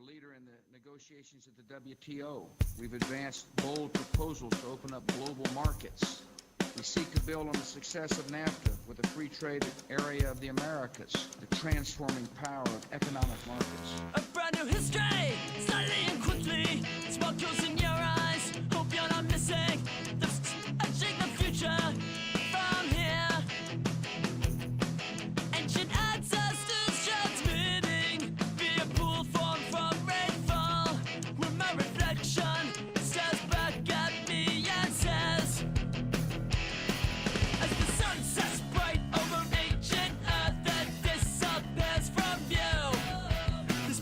leader in the negotiations at the WTO. We've advanced bold proposals to open up global markets. We seek to build on the success of NAFTA with a free trade area of the Americas, the transforming power of economic markets. A brand new history, slightly and quickly. Sparkles in your eyes, hope you're not missing. Etching the future from here. Ancient ancestors transmitting via pool form from rainfall. Where my reflection stares back at me and says, as the sun sets bright over ancient earth that disappears from view, the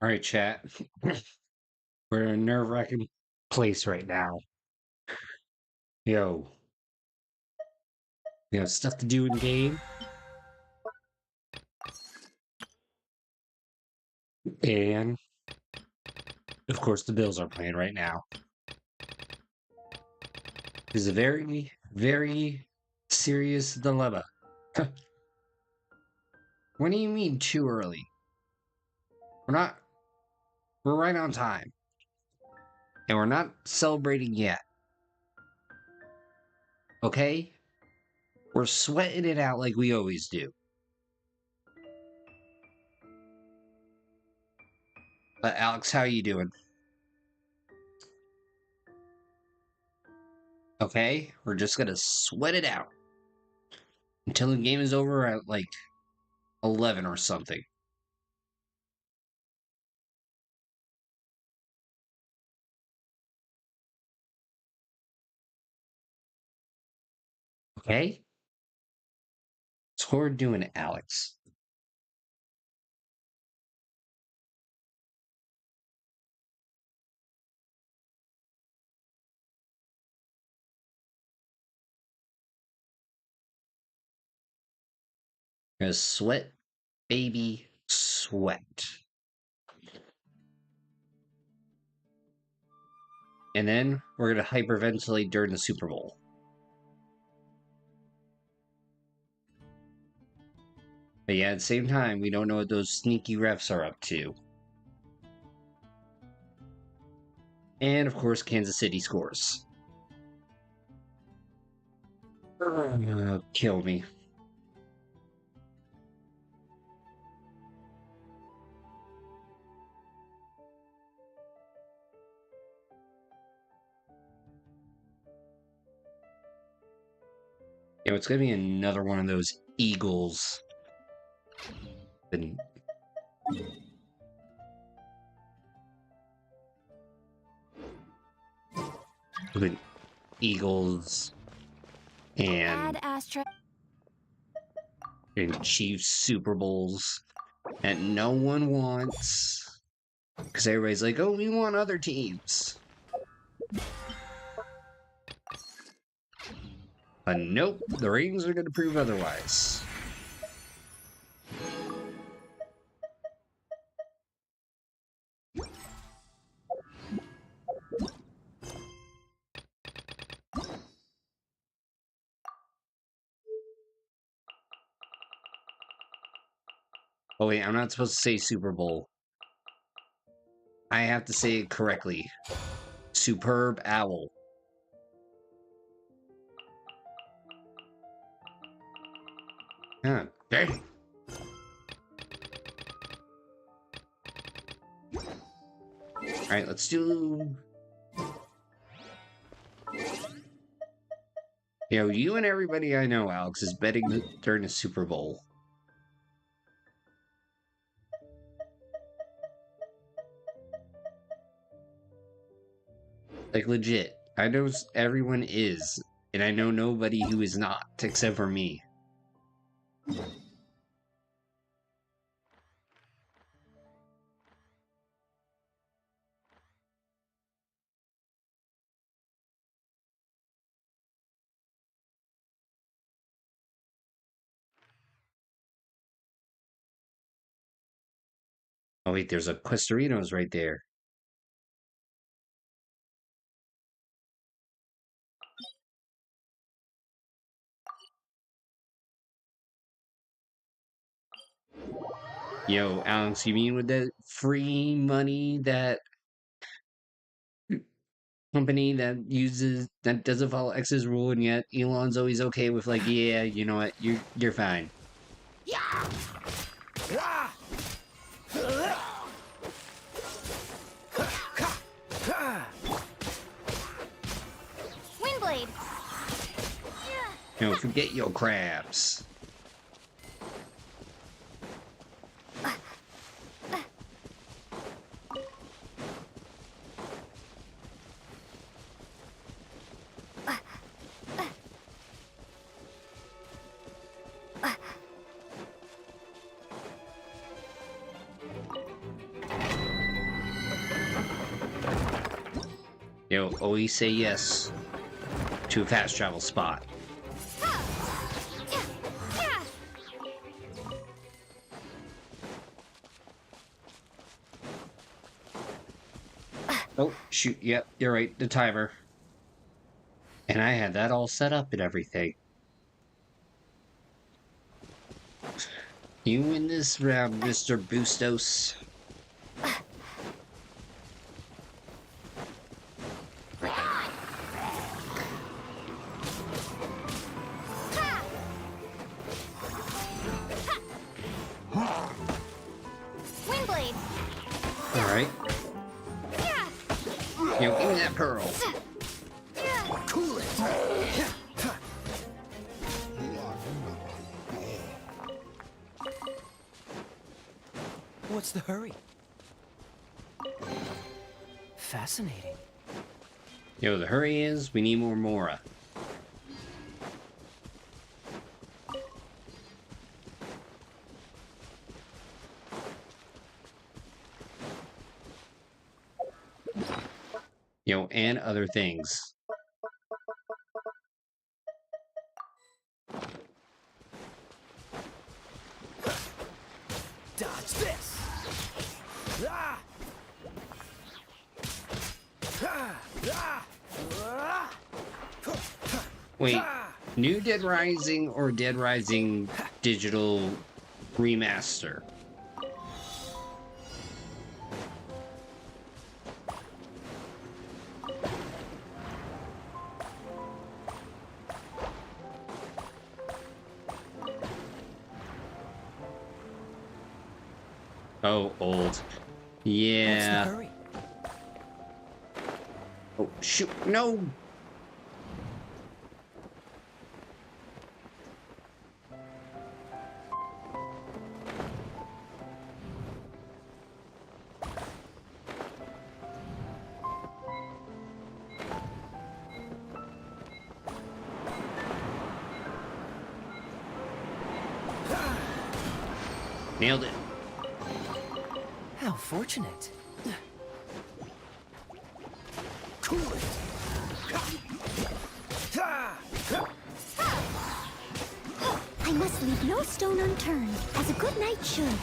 All right, chat. We're in a nerve-wracking place right now. Yo, we have stuff to do in game, and of course, the Bills are playing right now. This is a very, very serious dilemma. What do you mean too early? We're not. We're right on time, and we're not celebrating yet. Okay? We're sweating it out like we always do. But Alex, how you doing? Okay, we're just gonna sweat it out until the game is over at like 11 or something. Okay? That's what we're doing, Alex. We're gonna sweat, baby, sweat. And then we're gonna hyperventilate during the Super Bowl. But yeah, at the same time, we don't know what those sneaky refs are up to. And of course, Kansas City scores. Kill me. It's gonna be another one of those Eagles. And the Eagles and Chiefs Super Bowls that no one wants. Because everybody's like, oh, we want other teams. But nope, the ratings are going to prove otherwise. Oh wait, I'm not supposed to say Super Bowl. I have to say it correctly. Superb Owl. Ah, dang. Alright, let's do... you and everybody I know, Alex, is betting during the Super Bowl. Like, legit. I know everyone is, and I know nobody who is not, except for me. Oh wait, there's a Questorinos right there. Yo, Alex, you mean with that free money that company that doesn't follow X's rule, and yet Elon's always okay with like, yeah, you know what, you're fine. Yeah! Windblade! Forget your crabs. Yo, always say yes to a fast travel spot. Oh, shoot, yep, you're right, the timer. And I had that all set up and everything. You win this round, Mr. Bustos. Windblade. Alright. Yo, give me that pearl. Cool it. What's the hurry? Fascinating. Yo, the hurry is, we need more Mora. Yo, and other things. Dodge this! Ah! Ah! Ah! Ah! Wait, new Dead Rising or Dead Rising Digital Remaster? Oh, old. What's Yeah. the hurry? Oh, shoot. No! Nailed it. How fortunate. Cool it. I must leave no stone unturned, as a good knight should.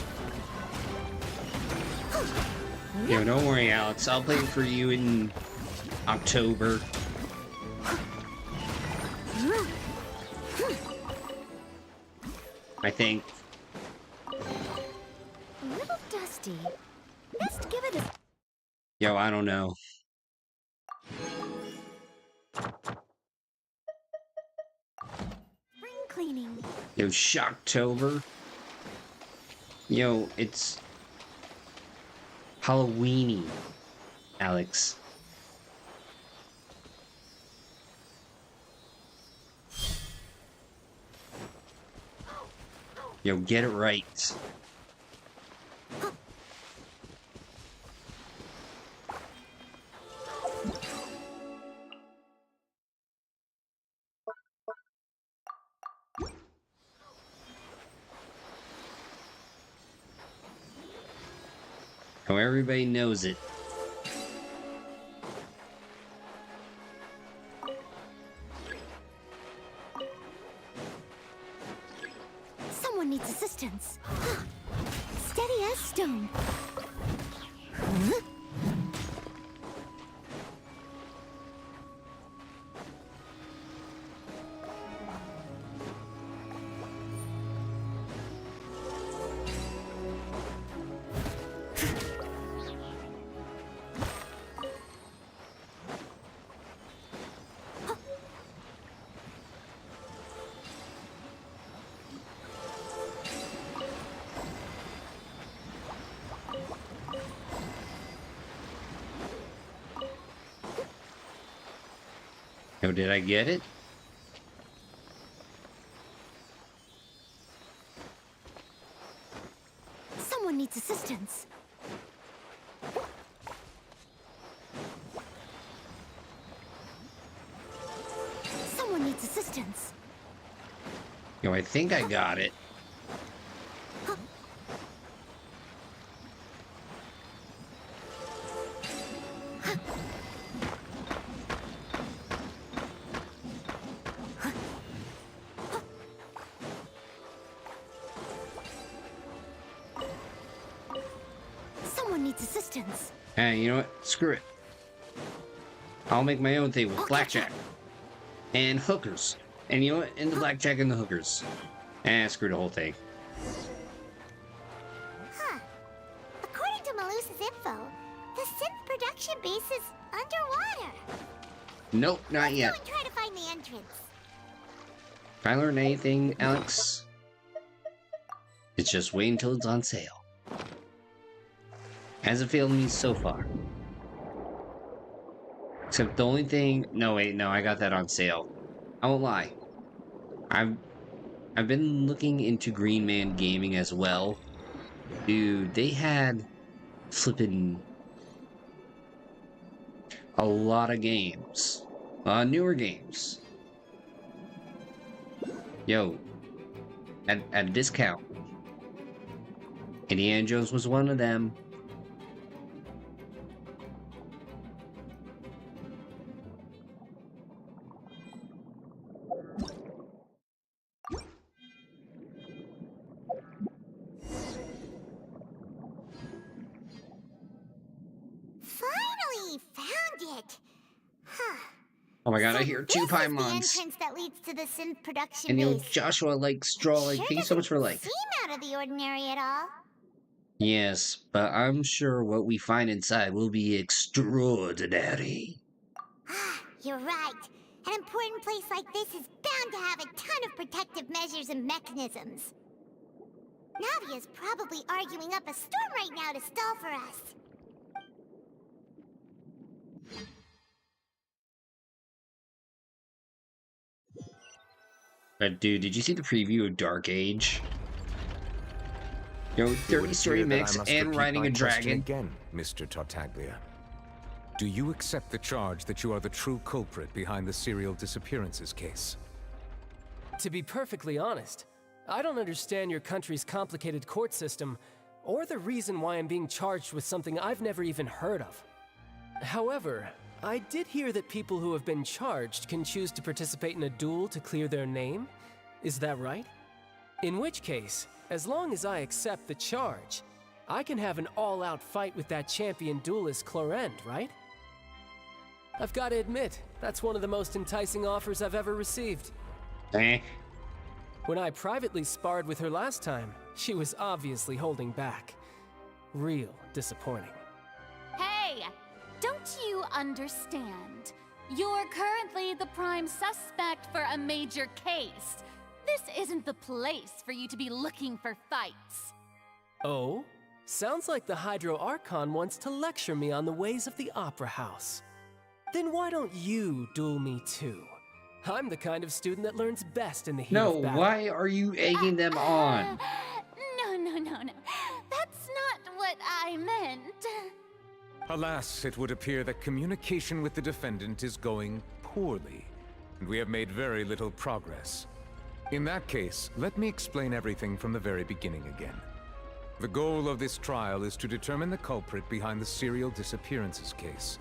Yo, don't worry, Alex. I'll play for you in October. I think. A little dusty. Best give it a Yo, I don't know. spring cleaning. Yo, Shocktober. Yo, it's Halloweeny, Alex. Yo, get it right. Oh, everybody knows it. Someone needs assistance. Steady as stone. Yo, did I get it? Someone needs assistance. Someone needs assistance. Yo, I think I got it. Someone needs assistance. Hey, you know what? Screw it. I'll make my own thing with blackjack. And hookers. And you know what? In the blackjack and the hookers. Screw the whole thing. Huh. According to Malus's info, the synth production base is underwater. Nope, not yet. Let's go and try to find the entrance. If I learn anything, Alex, it's just wait until it's on sale. Hasn't failed me so far. Except the only thing... No, wait, no, I got that on sale. I won't lie. I've been looking into Green Man Gaming as well. Dude, they had flippin' a lot of games. Newer games. Yo, at a discount. Indiana Jones was one of them. Finally found it. Huh. Oh my god, I So hear this two is the Paimons. entrance that leads to the synth production And you know, base. Joshua likes straw, like, Sure thank you so much for like. doesn't seem out of the ordinary at all. Yes, but I'm sure what we find inside will be extraordinary. Ah, you're right. An important place like this is bound to have a ton of protective measures and mechanisms. Navia's probably arguing up a storm right now to stall for us. But dude, did you see the preview of Dark Age? Yo, It would 30 story appear that I mix must and repeat riding my a question dragon. again, Mr. Tartaglia. Do you accept the charge that you are the true culprit behind the serial disappearances case? To be perfectly honest, I don't understand your country's complicated court system, or the reason why I'm being charged with something I've never even heard of. However, I did hear that people who have been charged can choose to participate in a duel to clear their name. Is that right? In which case, as long as I accept the charge, I can have an all-out fight with that champion duelist Clorend, right? I've got to admit, that's one of the most enticing offers I've ever received. Eh? When I privately sparred with her last time, she was obviously holding back. Real disappointing. Hey! Don't you understand? You're currently the prime suspect for a major case. This isn't the place for you to be looking for fights. Oh? Sounds like the Hydro Archon wants to lecture me on the ways of the Opera House. Then why don't you duel me too? I'm the kind of student that learns best in the heat No, of battle. why are you egging them on? No. That's not what I meant. Alas, it would appear that communication with the defendant is going poorly, and we have made very little progress. In that case, let me explain everything from the very beginning again. The goal of this trial is to determine the culprit behind the serial disappearances case.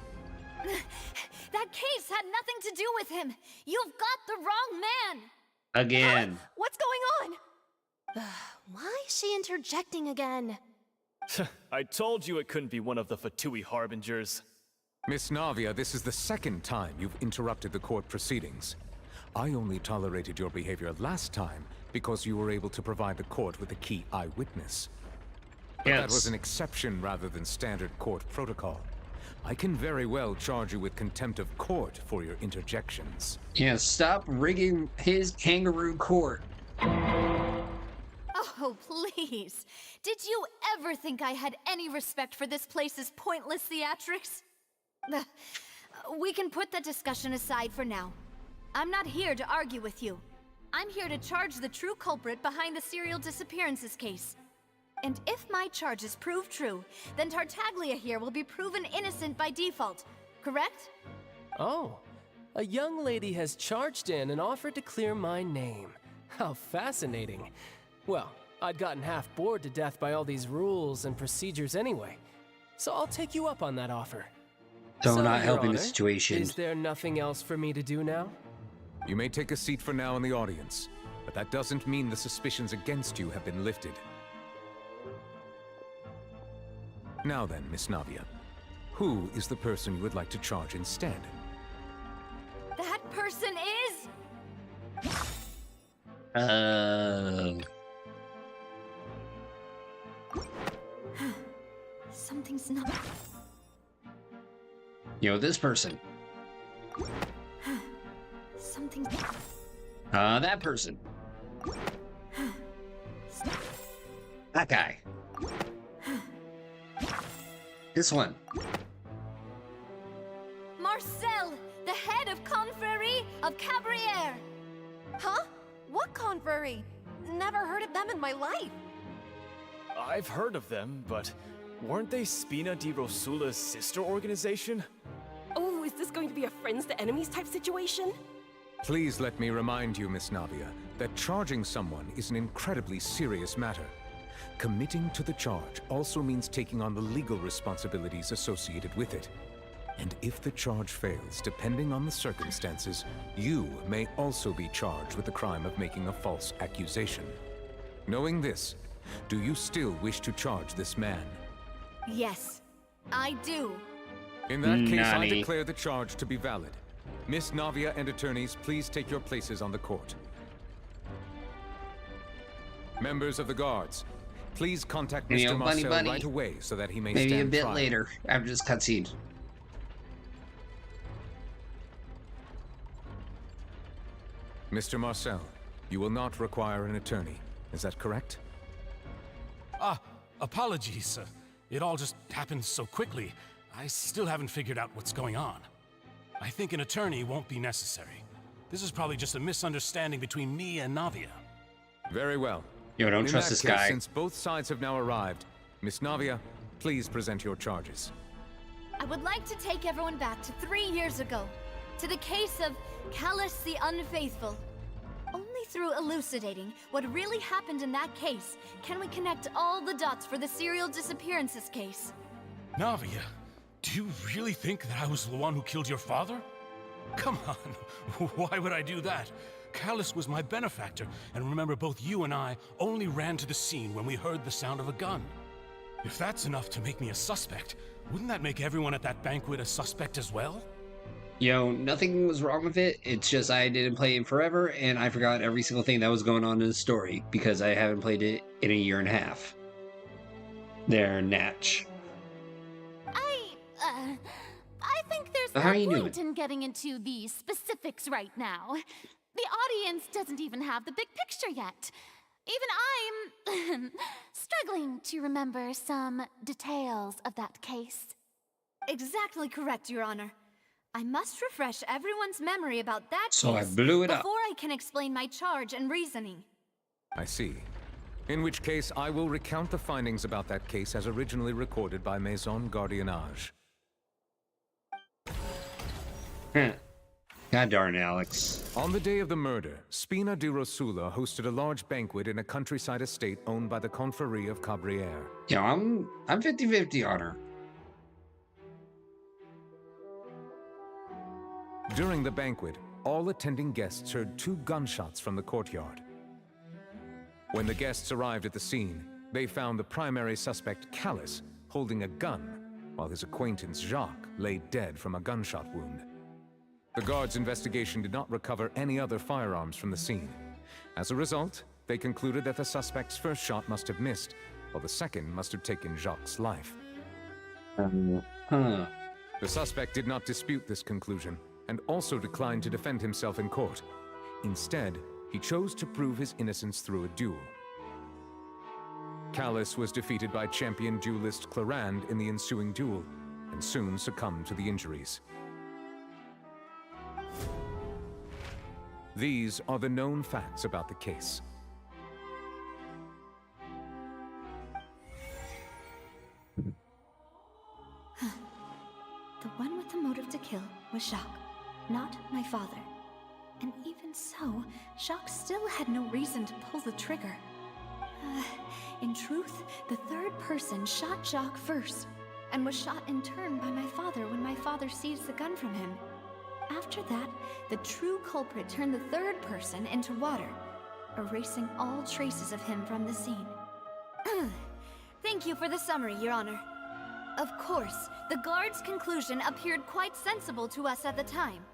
That case had nothing to do with him. You've got the wrong man. Again. What's going on? Why is she interjecting again? I told you it couldn't be one of the Fatui harbingers. Miss Navia, this is the second time you've interrupted the court proceedings. I only tolerated your behavior last time because you were able to provide the court with a key eyewitness. But that was an exception rather than standard court protocol. I can very well charge you with contempt of court for your interjections. Yeah, stop rigging his kangaroo court. Oh, please. Did you ever think I had any respect for this place's pointless theatrics? We can put that discussion aside for now. I'm not here to argue with you. I'm here to charge the true culprit behind the serial disappearances case. And if my charges prove true, then Tartaglia here will be proven innocent by default, correct? Oh, a young lady has charged in and offered to clear my name. How fascinating. Well, I'd gotten half bored to death by all these rules and procedures anyway, so I'll take you up on that offer. So So, not Your helping the Honor, situation. Is there nothing else for me to do now? You may take a seat for now in the audience, but that doesn't mean the suspicions against you have been lifted. Now then, Miss Navia, who is the person you would like to charge instead? That person is... Something's not... This person. Something's... That person. That guy. This one. Marcel, the head of Confrérie of Cabriere. Huh? What confrérie? Never heard of them in my life. I've heard of them, but weren't they Spina di Rosula's sister organization? Oh, is this going to be a friends to enemies type situation? Please let me remind you, Miss Navia, that charging someone is an incredibly serious matter. Committing to the charge also means taking on the legal responsibilities associated with it. And if the charge fails, depending on the circumstances, you may also be charged with the crime of making a false accusation. Knowing this, do you still wish to charge this man? Yes, I do. In that case, I Nani. declare the charge to be valid. Miss Navia and attorneys, please take your places on the court. Members of the guards, please contact Mr. Marcel right away so that he may Maybe stand a bit trial. later, after this cutscene. Mr. Marcel, you will not require an attorney. Is that correct? Apologies. It all just happened so quickly. I still haven't figured out what's going on. I think an attorney won't be necessary. This is probably just a misunderstanding between me and Navia. Very well. Don't In trust that this case, guy. Since both sides have now arrived, Miss Navia, please present your charges. I would like to take everyone back to 3 years ago, to the case of Callus the Unfaithful. Only through elucidating what really happened in that case can we connect all the dots for the serial disappearances case. Navia, do you really think that I was the one who killed your father? Come on, why would I do that? Callus was my benefactor, and remember both you and I only ran to the scene when we heard the sound of a gun. If that's enough to make me a suspect, wouldn't that make everyone at that banquet a suspect as well? Nothing was wrong with it. It's just I didn't play it forever, and I forgot every single thing that was going on in the story because I haven't played it in a year and a half. There, Natch. I think there's How are you no point doing? in getting into the specifics right now. The audience doesn't even have the big picture yet. Even I'm struggling to remember some details of that case. Exactly correct, Your Honor. I must refresh everyone's memory about that So I case blew it up. before I can explain my charge and reasoning. I see. In which case, I will recount the findings about that case as originally recorded by Maison Gardiennage. God darn, Alex. On the day of the murder, Spina di Rosula hosted a large banquet in a countryside estate owned by the Confrérie of Cabriere. I'm 50-50 on her. During the banquet, all attending guests heard 2 gunshots from the courtyard. When the guests arrived at the scene, they found the primary suspect, Callus, holding a gun, while his acquaintance, Jacques, lay dead from a gunshot wound. The guards' investigation did not recover any other firearms from the scene. As a result, they concluded that the suspect's first shot must have missed, while the second must have taken Jacques' life. The suspect did not dispute this conclusion, and also declined to defend himself in court. Instead, he chose to prove his innocence through a duel. Callus was defeated by champion duelist Clarand in the ensuing duel, and soon succumbed to the injuries. These are the known facts about the case. The one with the motive to kill was Jacques, not my father. And even so, Jacques still had no reason to pull the trigger. In truth, the third person shot Jacques first, and was shot in turn by my father when my father seized the gun from him. After that, the true culprit turned the third person into water, erasing all traces of him from the scene. Thank you for the summary, Your Honor. Of course, the guard's conclusion appeared quite sensible to us at the time.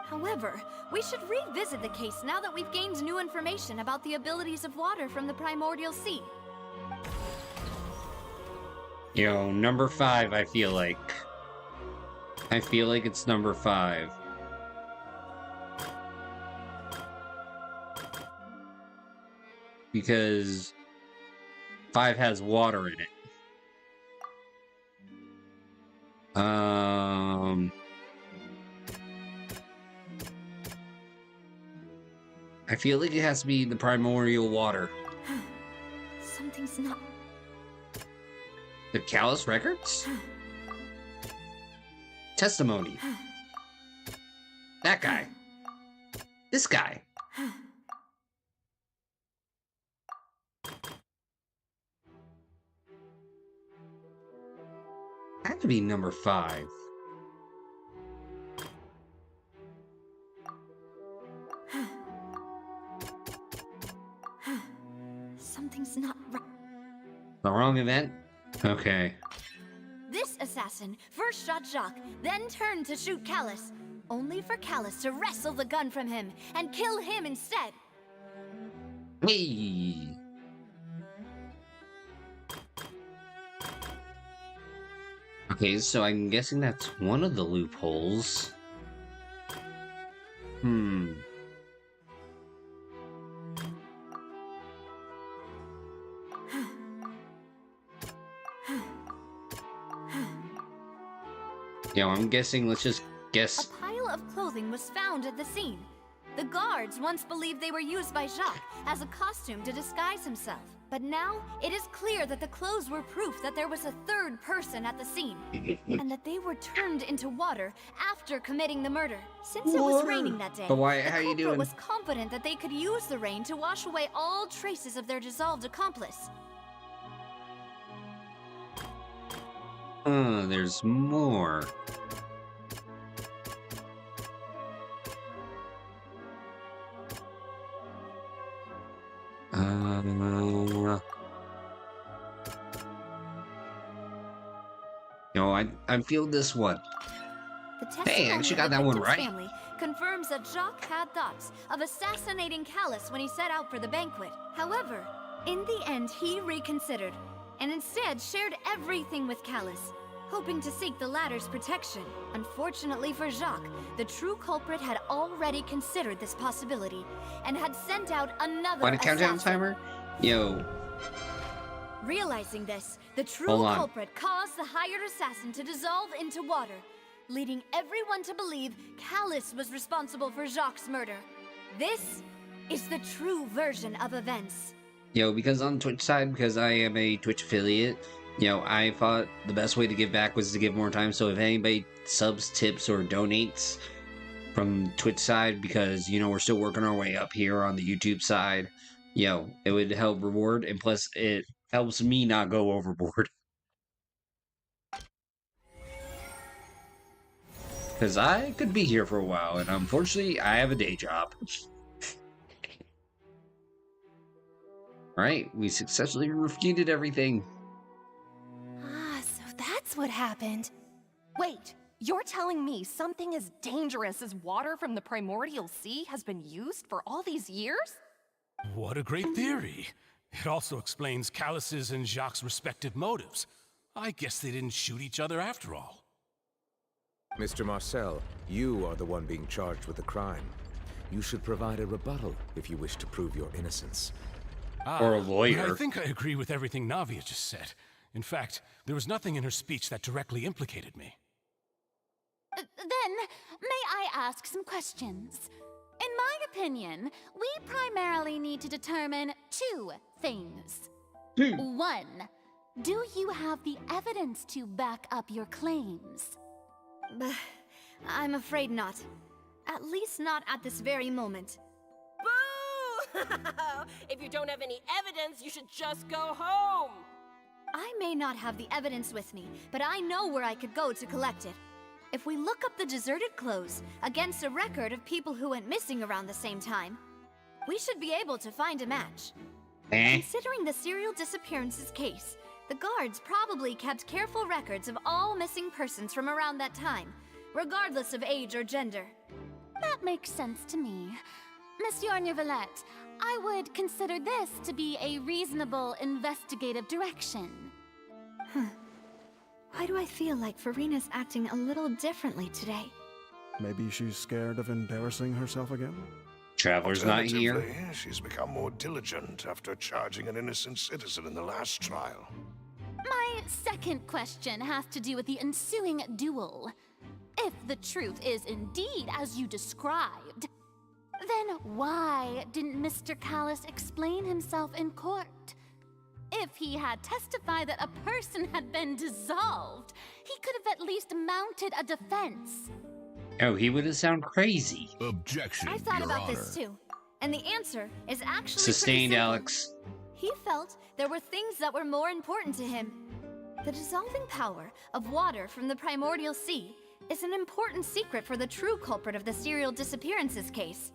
However, we should revisit the case now that we've gained new information about the abilities of water from the primordial sea. Yo, number 5, I feel like. I feel like it's number 5. Because 5 has water in it. I feel like it has to be the primordial water. Something's not... The Callus records? Testimony. That guy. This guy. Had to be number 5. Something's not right. The wrong event? Okay. This assassin first shot Jacques, then turned to shoot Callus, only for Callus to wrestle the gun from him and kill him instead. Hey. Okay, so I'm guessing that's one of the loopholes. Yo, I'm guessing, let's just guess. A pile of clothing was found at the scene. The guards once believed they were used by Jacques as a costume to disguise himself. But now, it is clear that the clothes were proof that there was a third person at the scene, and that they were turned into water after committing the murder. Since it was raining that day, But why? the How you culprit doing? was confident that they could use the rain to wash away all traces of their dissolved accomplice. There's more. Yo, I feel this one. The Hey, I testimony actually of got the that one victim's right. family confirms that Jacques had thoughts of assassinating Callus when he set out for the banquet. However, in the end, he reconsidered, and instead shared everything with Callus, hoping to seek the latter's protection. Unfortunately for Jacques, the true culprit had already considered this possibility, and had sent out another Want a countdown assassin. timer? Yo, Realizing this, the true Hold on. culprit caused the hired assassin to dissolve into water, leading everyone to believe Callus was responsible for Jacques' murder. This is the true version of events. yo, because on the Twitch side, because I am a Twitch affiliate, you know, I thought the best way to give back was to give more time. So if anybody subs, tips, or donates from Twitch side, because, you know, we're still working our way up here on the YouTube side, yo, it would help reward, and plus it helps me not go overboard. Because I could be here for a while, and unfortunately, I have a day job. Right, we successfully refuted everything. Ah, so that's what happened. Wait, you're telling me something as dangerous as water from the primordial sea has been used for all these years? What a great theory. It also explains Callus's and Jacques' respective motives. I guess they didn't shoot each other after all. Mr. Marcel, you are the one being charged with the crime. You should provide a rebuttal if you wish to prove your innocence. Or a lawyer. I think I agree with everything Navia just said. In fact, there was nothing in her speech that directly implicated me. Then, may I ask some questions? In my opinion, we primarily need to determine two things. 1. Do you have the evidence to back up your claims? I'm afraid not. At least not at this very moment. Boo! If you don't have any evidence, you should just go home! I may not have the evidence with me, but I know where I could go to collect it. If we look up the deserted clothes against a record of people who went missing around the same time, we should be able to find a match. Considering the serial disappearances case, The guards probably kept careful records of all missing persons from around that time, regardless of age or gender. That makes sense to me. Monsieur Neuvillette, I would consider this to be a reasonable investigative direction. Why do I feel like Farina's acting a little differently today? Maybe she's scared of embarrassing herself again? Traveler's not here. Alternatively, she's become more diligent after charging an innocent citizen in the last trial. My second question has to do with the ensuing duel. If the truth is indeed as you described, then why didn't Mr. Callus explain himself in court? If he had testified that a person had been dissolved, he could have at least mounted a defense. Oh, he would have sounded crazy. Objection, I thought about this too, and the answer is actually Sustained, pretty simple. Alex. He felt there were things that were more important to him. The dissolving power of water from the primordial sea is an important secret for the true culprit of the serial disappearances case.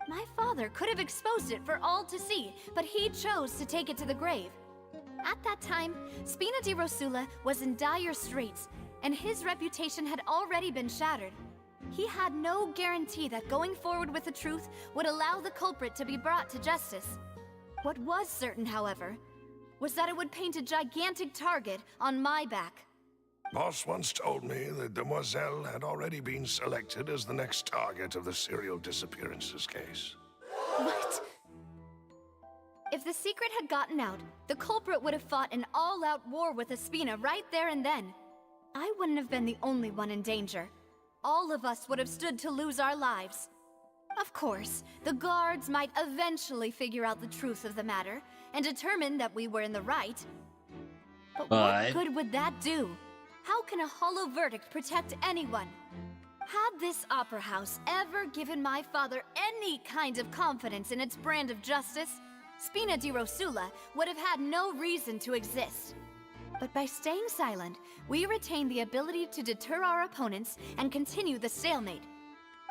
My father could have exposed it for all to see, but he chose to take it to the grave. At that time, Spina di Rosula was in dire straits, and his reputation had already been shattered. He had no guarantee that going forward with the truth would allow the culprit to be brought to justice. What was certain, however, was that it would paint a gigantic target on my back. Boss once told me that Demoiselle had already been selected as the next target of the serial disappearances case. What? If the secret had gotten out, the culprit would have fought an all-out war with Espina right there and then. I wouldn't have been the only one in danger. All of us would have stood to lose our lives. Of course, the guards might eventually figure out the truth of the matter and determine that we were in the right. But what good would that do? How can a hollow verdict protect anyone? Had this opera house ever given my father any kind of confidence in its brand of justice, Spina di Rosula would have had no reason to exist. But by staying silent, we retained the ability to deter our opponents and continue the stalemate.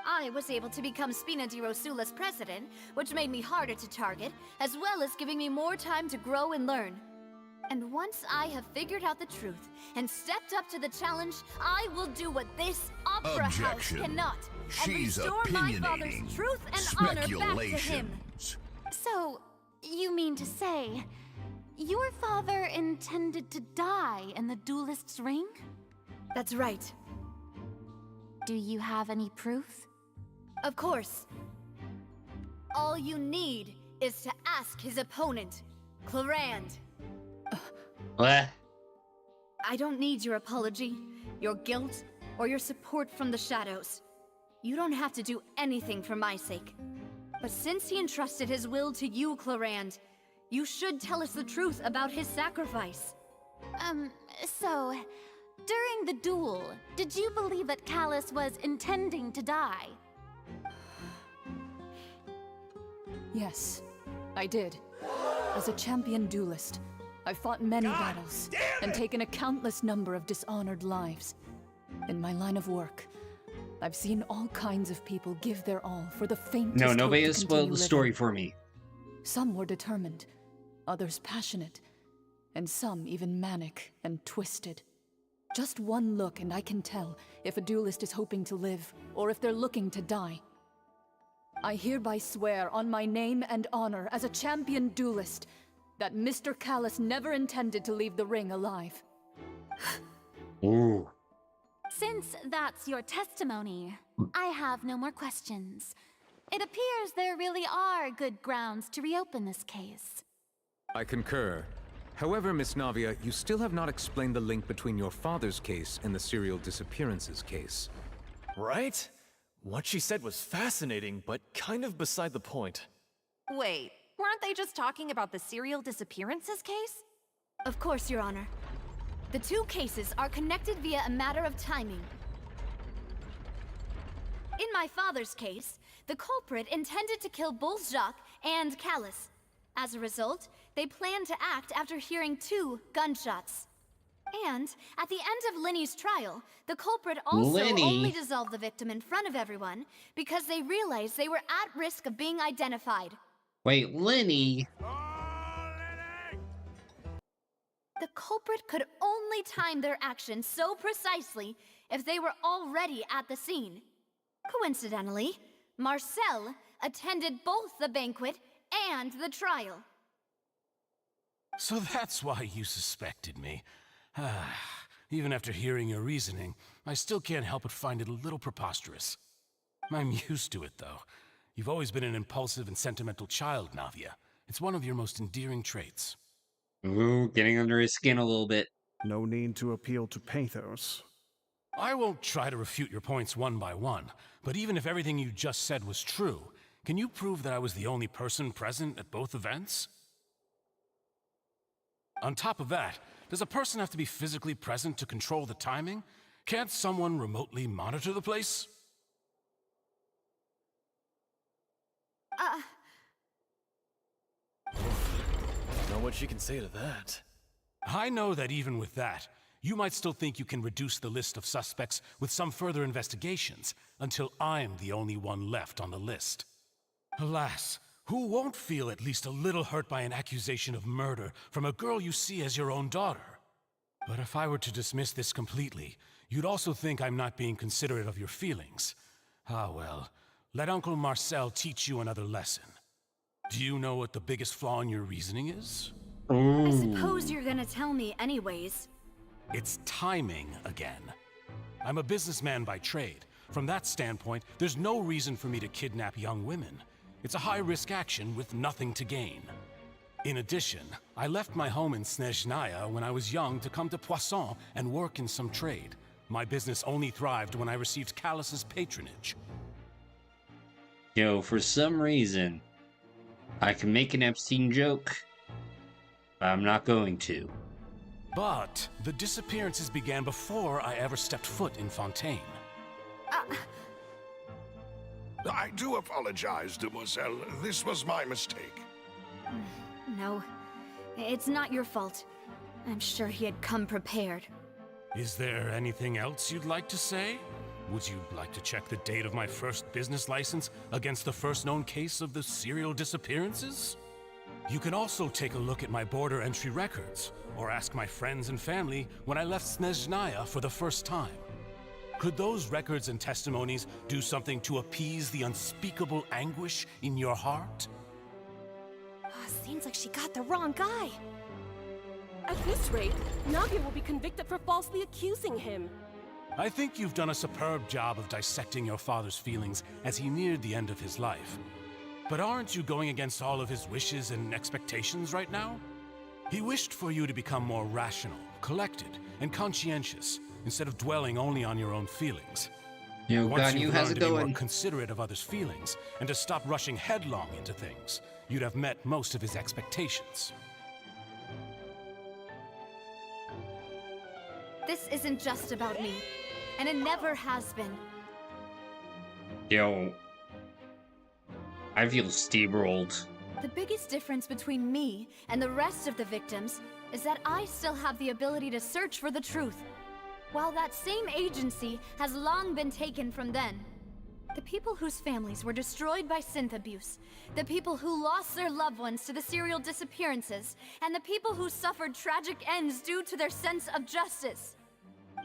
I was able to become Spina di Rosula's president, which made me harder to target, as well as giving me more time to grow and learn. And once I have figured out the truth and stepped up to the challenge, I will do what this opera house cannot, and restore my father's truth and honor back to him. So, you mean to say, your father intended to die in the duelist's ring? That's right. Do you have any proof? Of course. All you need is to ask his opponent, Clarand. What? I don't need your apology, your guilt, or your support from the shadows. You don't have to do anything for my sake. But since he entrusted his will to you, Clarand, you should tell us the truth about his sacrifice. So, during the duel, did you believe that Callus was intending to die? Yes, I did. As a champion duelist, I've fought many battles and taken a countless number of dishonored lives. In my line of work, I've seen all kinds of people give their all for the faintest No, hope nobody to has spoiled continue the story living. for me. Some were determined, others passionate, and some even manic and twisted. Just one look and I can tell if a duelist is hoping to live or if they're looking to die. I hereby swear on my name and honor as a champion duelist that Mr. Callus never intended to leave the ring alive. Ooh. Since that's your testimony, I have no more questions. It appears there really are good grounds to reopen this case. I concur. However, Miss Navia, you still have not explained the link between your father's case and the serial disappearances case. Right? What she said was fascinating, but kind of beside the point. Wait, weren't they just talking about the serial disappearances case? Of course, Your Honor. The two cases are connected via a matter of timing. In my father's case, the culprit intended to kill both Jacques and Callus. As a result, they planned to act after hearing 2 gunshots. And at the end of Linny's trial, the culprit also only dissolved the victim in front of everyone because they realized they were at risk of being identified. Wait, Lenny? The culprit could only time their actions so precisely if they were already at the scene. Coincidentally, Marcel attended both the banquet and the trial. So that's why you suspected me. Even after hearing your reasoning, I still can't help but find it a little preposterous. I'm used to it, though. You've always been an impulsive and sentimental child, Navia. It's one of your most endearing traits. Ooh, getting under his skin a little bit. No need to appeal to pathos. I won't try to refute your points one by one, but even if everything you just said was true, can you prove that I was the only person present at both events? On top of that, does a person have to be physically present to control the timing? Can't someone remotely monitor the place? Know what she can say to that. I know that even with that, you might still think you can reduce the list of suspects with some further investigations, until I'm the only one left on the list. Alas, who won't feel at least a little hurt by an accusation of murder from a girl you see as your own daughter? But if I were to dismiss this completely, you'd also think I'm not being considerate of your feelings. Ah well, let Uncle Marcel teach you another lesson. Do you know what the biggest flaw in your reasoning is? I suppose you're gonna tell me anyways. It's timing again. I'm a businessman by trade. From that standpoint, there's no reason for me to kidnap young women. It's a high-risk action with nothing to gain. In addition, I left my home in Snezhnaya when I was young to come to Poisson and work in some trade. My business only thrived when I received Callus's patronage. Yo, for some reason, I can make an Epstein joke, but I'm not going to. But the disappearances began before I ever stepped foot in Fontaine. I do apologize, Demoiselle. This was my mistake. No, it's not your fault. I'm sure he had come prepared. Is there anything else you'd like to say? Would you like to check the date of my first business license against the first known case of the serial disappearances? You can also take a look at my border entry records, or ask my friends and family when I left Snezhnaya for the first time. Could those records and testimonies do something to appease the unspeakable anguish in your heart? Seems like she got the wrong guy. At this rate, Navia will be convicted for falsely accusing him. I think you've done a superb job of dissecting your father's feelings as he neared the end of his life. But aren't you going against all of his wishes and expectations right now? He wished for you to become more rational, collected, and conscientious, instead of dwelling only on your own feelings. Yo, Once Ganyu, you've how's learned it to be going? more considerate of others' feelings, and to stop rushing headlong into things, you'd have met most of his expectations. This isn't just about me, and it never has been. Yo, I feel steamrolled. The biggest difference between me and the rest of the victims is that I still have the ability to search for the truth, while that same agency has long been taken from them. The people whose families were destroyed by synth abuse, the people who lost their loved ones to the serial disappearances, and the people who suffered tragic ends due to their sense of justice.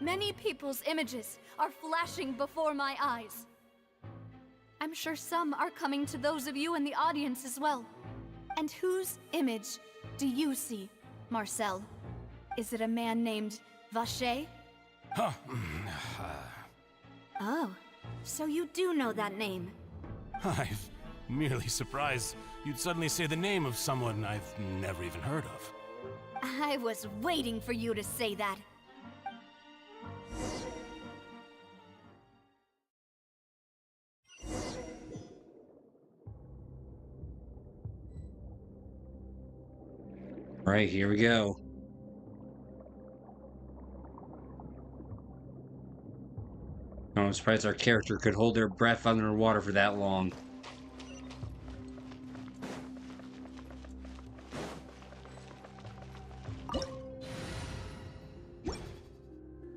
Many people's images are flashing before my eyes. I'm sure some are coming to those of you in the audience as well. And whose image do you see, Marcel? Is it a man named Vacher? Huh. Oh, so you do know that name. I'm merely surprised you'd suddenly say the name of someone I've never even heard of. I was waiting for you to say that. Right, here we go. I'm surprised our character could hold their breath underwater for that long.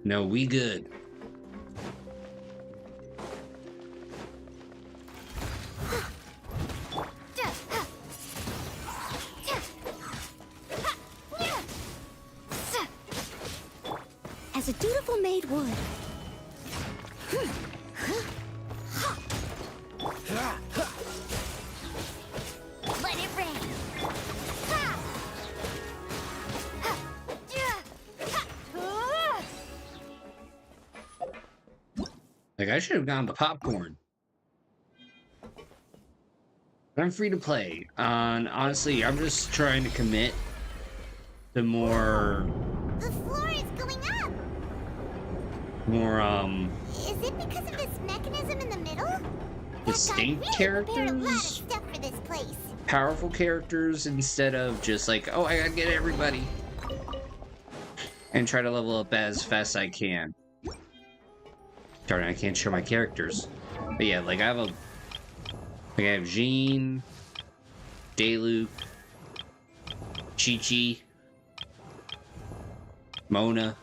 No, we good. Homemade wood. Let it rain. Like, I should have gone to popcorn. But I'm free to play. Honestly, I'm just trying to commit to more... The floor is going up. More, Is it because of this mechanism in the middle? distinct That guy really prepared a lot of characters? stuff for this place. Powerful characters instead of just like, oh, I gotta get everybody. And try to level up as fast as I can. Darn it, I can't show my characters. But yeah, like I have Jean, Dayluk, Chi-Chi, Mona.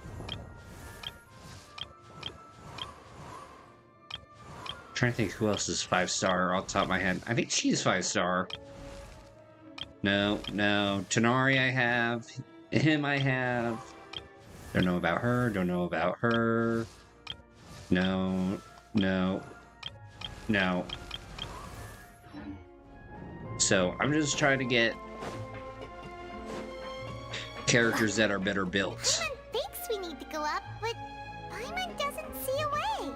Trying to think who else is 5-star off the top of my head. I think she's 5-star. No. Tanari I have. Him I have. Don't know about her. Don't know about her. No. So, I'm just trying to get characters that are better built. Paimon thinks we need to go up, but Paimon doesn't see a way.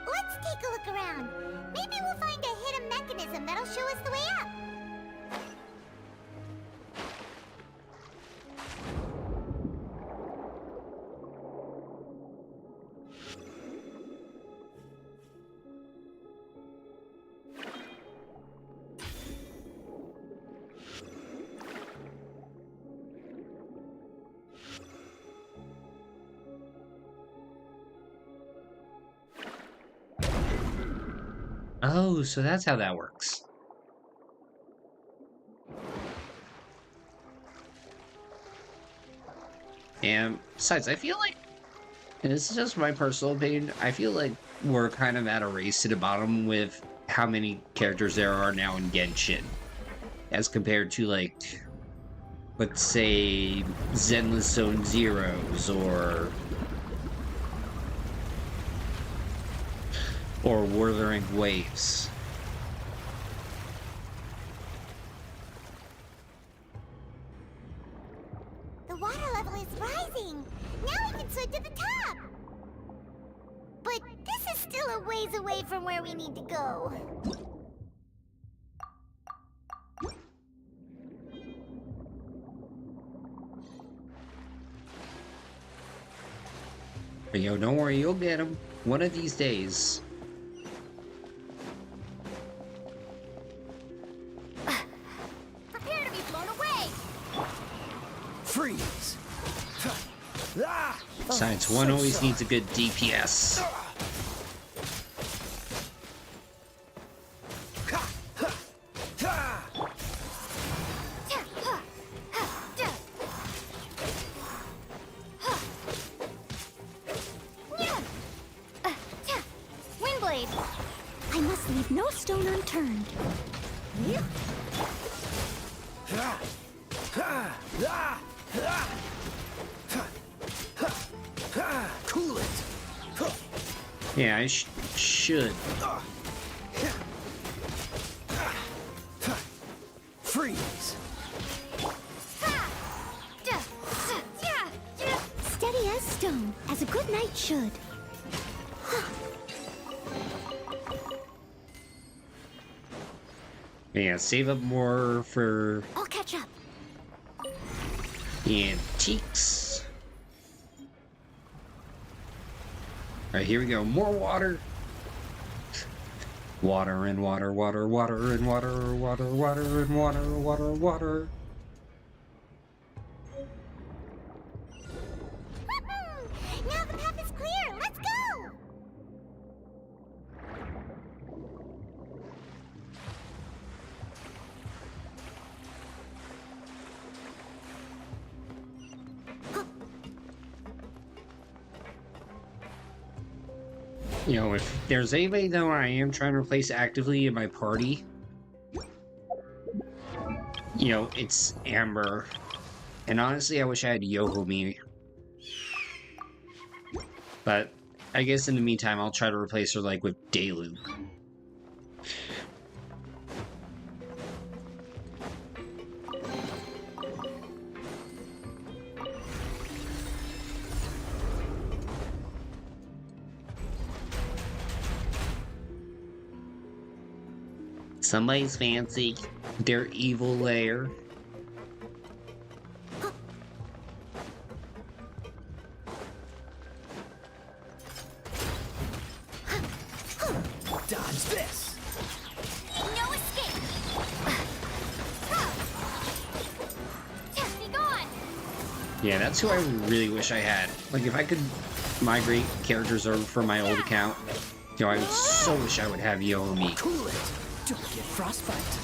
Let's take a look around. Maybe we'll find a hidden mechanism that'll show us the way up. Oh, so that's how that works. And besides, I feel like, and this is just my personal opinion, I feel like we're kind of at a race to the bottom with how many characters there are now in Genshin. As compared to, like, let's say, Zenless Zone Zeros, or Wuthering Waves. The water level is rising. Now we can swim to the top. But this is still a ways away from where we need to go. But yo, don't worry, you'll get them one of these days. Prepare to be blown away. Freeze! Besides, one always needs a good DPS. Windblade. I must leave no stone unturned. Cool it! Yeah, I should. Freeze! Steady as stone, as a good knight should. Yeah, save up more for I'll catch up. antiques. Alright, here we go. More water. Water and water, water, water and water, water, water and water, water, water. Now the path is clear. Let's go. You know, if there's anybody that I am trying to replace actively in my party, you know, it's Amber. And honestly, I wish I had Yohomi. But But I guess in the meantime, I'll try to replace her, like, with Dayluk. Somebody's fancy their evil lair. Dodge this! No escape! Be gone! Yeah, that's who I really wish I had. Like, if I could migrate characters over from my old account, you know, I would so wish I would have Yomi. Cool it! Don't get frostbite!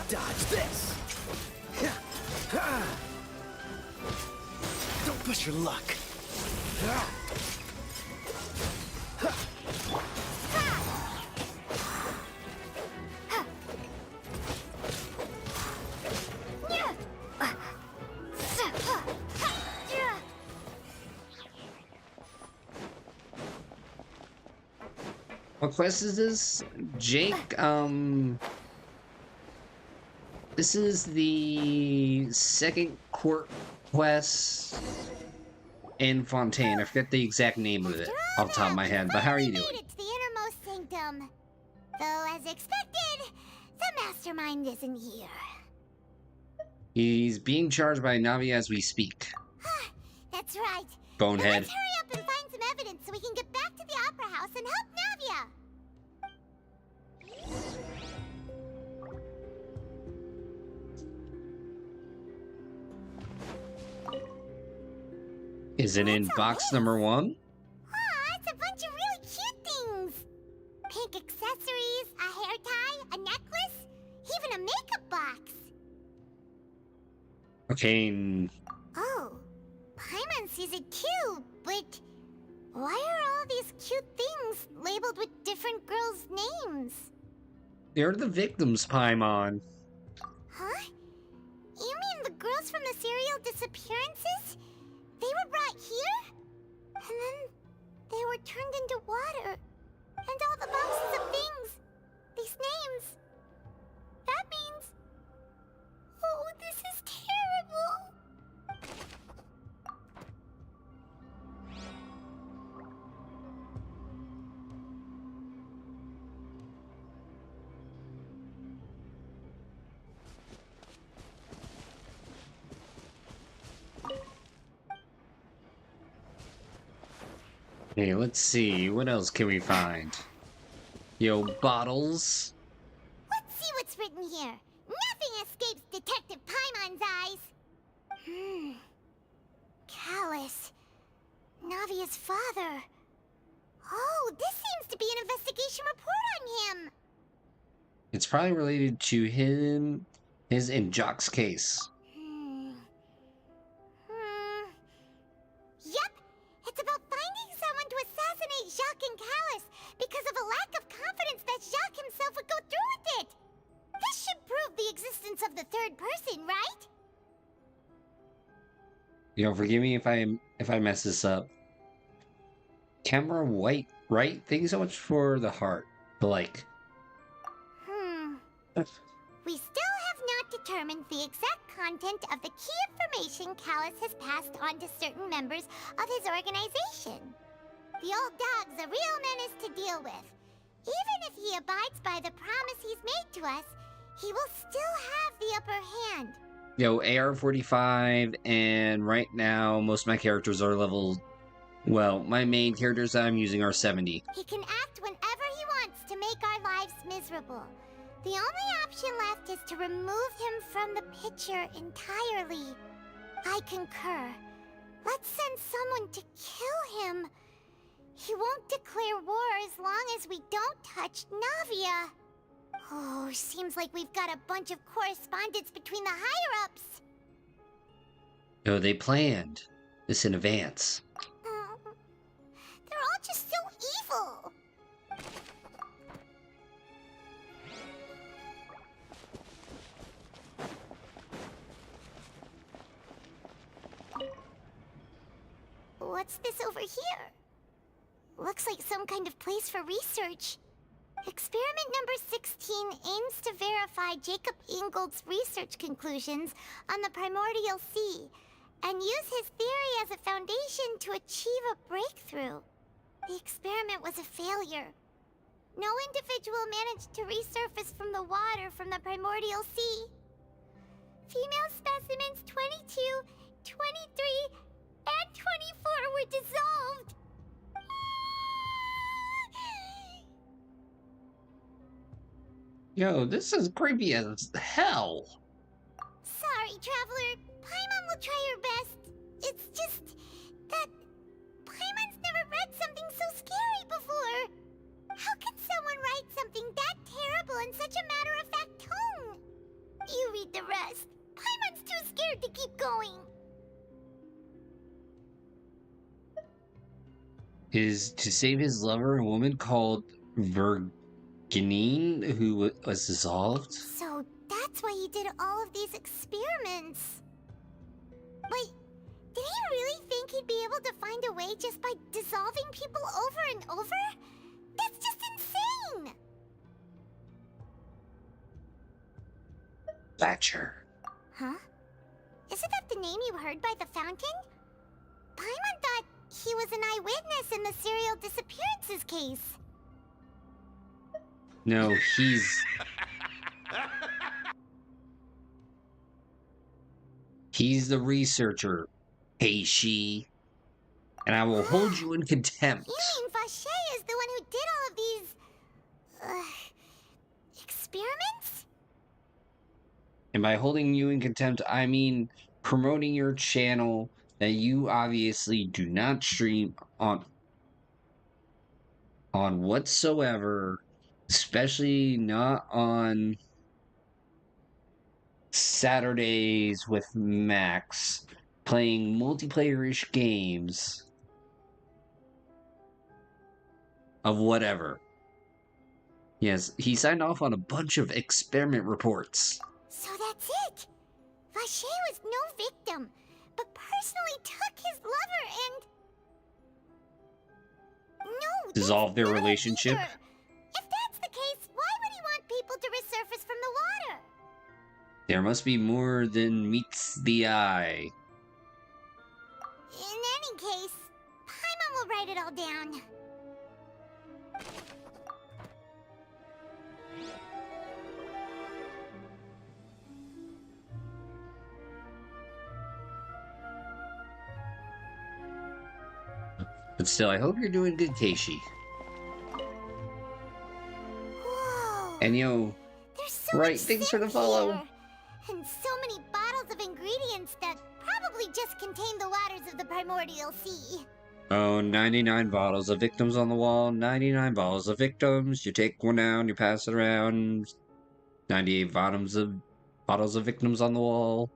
Dodge this! Don't push your luck! What quest is this? Jake, this is the second court quest in Fontaine. I forget the exact name of it off the top of my head, but how are you doing? Made it to the innermost sanctum. Though, as expected, the mastermind isn't here. He's being charged by Navi as we speak. That's right. Bonehead. Let's hurry up and find some evidence so we can get back to the Opera House and help Navia. Is it in box number 1? It's a bunch of really cute things. Pink accessories, a hair tie, a necklace, even a makeup box. Okay. Oh, Paimon sees it too, but why are all these cute things labeled with different girls' names? They're the victims, Paimon. Huh? You mean the girls from the serial disappearances? They were brought here? And then they were turned into water. And all the boxes of things. These names. That means... Oh, this is terrible. Hey, let's see. What else can we find? Yo, bottles. Let's see what's written here. Nothing escapes Detective Paimon's eyes. Callus. Navia's father. Oh, this seems to be an investigation report on him. It's probably related to his and Jock's case. Yep, it's about finding someone to assassinate Jacques and Callus because of a lack of confidence that Jacques himself would go through with it. This should prove the existence of the third person, right? You know, forgive me if I mess this up. Camera White, right? Thank you so much for the heart. But like... We still have not determined the exact content of the key information Callus has passed on to certain members of his organization. The old dog's a real menace to deal with. Even if he abides by the promise he's made to us, he will still have the upper hand. Yo, AR-45, and right now, most of my characters are level... Well, my main characters that I'm using are 70. He can act whenever he wants to make our lives miserable. The only option left is to remove him from the picture entirely. I concur. Let's send someone to kill him. He won't declare war as long as we don't touch Navia. Oh, seems like we've got a bunch of correspondence between the higher-ups. No, they planned this in advance. They're all just so evil. what's this over here? Looks like some kind of place for research. Experiment number 16 aims to verify Jacob Ingold's research conclusions on the primordial sea and use his theory as a foundation to achieve a breakthrough. The experiment was a failure. No individual managed to resurface from the water from the primordial sea. Female specimens 22, 23, and 24 were dissolved. Yo, this is creepy as hell. Sorry, Traveler. Paimon will try her best. It's just that Paimon's never read something so scary before. How can someone write something that terrible in such a matter-of-fact tone? You read the rest. Paimon's too scared to keep going. Is to save his lover a woman called Virginine who was dissolved? So that's why he did all of these experiments. Wait, did he really think he'd be able to find a way just by dissolving people over and over? That's just insane! Thatcher. Huh? Isn't that the name you heard by the fountain? Paimon thought he was an eyewitness in the serial disappearances case. No, he's... He's the researcher, Heishi. And I will hold you in contempt. You mean Vache is the one who did all of these... experiments? And by holding you in contempt, I mean promoting your channel that you obviously do not stream on whatsoever, especially not on Saturdays with Max, playing multiplayer-ish games of whatever. Yes, he signed off on a bunch of experiment reports. So that's it! Vache was no victim, but personally took his lover and... No, Dissolve their relationship. either. If that's the case, why would he want people to resurface from the water? There must be more than meets the eye. In any case, Paimon will write it all down. But still, I hope you're doing good, Keishi. Whoa. And yo, There's so right much things for the synth follow. here. And so many bottles of ingredients that probably just contain the waters of the primordial sea. Oh, 99 bottles of victims on the wall, 99 bottles of victims. You take one down, you pass it around. 98 bottles of victims on the wall.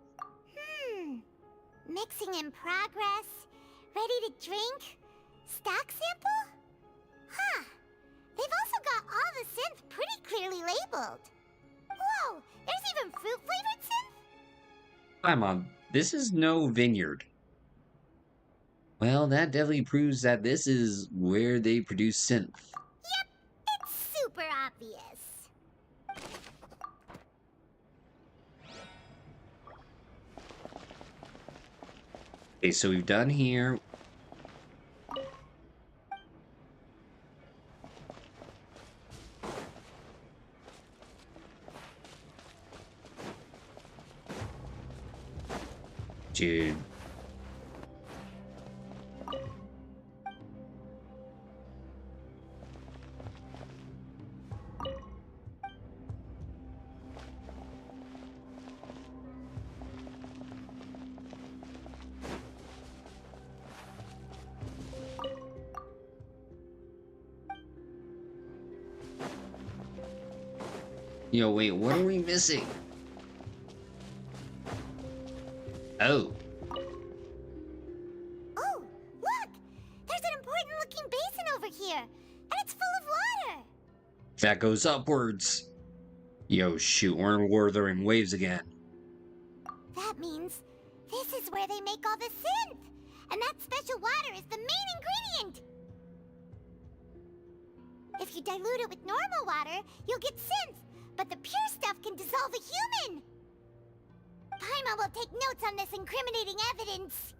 Mixing in progress. Ready to drink? Stock sample? Huh. They've also got all the synth pretty clearly labeled. Whoa, there's even fruit-flavored synth? Come on, this is no vineyard. Well, that definitely proves that this is where they produce synth. Yep, it's super obvious. Okay, so we've done here. Dude. Yo, wait, what are we missing? Oh. Oh, look! There's an important looking basin over here, and it's full of water! That goes upwards. Yo, shoot, we're in Wuthering Waves again. That means this is where they make all the synth! and that special water is the main ingredient. If you dilute it with normal water, you'll get synth, but the pure stuff can dissolve a human. Paimon will take notes on this incriminating evidence.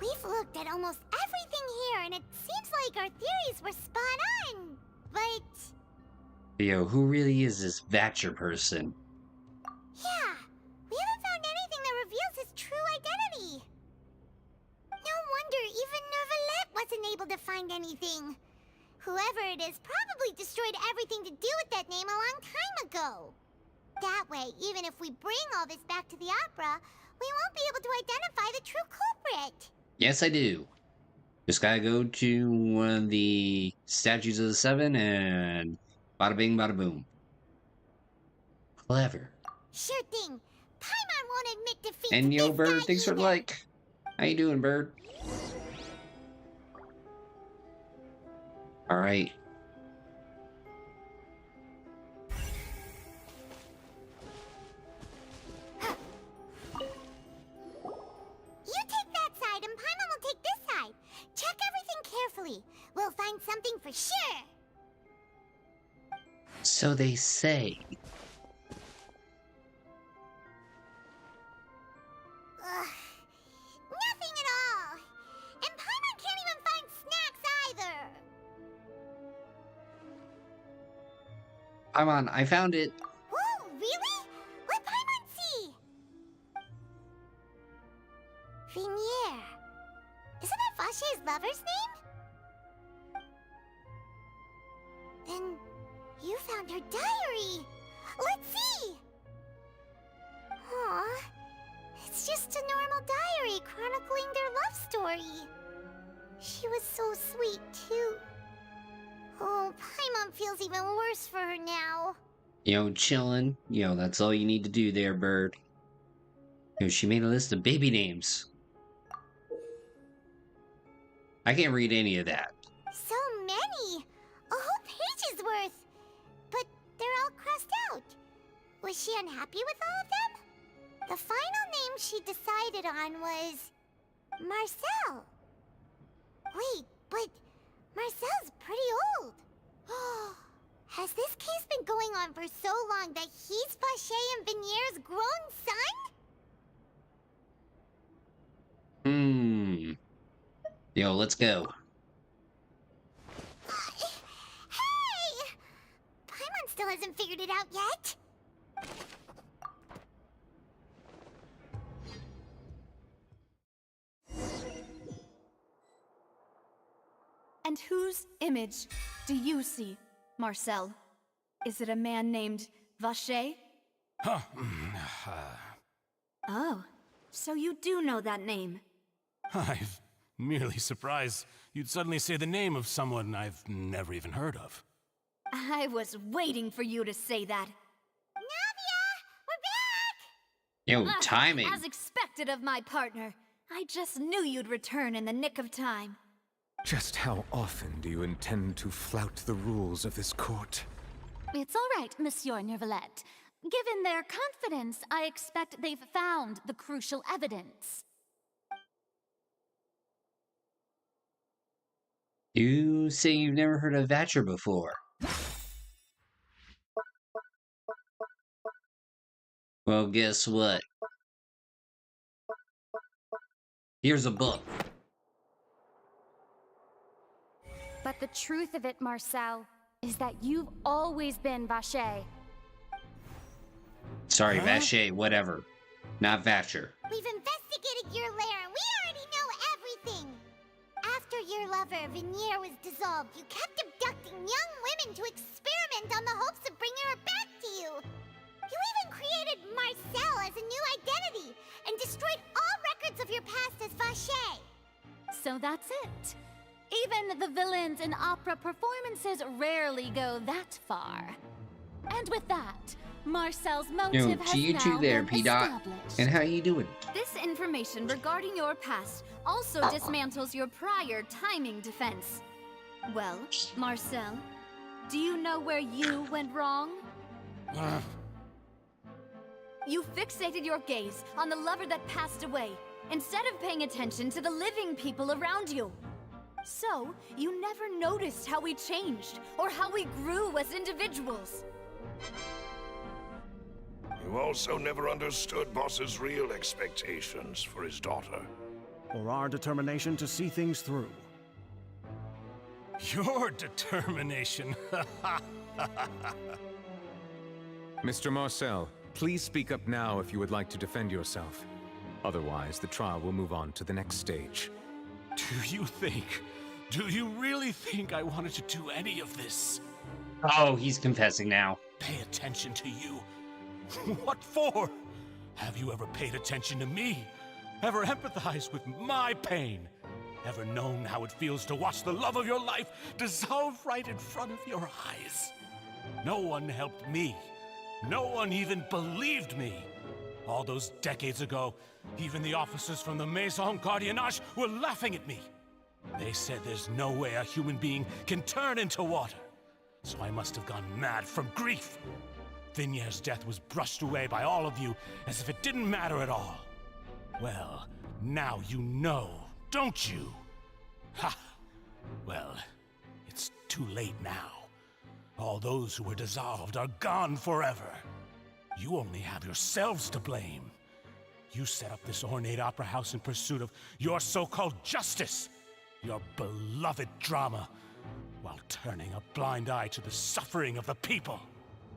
We've looked at almost everything here, and it seems like our theories were spot on. But... Yo, who really is this Vatcher person? yeah, we haven't found anything that reveals his true identity. No wonder even Nervalette wasn't able to find anything. Whoever it is probably destroyed everything to do with that name a long time ago. That way, even if we bring all this back to the opera, we won't be able to identify the true culprit. Yes, I do. Just gotta go to one of the statues of the seven and bada bing, bada boom. Clever. Sure thing. Paimon won't admit defeat. And yo, Bird, thanks for the like. How you doing, Bird? All right. You take that side, and Paimon will take this side. Check everything carefully. We'll find something for sure. So they say. Ugh. Nothing at all. And Paimon can't even find snacks either. I'm on. I found it. Whoa, really? What Paimon see? Vinier. Isn't that Vache's lover's name? Then you found her diary. Let's see. Aw, it's just a normal diary chronicling their love story. She was so sweet, too. Oh, Paimon feels even worse for her now. Yo, chillin'. Yo, that's all you need to do there, Bird. Yo, she made a list of baby names. I can't read any of that. So many! A whole page's worth! But they're all crossed out. Was she unhappy with all of them? The final name she decided on was... Marcel. Wait, but Marcel's pretty old. Has this case been going on for so long that he's Vache and Vinier's grown son? Yo, let's go. Hey! Paimon still hasn't figured it out yet. And whose image do you see, Marcel? Is it a man named Vache? Huh. Oh, so you do know that name. I'm merely surprised you'd suddenly say the name of someone I've never even heard of. I was waiting for you to say that. Yo, timing. As expected of my partner. I just knew you'd return in the nick of time. Just how often do you intend to flout the rules of this court? It's all right, Monsieur Nervalette. Given their confidence, I expect they've found the crucial evidence. You say you've never heard of Vatcher before. Well, guess what? Here's a book. But the truth of it, Marcel, is that you've always been Vache. Sorry, Vache, whatever. Not Vatcher. We've investigated your lair and we already know everything. After your lover, Vinier, was dissolved, you kept abducting young women to experiment on the hopes of bringing her back to you. You even created Marcel as a new identity and destroyed all records of your past as Vache. So that's it. Even the villains in opera performances rarely go that far. And with that, Marcel's motive Yo, has to you now two there, been P-Dot. established. And how you doing? This information regarding your past also dismantles your prior timing defense. Well, Marcel, do you know where you went wrong? You fixated your gaze on the lover that passed away, instead of paying attention to the living people around you. So, you never noticed how we changed, or how we grew as individuals. You also never understood Boss's real expectations for his daughter. Or our determination to see things through. Your determination. Mr. Marcel, please speak up now if you would like to defend yourself. Otherwise, the trial will move on to the next stage. Do you really think I wanted to do any of this? Oh, he's confessing now. Pay attention to you? What for? Have you ever paid attention to me? Ever empathized with my pain? Ever known how it feels to watch the love of your life dissolve right in front of your eyes? No one helped me. No one even believed me. All those decades ago, even the officers from the Maison Gardiennage were laughing at me. They said there's no way a human being can turn into water. So I must have gone mad from grief. Vignère's death was brushed away by all of you as if it didn't matter at all. Well, now you know, don't you? Ha! Well, it's too late now. All those who were dissolved are gone forever. You only have yourselves to blame. You set up this ornate opera house in pursuit of your so-called justice, your beloved drama, while turning a blind eye to the suffering of the people.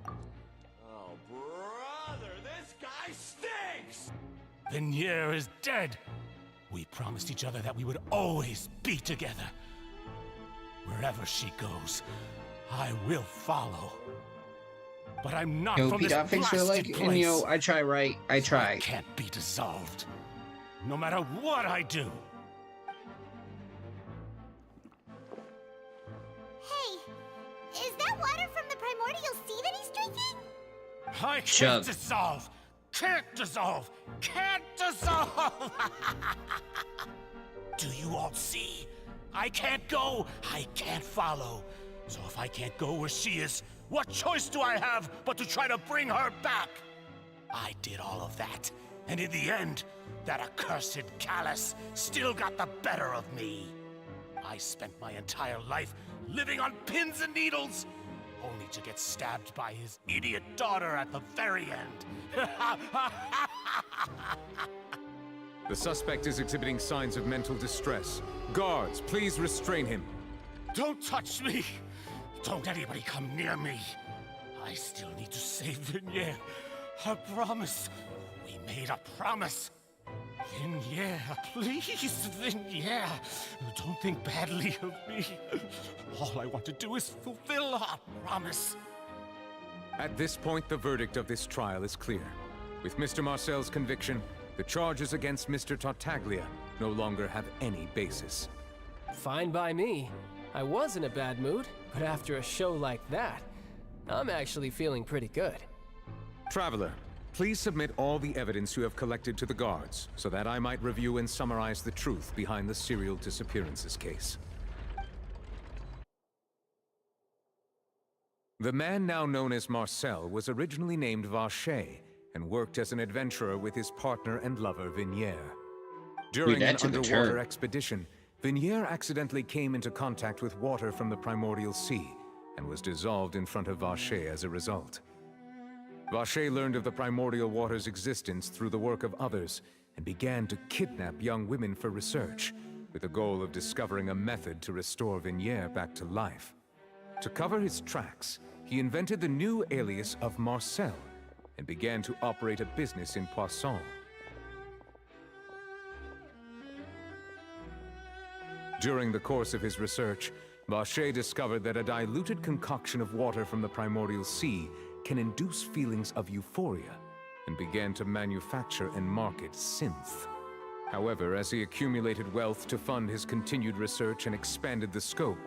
Oh, brother, this guy stinks! Vignère is dead. We promised each other that we would always be together. Wherever she goes, I will follow. But I'm not from this Pete, fix your leg. blasted And, place. I try right. I try. I can't be dissolved. No matter what I do. Hey, is that water from the primordial sea that he's drinking? I can't Shove. dissolve. Can't dissolve. Can't dissolve. Do you all see? I can't go. I can't follow. So if I can't go where she is, what choice do I have but to try to bring her back? I did all of that, and in the end, that accursed Callus still got the better of me. I spent my entire life living on pins and needles, only to get stabbed by his idiot daughter at the very end. The suspect is exhibiting signs of mental distress. Guards, please restrain him. Don't touch me! Don't anybody come near me! I still need to save Vignère. A promise. We made a promise. Vignère, please, Vignère. Don't think badly of me. All I want to do is fulfill our promise. At this point, the verdict of this trial is clear. With Mr. Marcel's conviction, the charges against Mr. Tartaglia no longer have any basis. Fine by me. I was in a bad mood, but after a show like that, I'm actually feeling pretty good. Traveler, please submit all the evidence you have collected to the guards, so that I might review and summarize the truth behind the serial disappearances case. The man now known as Marcel was originally named Vacher and worked as an adventurer with his partner and lover Vignère. During an underwater expedition, Vignère accidentally came into contact with water from the primordial sea and was dissolved in front of Vacher as a result. Vacher learned of the primordial water's existence through the work of others and began to kidnap young women for research, with the goal of discovering a method to restore Vignère back to life. To cover his tracks, he invented the new alias of Marcel and began to operate a business in Poisson. During the course of his research, Vacher discovered that a diluted concoction of water from the primordial sea can induce feelings of euphoria, and began to manufacture and market synth. However, as he accumulated wealth to fund his continued research and expanded the scope,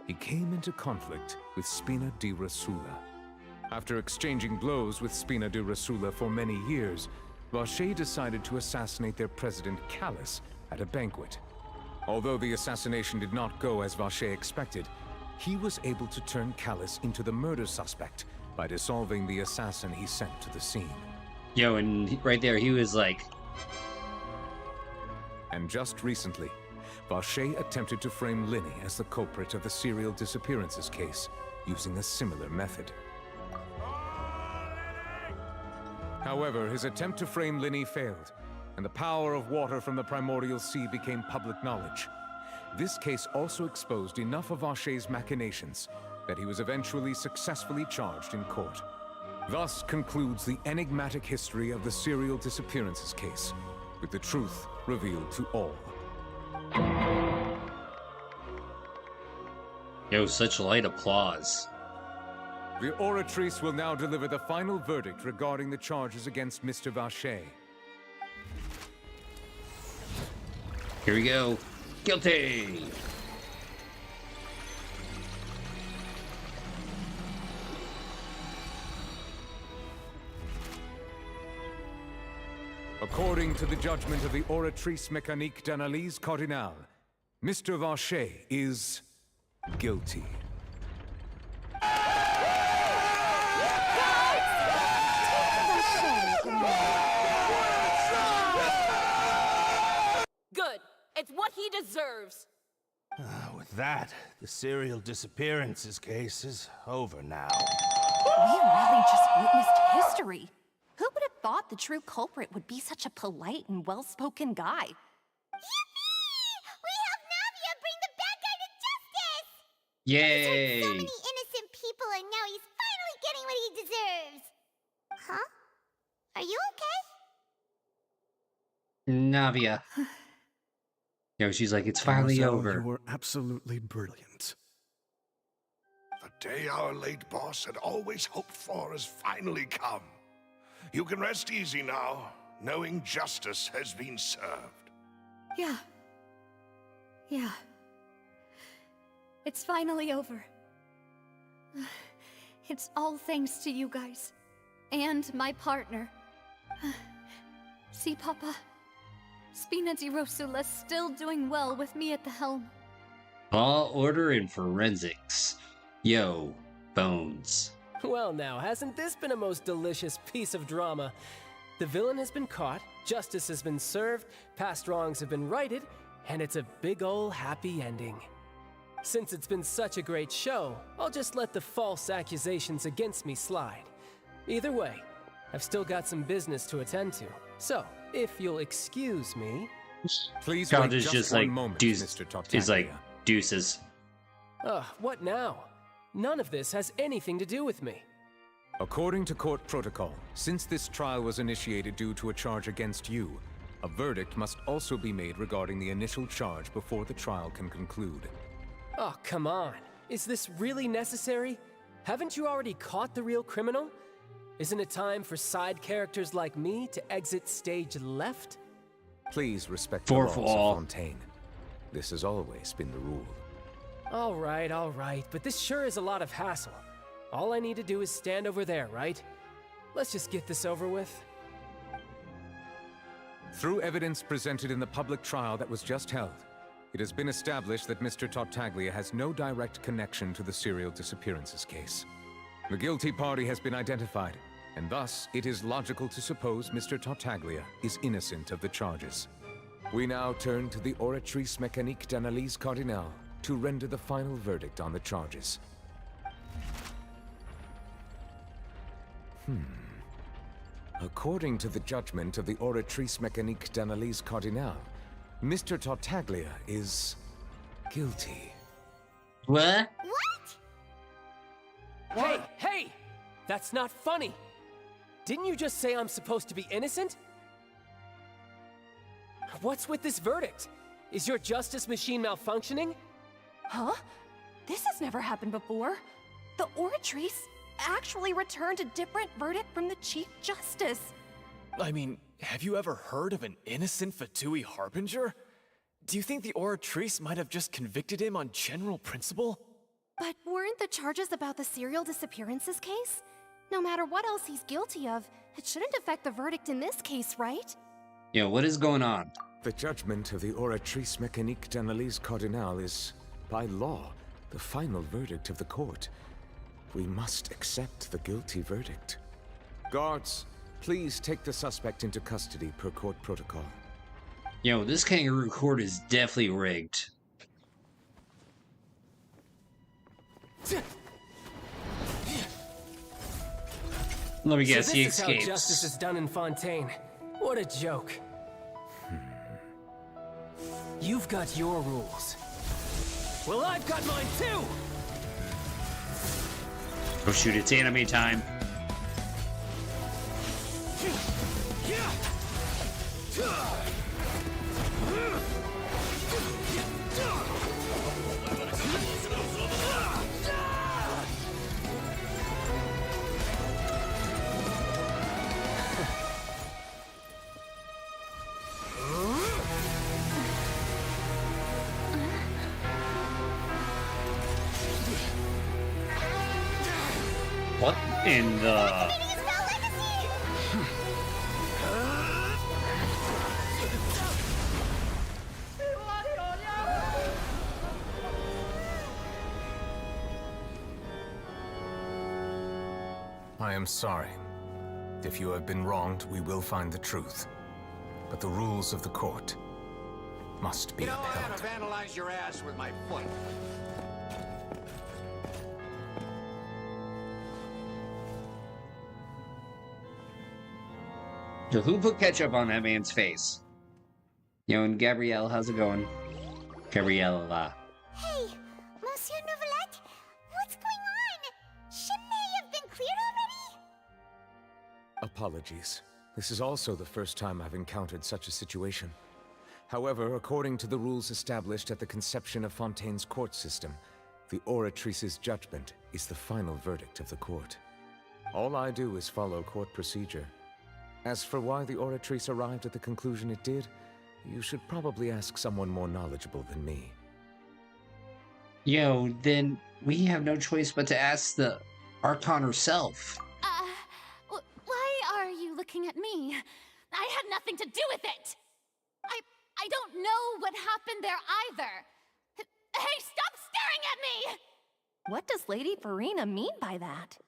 he came into conflict with Spina di Rosula. After exchanging blows with Spina di Rosula for many years, Vacher decided to assassinate their president Callus at a banquet. Although the assassination did not go as Vacher expected, he was able to turn Callus into the murder suspect by dissolving the assassin he sent to the scene. Yo, and right there, he was like, And just recently, Vache attempted to frame Linny as the culprit of the serial disappearances case, using a similar method. However, his attempt to frame Linny failed, and the power of water from the primordial sea became public knowledge. This case also exposed enough of Vache's machinations that he was eventually successfully charged in court. Thus concludes the enigmatic history of the serial disappearances case, with the truth revealed to all. yo, such light applause. The Oratrice will now deliver the final verdict regarding the charges against Mr. Vache. Here we go. Guilty! According to the judgment of the Oratrice Mécanique d'Analyse Cardinale, Mr. Vache is guilty. Good. It's what he deserves. With that, the serial disappearances case is over now. We really just witnessed history. Who would have thought the true culprit would be such a polite and well-spoken guy? Yippee! We helped Navia bring the bad guy to justice! Yay! He's hurt so many innocent people, and now he's finally getting what he deserves. Huh? Are you okay? Navia. Yo, she's like, it's finally Marcel, over. You were absolutely brilliant. The day our late boss had always hoped for has finally come. You can rest easy now, knowing justice has been served. Yeah. Yeah. It's finally over. It's all thanks to you guys. And my partner. See, Papa? Spina di Rosula's still doing well with me at the helm. Law, order, and forensics. Yo, Bones. Well now, hasn't this been a most delicious piece of drama? The villain has been caught, justice has been served, past wrongs have been righted, and it's a big ol' happy ending. Since it's been such a great show, I'll just let the false accusations against me slide. Either way, I've still got some business to attend to, so if you'll excuse me... Please God wait is just one like, moment, deuce, Mr. Tartaglia. is like, deuces. What now? None of this has anything to do with me. According to court protocol, since this trial was initiated due to a charge against you, a verdict must also be made regarding the initial charge before the trial can conclude. Oh, come on. Is this really necessary? Haven't you already caught the real criminal? Isn't it time for side characters like me to exit stage left? Please respect the laws of Fontaine. This has always been the rule. All right, but this sure is a lot of hassle. All I need to do is stand over there, right? Let's just get this over with. Through evidence presented in the public trial that was just held, it has been established that Mr. Tartaglia has no direct connection to the serial disappearances case. The guilty party has been identified, and thus it is logical to suppose Mr. Tartaglia is innocent of the charges. We now turn to the Oratrice Mécanique d'Analyse Cardinale to render the final verdict on the charges. According to the judgment of the Oratrice Mécanique d'Analyse Cardinale, Mr. Tartaglia is guilty. What? What? Hey! That's not funny! Didn't you just say I'm supposed to be innocent? What's with this verdict? Is your justice machine malfunctioning? Huh? This has never happened before. The Oratrice actually returned a different verdict from the Chief Justice. I mean, have you ever heard of an innocent Fatui Harbinger? Do you think the Oratrice might have just convicted him on general principle? But weren't the charges about the serial disappearances case? No matter what else he's guilty of, it shouldn't affect the verdict in this case, right? Yo, what is going on? The judgment of the Oratrice Mécanique d'Analyse Cardinale is, by law, the final verdict of the court. We must accept the guilty verdict. Guards, Please take the suspect into custody per court protocol. Yo, this kangaroo court is definitely rigged. Let me guess, so he this is how escapes. justice is done in Fontaine. What a joke. You've got your rules. Well, I've got mine too! Oh shoot, it's anime time. What in the... I am sorry. If you have been wronged, we will find the truth. But the rules of the court must be upheld. I had to vandalize your ass with my foot. So who put ketchup on that man's face? Yo, and Gabrielle, how's it going? Gabriella. Hey, Monsieur Novelette, what's going on? Shouldn't they have been cleared already? Apologies. This is also the first time I've encountered such a situation. However, according to the rules established at the conception of Fontaine's court system, the Oratrice's judgment is the final verdict of the court. All I do is follow court procedure. As for why the Oratrice arrived at the conclusion it did, you should probably ask someone more knowledgeable than me. Yo, then we have no choice but to ask the Archon herself. Why are you looking at me? I had nothing to do with it! I don't know what happened there either! Hey, stop staring at me! What does Lady Farina mean by that?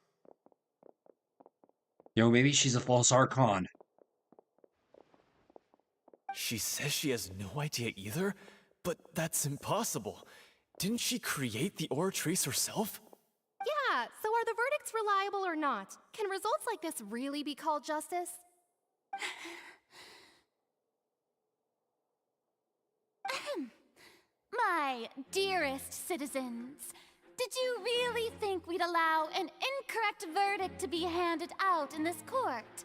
Yo, maybe she's a false Archon. She says she has no idea either, but that's impossible. Didn't she create the Oratrice herself? Yeah, so are the verdicts reliable or not? Can results like this really be called justice? My dearest citizens, did you really think we'd allow an incorrect verdict to be handed out in this court?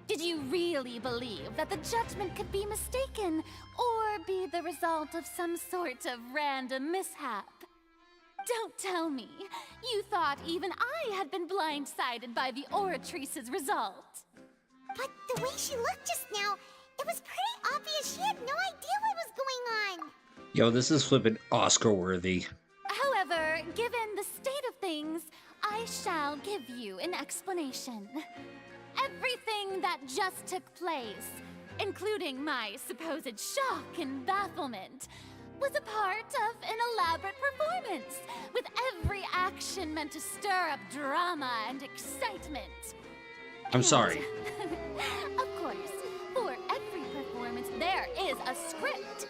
Did you really believe that the judgment could be mistaken or be the result of some sort of random mishap? Don't tell me you thought even I had been blindsided by the Oratrice's result. But the way she looked just now, it was pretty obvious she had no idea what was going on. Yo, this is flippin' Oscar-worthy. However, given the state of things, I shall give you an explanation. Everything that just took place, including my supposed shock and bafflement, was a part of an elaborate performance, with every action meant to stir up drama and excitement. I'm sorry. Of course, for every performance there is a script.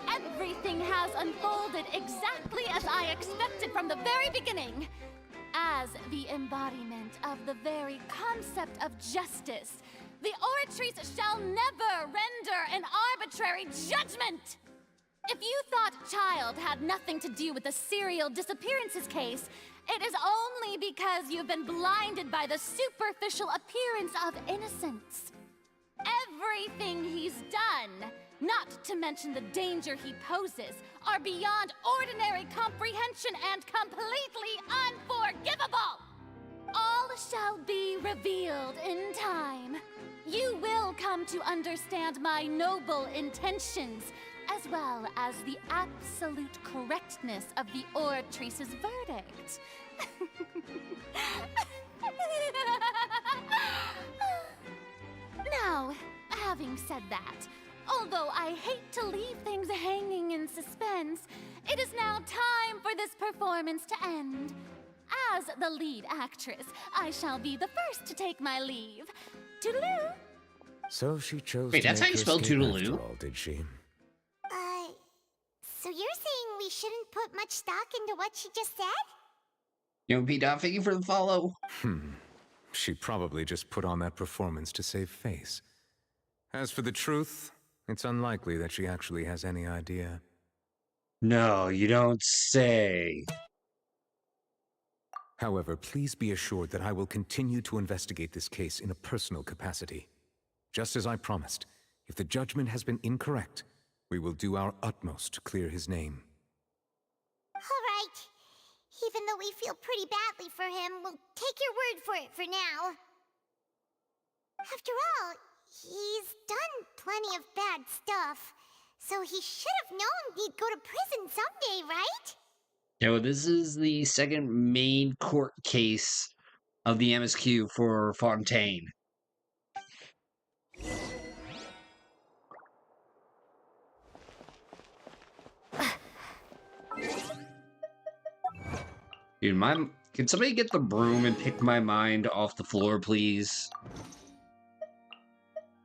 Everything has unfolded exactly as I expected from the very beginning. As the embodiment of the very concept of justice, the Oratrice shall never render an arbitrary judgment! If you thought Child had nothing to do with the serial disappearances case, it is only because you've been blinded by the superficial appearance of innocence. Everything he's done, not to mention the danger he poses, are beyond ordinary comprehension and completely unforgivable! All shall be revealed in time. You will come to understand my noble intentions, as well as the absolute correctness of the Oratrice's verdict. Now, having said that, although I hate to leave things hanging in suspense, it is now time for this performance to end. As the lead actress, I shall be the first to take my leave. Toodaloo! So she chose Wait, to that's make how you her spell escape Toodaloo? after all, did she? So you're saying we shouldn't put much stock into what she just said? P-Dot, thank you for the follow. She probably just put on that performance to save face. As for the truth, it's unlikely that she actually has any idea. No, you don't say. However, please be assured that I will continue to investigate this case in a personal capacity. Just as I promised, if the judgment has been incorrect, we will do our utmost to clear his name. All right. Even though we feel pretty badly for him, we'll take your word for it for now. After all, he's done plenty of bad stuff, so he should have known he'd go to prison someday, right? This is the second main court case of the MSQ for Fontaine. Dude, can somebody get the broom and pick my mind off the floor, please?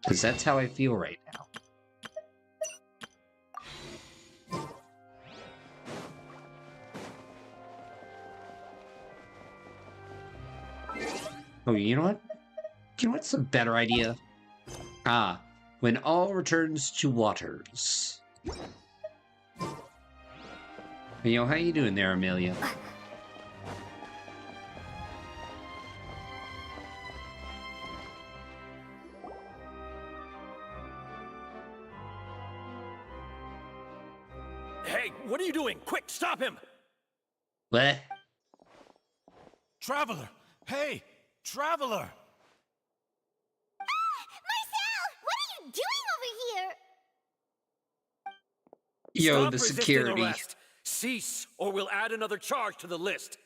Because that's how I feel right now. Oh, you know what? You know what's a better idea? When all returns to waters. How you doing there, Amelia? Hey, what are you doing? Quick, stop him! What? Traveler! Hey! Traveler! Marcel! What are you doing over here? Yo, Stop the resisting security. arrest. Cease, or we'll add another charge to the list.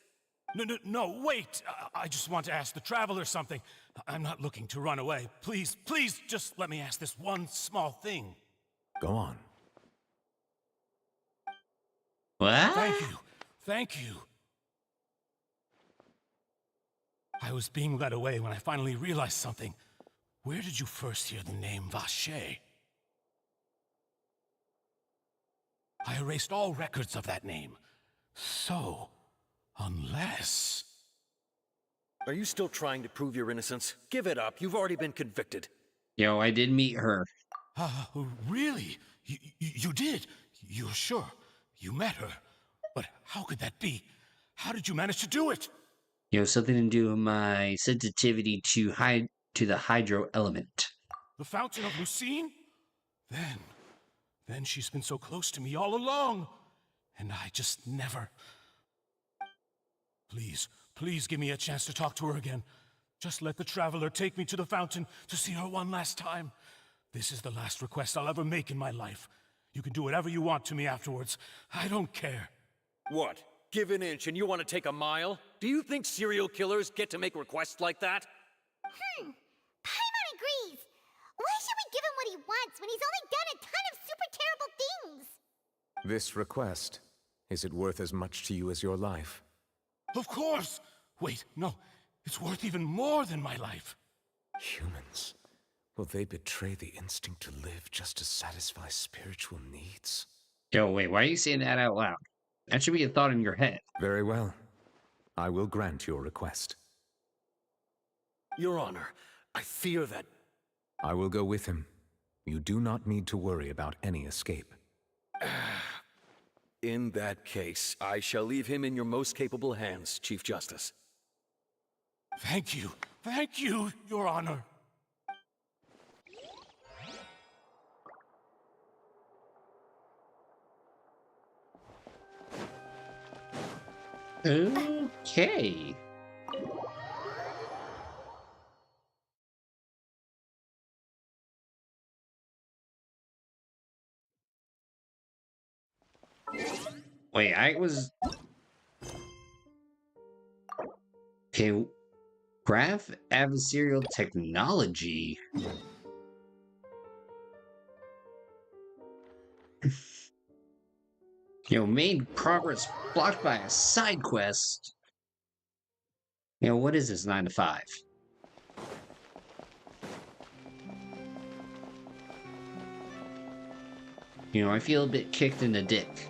No, wait! I just want to ask the Traveler something. I'm not looking to run away. Please, just let me ask this one small thing. Go on. What? Thank you. I was being led away when I finally realized something. Where did you first hear the name Vacher? I erased all records of that name. So, unless... Are you still trying to prove your innocence? Give it up. You've already been convicted. Yo, I did meet her. Really? You did? You're sure? You met her? But how could that be? How did you manage to do it? Something to do with my sensitivity to the hydro element. The Fountain of Lucine? Then she's been so close to me all along. And I just never... Please give me a chance to talk to her again. Just let the Traveler take me to the fountain to see her one last time. This is the last request I'll ever make in my life. You can do whatever you want to me afterwards. I don't care. What? Give an inch and you want to take a mile? Do you think serial killers get to make requests like that? Paimon agrees. Why should we give him what he wants when he's only done a ton of super terrible things? This request, is it worth as much to you as your life? Of course! Wait, no. It's worth even more than my life. Humans. Will they betray the instinct to live just to satisfy spiritual needs? Yo, wait, why are you saying that out loud? That should be a thought in your head. Very well. I will grant your request. Your Honor, I fear that... I will go with him. You do not need to worry about any escape. In that case, I shall leave him in your most capable hands, Chief Justice. Thank you, Your Honor. Okay. Wait, Okay, graph adversarial technology. Made progress blocked by a side quest. What is this 9 to 5? You know, I feel a bit kicked in the dick.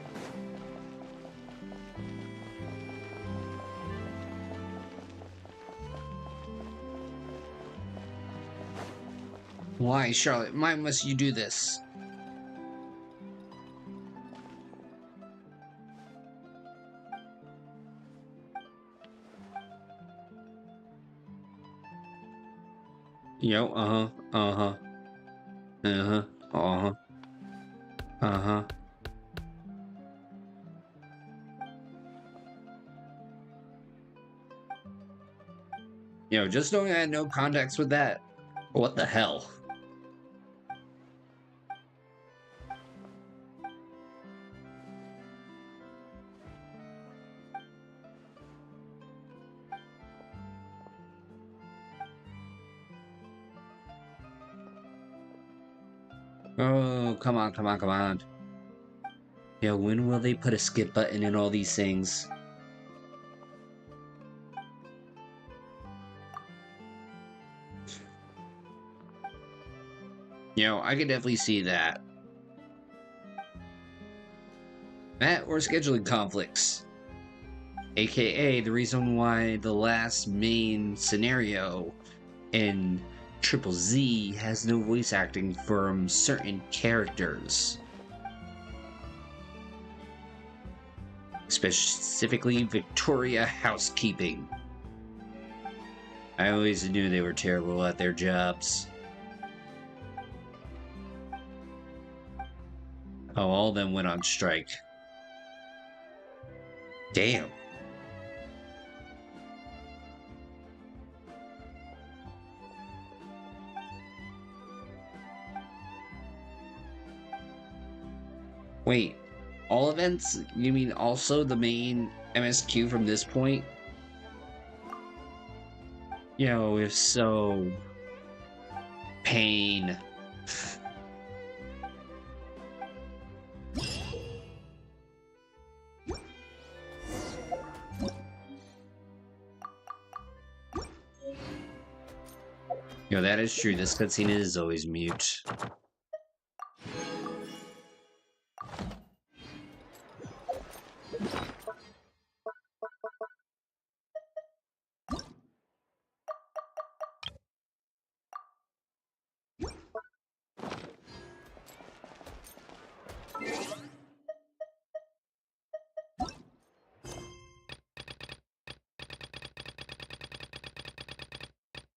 Why, Charlotte? Why must you do this? Yo, uh-huh, uh-huh. Uh-huh, uh-huh. Uh-huh. Yo, just knowing I had no context with that. What the hell? Oh, come on, come on, come on. Yo, when will they put a skip button in all these things? Yo, I can definitely see that. That or scheduling conflicts. AKA the reason why the last main scenario in Triple Z has no voice acting from certain characters. Specifically Victoria Housekeeping. I always knew they were terrible at their jobs. Oh, all of them went on strike. Damn. Wait, all events? You mean also the main MSQ from this point? Yo, if so... Pain. Yo, that is true. This cutscene is always mute.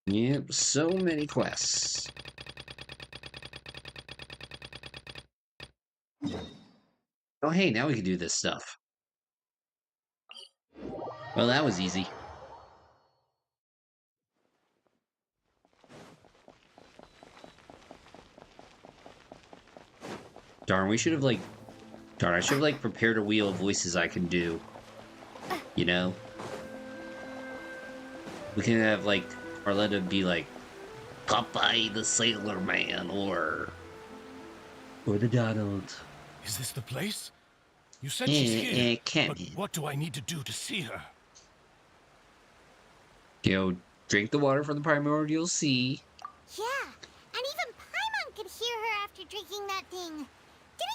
Yep, so many quests. Oh hey, now we can do this stuff. Well, that was easy. Darn, we should have like... Darn, I should have like prepared a wheel of voices I can do. You know? We can have like... Arletta be like... Popeye the Sailor Man, or the Donald. Is this the place? You said she's here, it can't but be. what do I need to do to see her? You know, drink the water from the primordial sea. Yeah, and even Paimon could hear her after drinking that thing. Didn't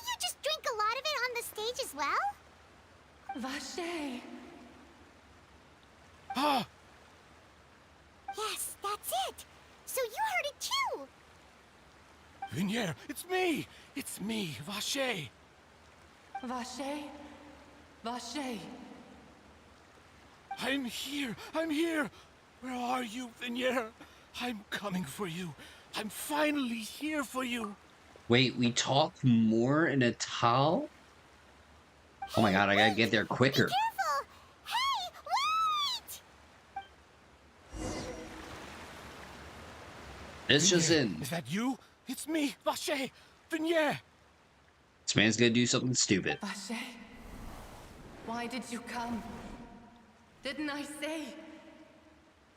you just drink a lot of it on the stage as well? Vache. Ah! Yes, that's it. So you heard it too. Vignier, it's me! It's me, Vache! Vache? Vache. I'm here! I'm here! Where are you, Vignier? I'm coming for you. I'm finally here for you. Wait, we talk more in a Tal? Oh my god, I gotta get there quicker. Be careful! Hey, wait! This just in. Is that you? It's me, Vache! Vignier! This man's gonna do something stupid. Vache. Why did you come? Didn't I say?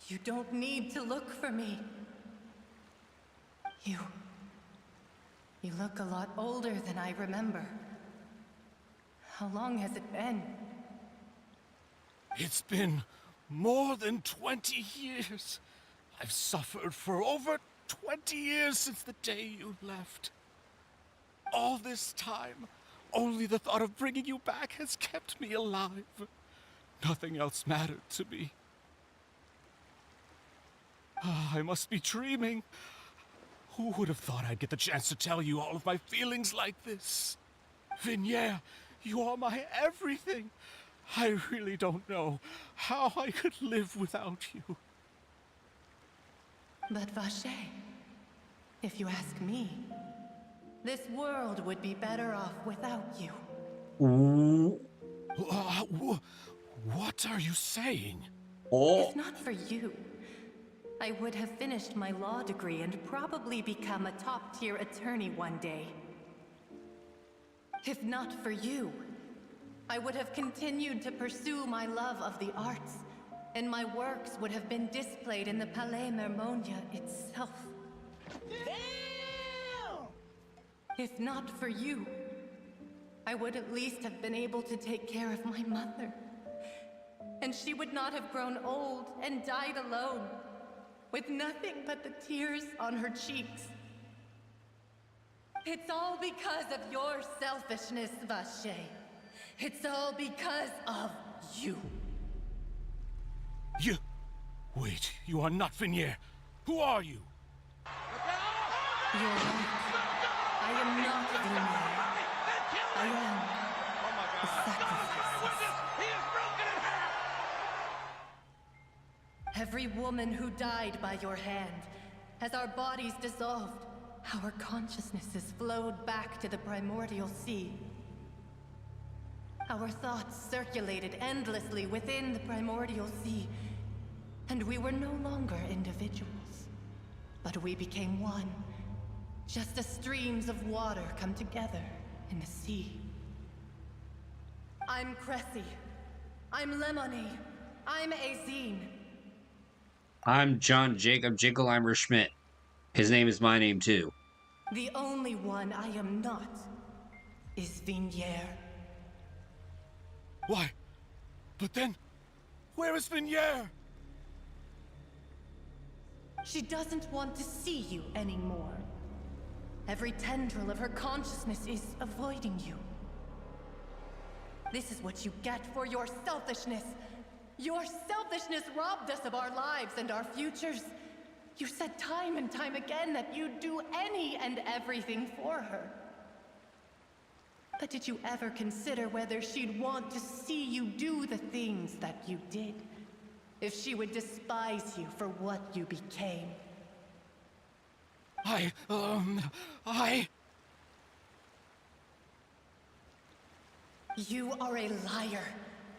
You don't need to look for me. You look a lot older than I remember. How long has it been? It's been more than 20 years. I've suffered for over 20 years since the day you left. All this time, only the thought of bringing you back has kept me alive. Nothing else mattered to me. I must be dreaming. Who would have thought I'd get the chance to tell you all of my feelings like this? Vignere, you are my everything. I really don't know how I could live without you. But Vache, if you ask me, this world would be better off without you. What are you saying? If not for you, I would have finished my law degree and probably become a top-tier attorney one day. If not for you, I would have continued to pursue my love of the arts, and my works would have been displayed in the Palais Mermonia itself. If not for you, I would at least have been able to take care of my mother. And she would not have grown old and died alone, with nothing but the tears on her cheeks. It's all because of your selfishness, Vache. It's all because of you. You... Wait, you are not Vignere. Who are you? You're right. I am not Vignere. I am the sacrifices. Every woman who died by your hand, as our bodies dissolved, our consciousnesses flowed back to the primordial sea. Our thoughts circulated endlessly within the primordial sea, and we were no longer individuals, but we became one, just as streams of water come together in the sea. I'm Cressy. I'm Lemony. I'm Azine. I'm John Jacob Jingleheimer Schmidt. His name is my name too. The only one I am not is Vignere. Why? But then, where is Vignere? She doesn't want to see you anymore. Every tendril of her consciousness is avoiding you. This is what you get for your selfishness. Your selfishness robbed us of our lives and our futures. You said time and time again that you'd do any and everything for her. But did you ever consider whether she'd want to see you do the things that you did? If she would despise you for what you became? You are a liar,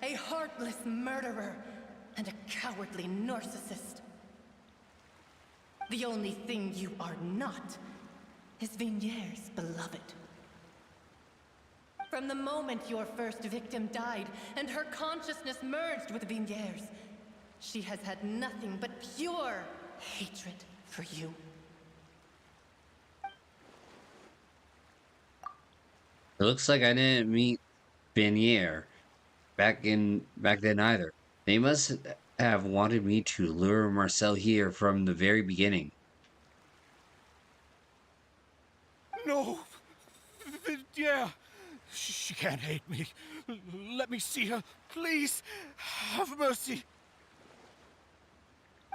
a heartless murderer, and a cowardly narcissist. The only thing you are not is Vignere's beloved. From the moment your first victim died and her consciousness merged with Vignere's, she has had nothing but pure hatred for you. It looks like I didn't meet Vignere back then either. They must have wanted me to lure Marcel here from the very beginning. No! Vignere! She can't hate me. Let me see her. Please, have mercy.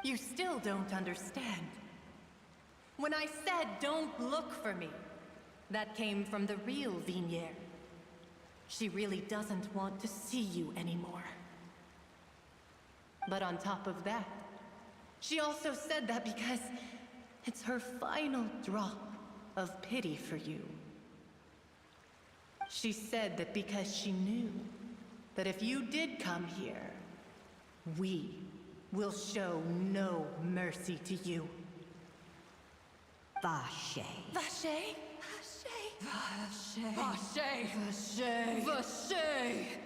You still don't understand. When I said don't look for me, that came from the real Vignere. She really doesn't want to see you anymore. But on top of that, she also said that because it's her final drop of pity for you. She said that because she knew that if you did come here, we will show no mercy to you. Vache. Vache? Vache. Vache. Vache. Vache.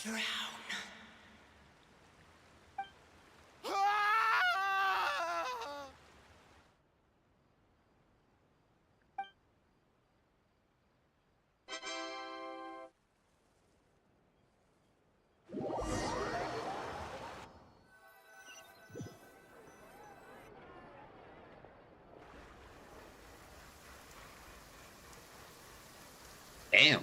Drown. Damn.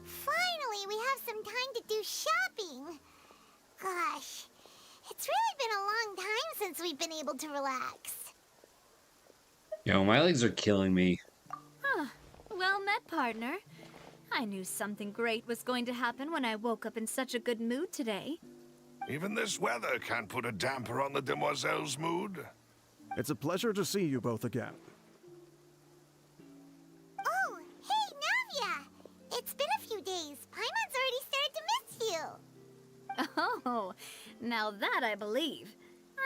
Finally, we have some time to do shopping. Gosh, it's really been a long time since we've been able to relax. Yo, my legs are killing me. Huh. Well met, partner. I knew something great was going to happen when I woke up in such a good mood today. Even this weather can't put a damper on the demoiselle's mood. It's a pleasure to see you both again. Oh, hey, Navia! It's been a few days. Paimon's already started to miss you. Oh, now that I believe.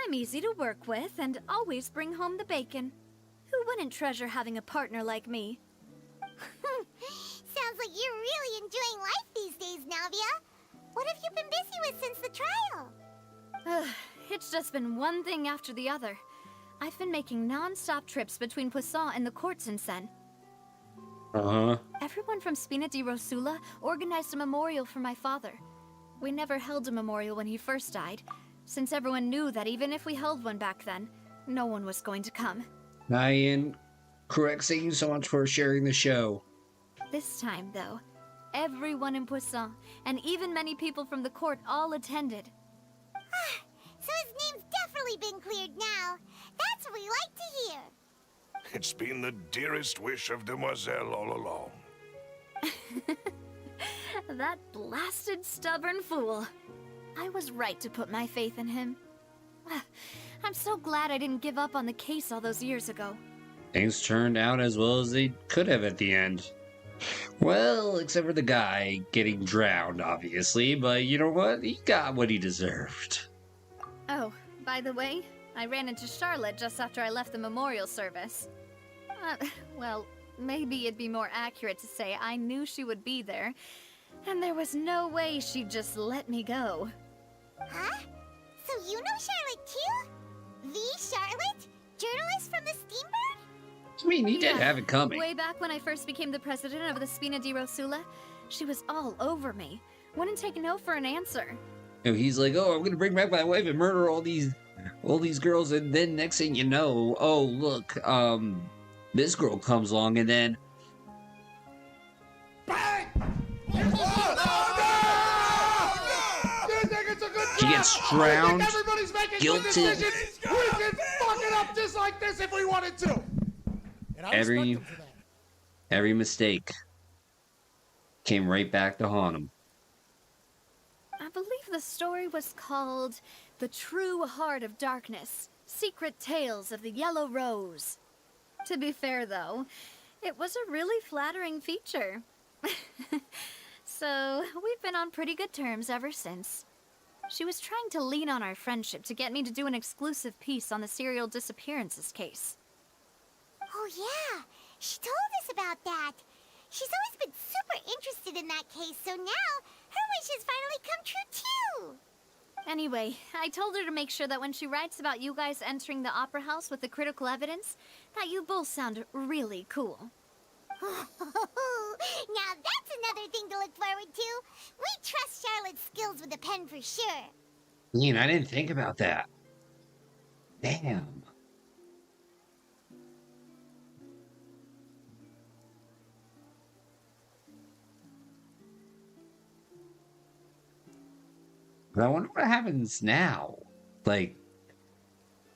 I'm easy to work with and always bring home the bacon. Who wouldn't treasure having a partner like me? Sounds like you're really enjoying life these days, Navia. What have you been busy with since the trial? It's just been one thing after the other. I've been making non-stop trips between Poisson and the courts in Sen. Uh-huh. Everyone from Spina di Rosula organized a memorial for my father. We never held a memorial when he first died, since everyone knew that even if we held one back then, no one was going to come. Diane, correct, thank you so much for sharing the show. This time, though, everyone in Poisson, and even many people from the court, all attended. So his name's definitely been cleared now. That's what we like to hear. It's been the dearest wish of Demoiselle all along. That blasted stubborn fool. I was right to put my faith in him. I'm so glad I didn't give up on the case all those years ago. Things turned out as well as they could have at the end. Well, except for the guy getting drowned, obviously, but you know what? He got what he deserved. Oh, by the way, I ran into Charlotte just after I left the memorial service. Well, maybe it'd be more accurate to say I knew she would be there, and there was no way she'd just let me go. Huh? So you know Charlotte too? The Charlotte? Journalist from the Steambird? I mean, he did have it coming. Way back when I first became the president of the Spina di Rosula, she was all over me. Wouldn't take no for an answer. You know, he's like, oh, I'm gonna bring back my wife and murder all these girls, and then next thing you know, oh look, this girl comes along, and then she gets drowned, guilted. We can fuck it up just like this if we wanted to. And I respect him for that. Every mistake came right back to haunt him. I believe the story was called The True Heart of Darkness, Secret Tales of the Yellow Rose. To be fair, though, it was a really flattering feature. So, we've been on pretty good terms ever since. She was trying to lean on our friendship to get me to do an exclusive piece on the serial disappearances case. Oh yeah, she told us about that. She's always been super interested in that case, so now her wishes finally come true too. Anyway, I told her to make sure that when she writes about you guys entering the opera house with the critical evidence, that you both sound really cool. Now that's another thing to look forward to. We trust Charlotte's skills with a pen for sure. I didn't think about that. Damn. But I wonder what happens now. Like,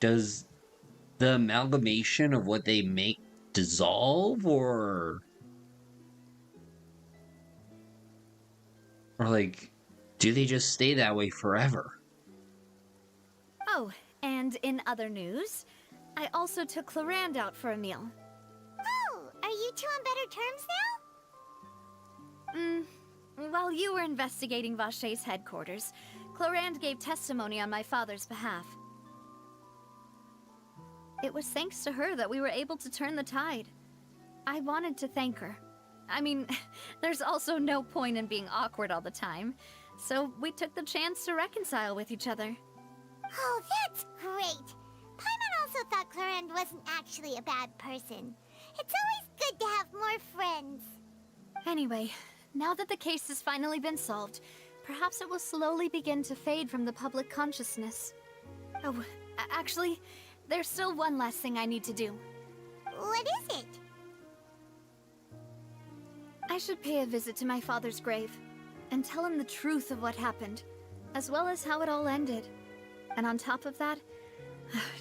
does the amalgamation of what they make dissolve, or like, do they just stay that way forever? Oh, and in other news, I also took Clarand out for a meal. Oh, are you two on better terms now? While you were investigating Vachay's headquarters, Clarand gave testimony on my father's behalf. It was thanks to her that we were able to turn the tide. I wanted to thank her. I mean, there's also no point in being awkward all the time, so we took the chance to reconcile with each other. Oh, that's great. Paimon also thought Clarand wasn't actually a bad person. It's always good to have more friends. Anyway, now that the case has finally been solved, perhaps it will slowly begin to fade from the public consciousness. Oh, actually, there's still one last thing I need to do. What is it? I should pay a visit to my father's grave and tell him the truth of what happened, as well as how it all ended. And on top of that,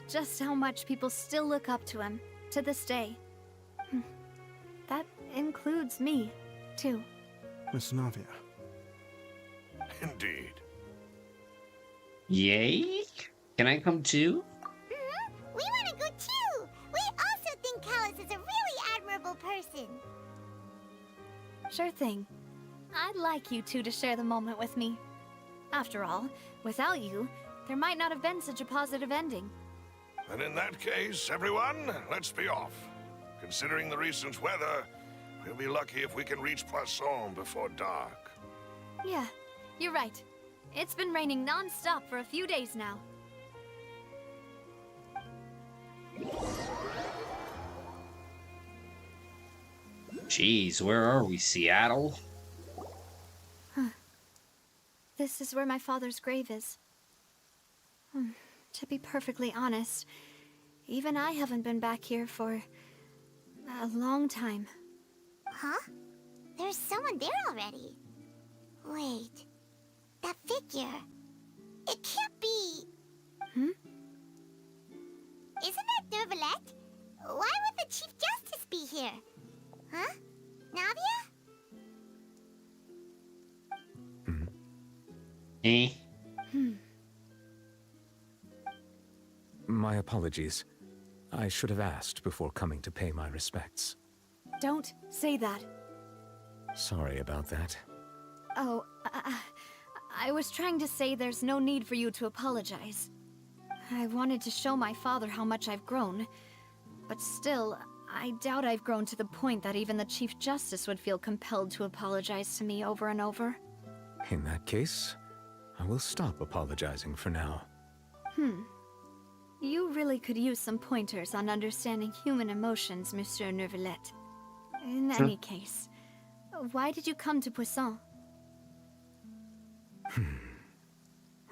just how much people still look up to him to this day. That includes me, too. Miss Navia. Indeed. Yay? Can I come too? We want to go too! We also think Callus is a really admirable person. Sure thing. I'd like you two to share the moment with me. After all, without you, there might not have been such a positive ending. And in that case, everyone, let's be off. Considering the recent weather, we'll be lucky if we can reach Poisson before dark. Yeah, you're right. It's been raining non-stop for a few days now. Jeez, where are we, Seattle? This is where my father's grave is. To be perfectly honest, even I haven't been back here for a long time. Huh? There's someone there already. Wait. That figure. It can't be... Isn't that Nervalette? Why would the Chief Justice be here? Huh? Navia? My apologies. I should have asked before coming to pay my respects. Don't say that. Sorry about that. Oh, I was trying to say there's no need for you to apologize. I wanted to show my father how much I've grown, but still, I doubt I've grown to the point that even the Chief Justice would feel compelled to apologize to me over and over. In that case, I will stop apologizing for now. You really could use some pointers on understanding human emotions, Monsieur Nervalette. In any case, why did you come to Poisson?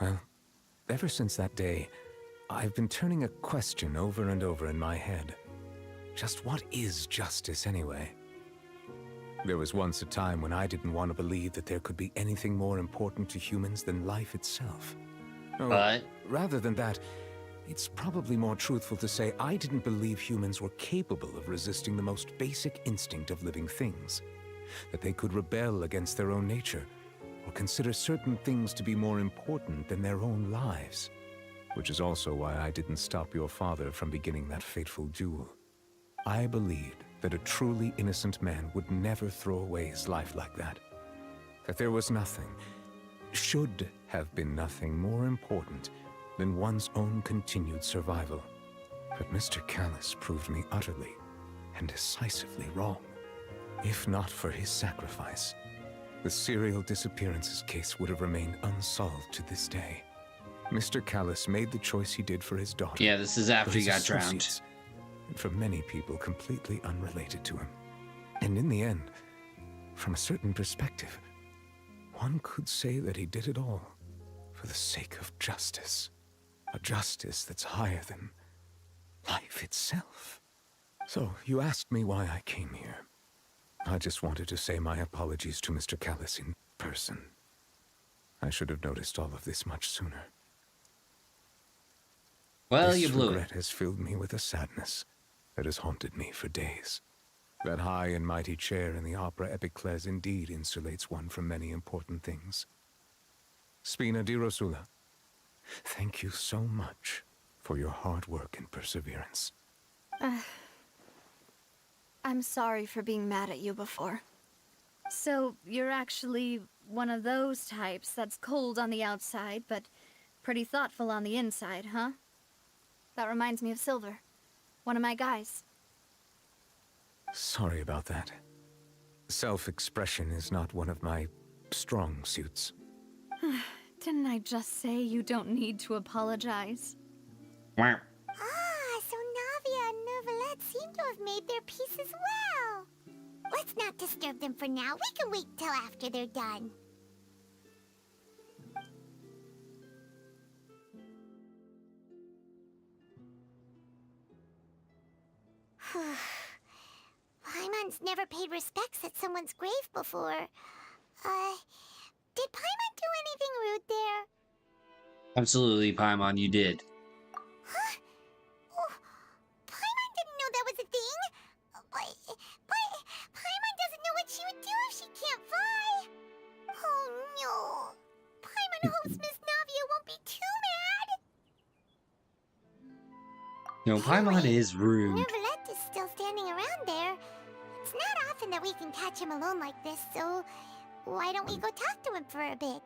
Well, ever since that day, I've been turning a question over and over in my head. Just what is justice anyway? There was once a time when I didn't want to believe that there could be anything more important to humans than life itself. But rather than that, it's probably more truthful to say I didn't believe humans were capable of resisting the most basic instinct of living things. That they could rebel against their own nature, or consider certain things to be more important than their own lives. Which is also why I didn't stop your father from beginning that fateful duel. I believed that a truly innocent man would never throw away his life like that. That there was nothing, should have been nothing more important than one's own continued survival. But Mr. Callus proved me utterly and decisively wrong. If not for his sacrifice, the serial disappearances case would have remained unsolved to this day. Mr. Callus made the choice he did for his daughter. yeah, this is after for he his got drowned. associates, and for many people completely unrelated to him. And in the end, from a certain perspective, one could say that he did it all for the sake of justice. A justice that's higher than life itself. So, you asked me why I came here. I just wanted to say my apologies to Mr. Callus in person. I should have noticed all of this much sooner. Well, This you blew regret it. has filled me with a sadness that has haunted me for days. That high and mighty chair in the opera Epiclese indeed insulates one from many important things. Spina di Rosula, thank you so much for your hard work and perseverance. I'm sorry for being mad at you before. So, you're actually one of those types that's cold on the outside, but pretty thoughtful on the inside, huh? That reminds me of Silver, one of my guys. Sorry about that. Self-expression is not one of my strong suits. Didn't I just say you don't need to apologize? Ah, so Navia and Nervalette seem to have made their peace as well. Let's not disturb them for now. We can wait till after they're done. parents never paid respects at someone's grave before. Did Paimon do anything rude there? Absolutely, Paimon, you did. Huh? Oh, Paimon didn't know that was a thing. But Paimon doesn't know what she would do if she can't fly. Oh no. Paimon hopes Miss Navia won't be too mad. You know, Paimon is rude. Neverlet is still standing around there. It's not often that we can catch him alone like this, so why don't we go talk to him for a bit?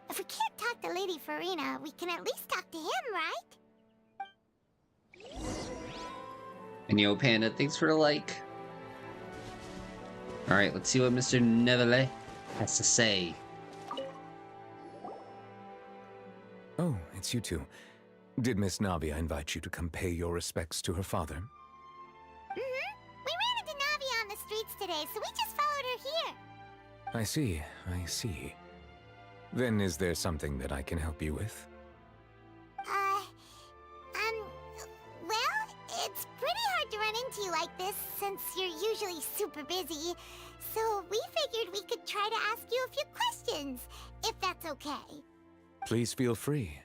If we can't talk to Lady Farina, we can at least talk to him, right? And yo, Panda, thanks for the like. Alright, let's see what Mr. Neville has to say. Oh, it's you two. Did Miss Navia invite you to come pay your respects to her father? Mm-hmm. We ran into Navia on the streets today, so we just followed her here. I see, I see. Then is there something that I can help you with? Well, it's pretty hard to run into you like this since you're usually super busy. So we figured we could try to ask you a few questions, if that's okay. Please feel free.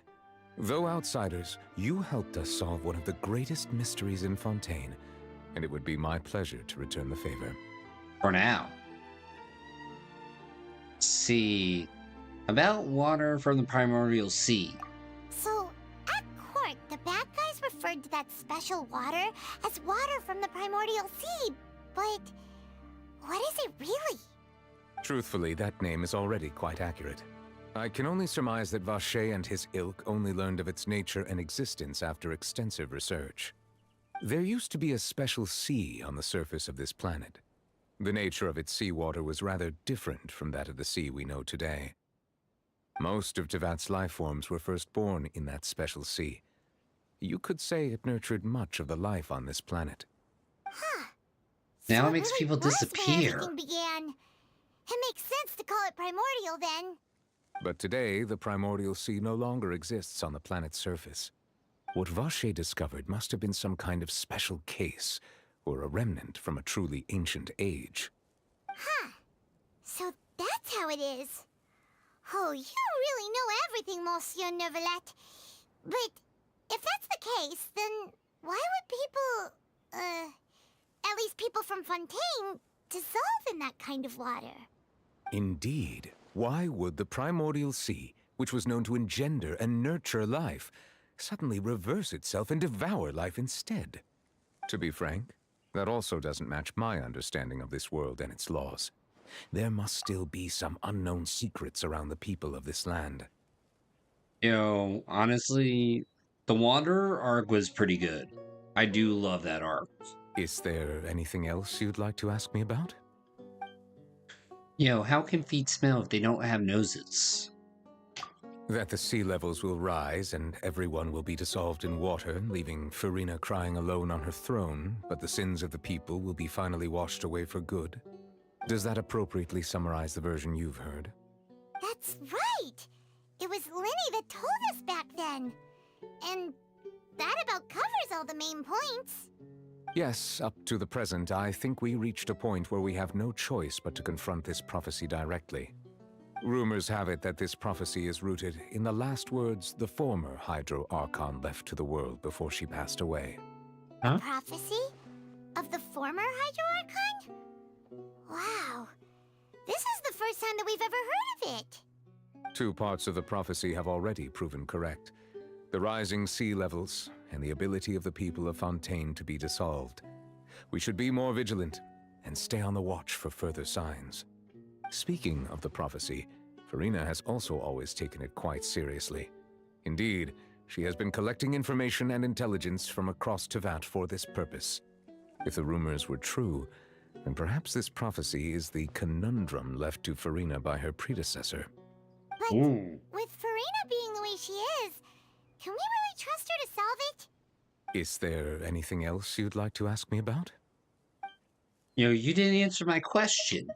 Though outsiders, you helped us solve one of the greatest mysteries in Fontaine, and it would be my pleasure to return the favor. For now. Let's see. About water from the primordial sea. So, at court, the bad guys referred to that special water as water from the primordial sea, but what is it really? Truthfully, that name is already quite accurate. I can only surmise that Vacher and his ilk only learned of its nature and existence after extensive research. There used to be a special sea on the surface of this planet. The nature of its seawater was rather different from that of the sea we know today. Most of Teyvat's life forms were first born in that special sea. You could say it nurtured much of the life on this planet. Huh. Now So it makes really people was where disappear. everything began. It makes sense to call it primordial then. But today, the primordial sea no longer exists on the planet's surface. What Vacher discovered must have been some kind of special case, or a remnant from a truly ancient age. Huh. So that's how it is. Oh, you really know everything, Monsieur Neuvillette. But if that's the case, then why would people, at least people from Fontaine, dissolve in that kind of water? Indeed. Why would the primordial sea, which was known to engender and nurture life, suddenly reverse itself and devour life instead? To be frank, that also doesn't match my understanding of this world and its laws. There must still be some unknown secrets around the people of this land. You know, honestly, the Wanderer arc was pretty good. I do love that arc. Is there anything else you'd like to ask me about? You know, how can feet smell if they don't have noses? That the sea levels will rise and everyone will be dissolved in water, leaving Farina crying alone on her throne, but the sins of the people will be finally washed away for good. Does that appropriately summarize the version you've heard? That's right! It was Linny that told us back then. And that about covers all the main points. Yes, up to the present, I think we reached a point where we have no choice but to confront this prophecy directly. Rumors have it that this prophecy is rooted in the last words the former Hydro Archon left to the world before she passed away. Huh? Prophecy? Of the former Hydro Archon? Wow. This is the first time that we've ever heard of it. Two parts of the prophecy have already proven correct. The rising sea levels, and the ability of the people of Fontaine to be dissolved. We should be more vigilant, and stay on the watch for further signs. Speaking of the prophecy, Farina has also always taken it quite seriously. Indeed, she has been collecting information and intelligence from across Teyvat for this purpose. If the rumors were true, then perhaps this prophecy is the conundrum left to Farina by her predecessor. But with Farina being the way she is, can we really trust her to solve it? Is there anything else you'd like to ask me about? You know, you didn't answer my question.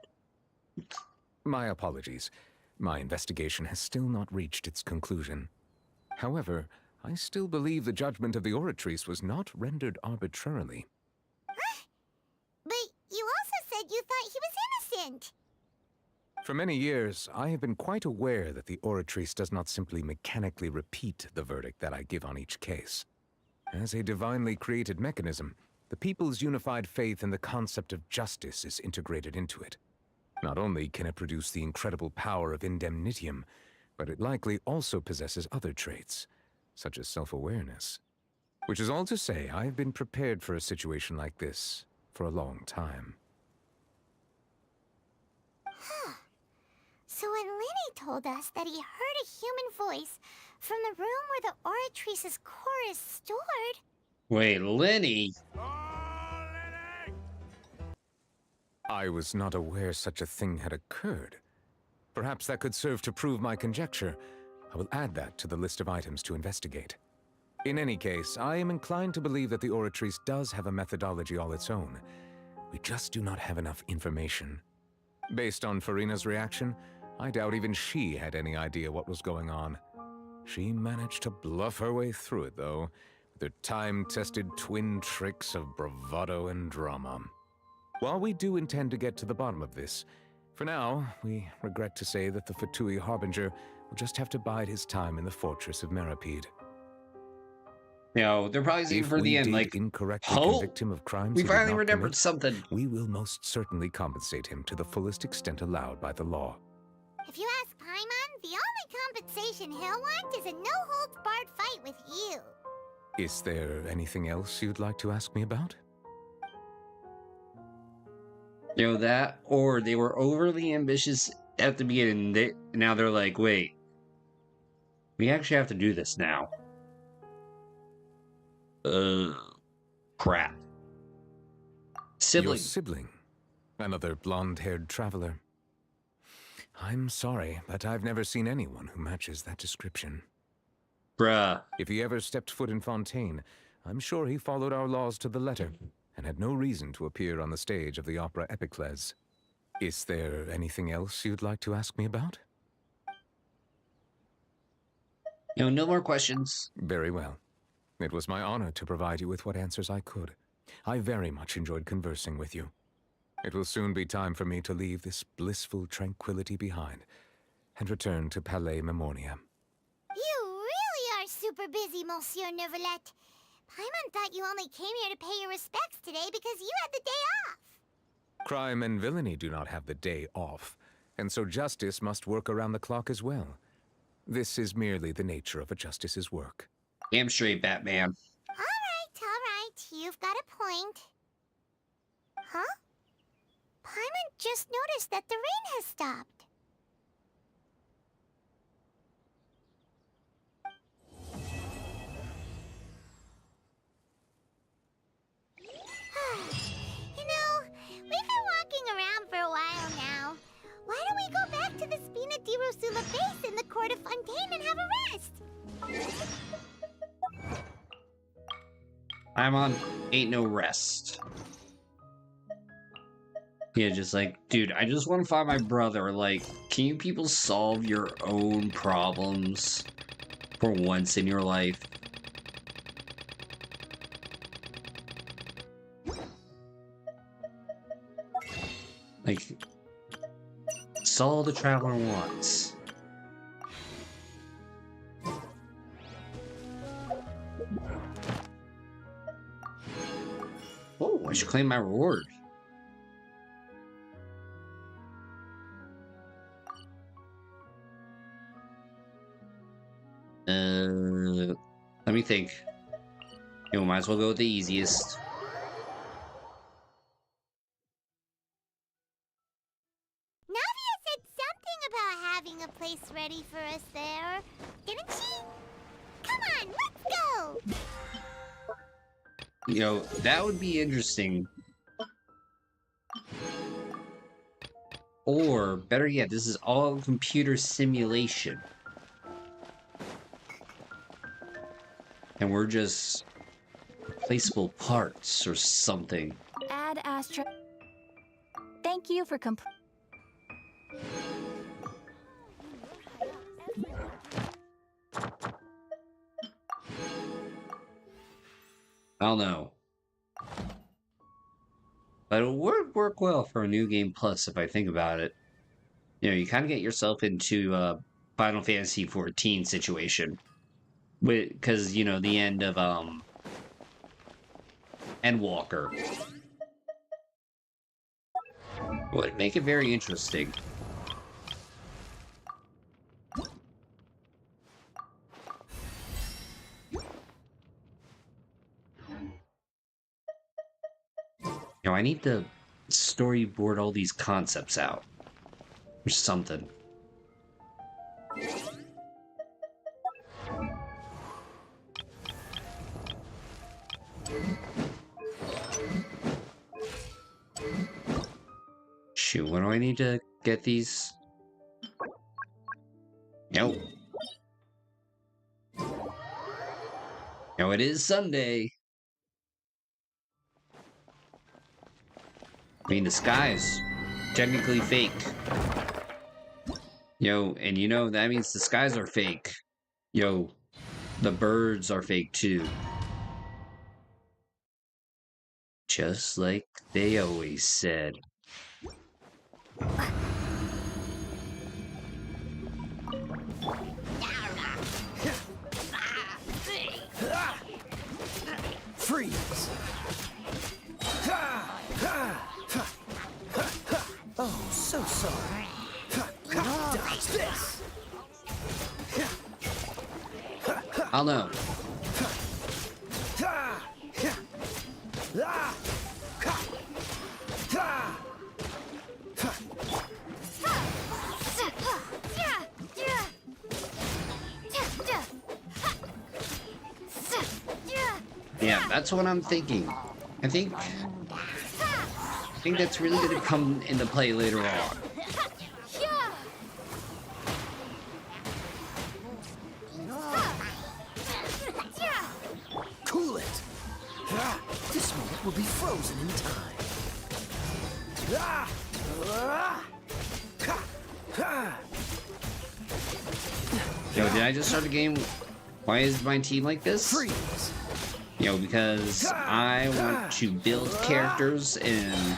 My apologies. My investigation has still not reached its conclusion. However, I still believe the judgment of the Oratrice was not rendered arbitrarily. But you also said said you thought he was innocent. For many years, I have been quite aware that the Oratrice does not simply mechanically repeat the verdict that I give on each case. As a divinely created mechanism, the people's unified faith in the concept of justice is integrated into it. Not only can it produce the incredible power of indemnitium, but it likely also possesses other traits, such as self-awareness. Which is all to say, I have been prepared for a situation like this for a long time. Huh. So when Lenny told us that he heard a human voice from the room where the Oratrice's core is stored... Wait, Lenny? I was not aware such a thing had occurred. Perhaps that could serve to prove my conjecture. I will add that to the list of items to investigate. In any case, I am inclined to believe that the Oratrice does have a methodology all its own. We just do not have enough information. Based on Farina's reaction, I doubt even she had any idea what was going on. She managed to bluff her way through it, though, with her time-tested twin tricks of bravado and drama. While we do intend to get to the bottom of this, for now, we regret to say that the Fatui Harbinger will just have to bide his time in the fortress of Meripede. You know, they're probably saying for the end, like, incorrectly convict him of crimes we he did finally not remembered commit, something. We will most certainly compensate him to the fullest extent allowed by the law. If you ask Paimon, the only compensation he'll want is a no-holds-barred fight with you. Is there anything else you'd like to ask me about? You know, that, or they were overly ambitious at the beginning. Now they're like, wait, we actually have to do this now. Crap. Sibling. Your sibling. Another blonde-haired traveler. I'm sorry, but I've never seen anyone who matches that description. Bruh. If he ever stepped foot in Fontaine, I'm sure he followed our laws to the letter, and had no reason to appear on the stage of the opera Epicles. Is there anything else you'd like to ask me about? No more questions. Very well. It was my honor to provide you with what answers I could. I very much enjoyed conversing with you. It will soon be time for me to leave this blissful tranquility behind and return to Palais Memornia. You really are super busy, Monsieur Neuvillette. Paimon thought you only came here to pay your respects today because you had the day off. Crime and villainy do not have the day off, and so justice must work around the clock as well. This is merely the nature of a justice's work. Damn straight, Batman. All right. You've got a point. Huh? Paimon just noticed that the rain has stopped. We've been walking around for a while now. Why don't we go back to the Spina di Rosula base in the court of Fontaine and have a rest? Paimon ain't no rest. Yeah, just like, dude, I just want to find my brother. Like, can you people solve your own problems for once in your life? Like, that's all the traveler wants. Oh, I should claim my reward. Let me think. Might as well go with the easiest. Navia said something about having a place ready for us there, didn't she? Come on, let's go! That would be interesting. Or, better yet, this is all computer simulation. And we're just replaceable parts or something. Add Astra. Thank you for I don't know. But it would work well for a New Game Plus if I think about it. You know, you kind of get yourself into a Final Fantasy XIV situation. Because, you know, the end of Endwalker would make it very interesting. You know, I need to storyboard all these concepts out. Or something. Shoot, what do I need to get these? Nope. No, it is Sunday. I mean, the sky's technically fake. Yo, and you know, that means the skies are fake. Yo, the birds are fake too. Just like they always said. Freeze! Oh, so sorry. Dodge this! I'll know. Yeah, that's what I'm thinking. I think that's really going to come into play later on. Cool it! This moment will be frozen in time. Yo, did I just start the game? Why is my team like this? Freeze! You know, because I want to build characters and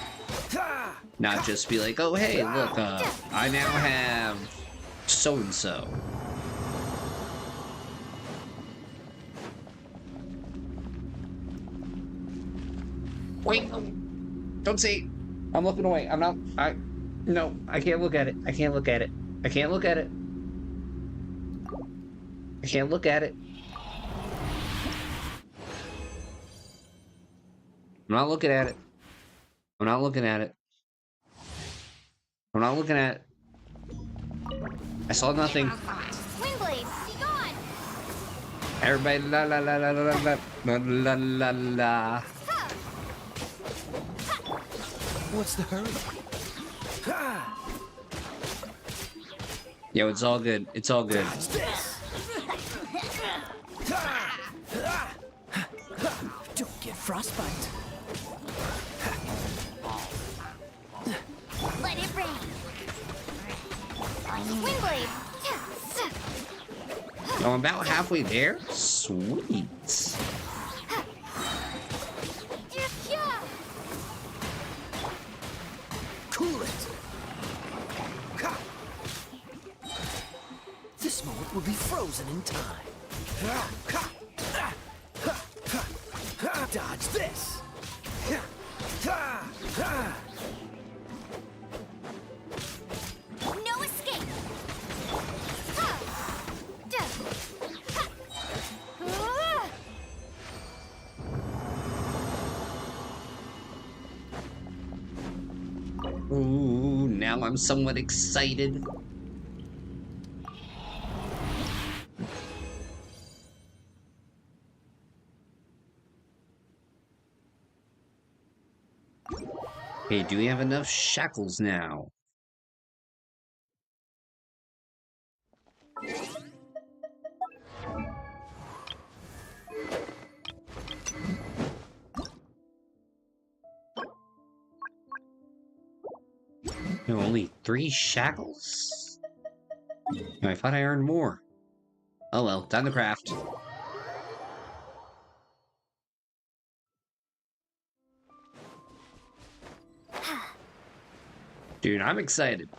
not just be like, oh, hey, look, I now have so-and-so. Wait, don't say, I'm looking away. I'm not, no, I can't look at it. I can't look at it. I can't look at it. I can't look at it. I'm not looking at it. I'm not looking at it. I'm not looking at it. I saw nothing. Windblade, be gone! Everybody la la la la la la la la la. What's the hurry? Yo, it's all good. It's all good. Don't get frostbite. Let it rain! Windblade! Yo, I'm about halfway there. Sweet. Cool it! This moment will be frozen in time. Dodge this! No escape! Ooh, now I'm somewhat excited. Hey, do we have enough shackles now? No, only 3 shackles? No, I thought I earned more. Oh well, time to craft. Dude, I'm excited.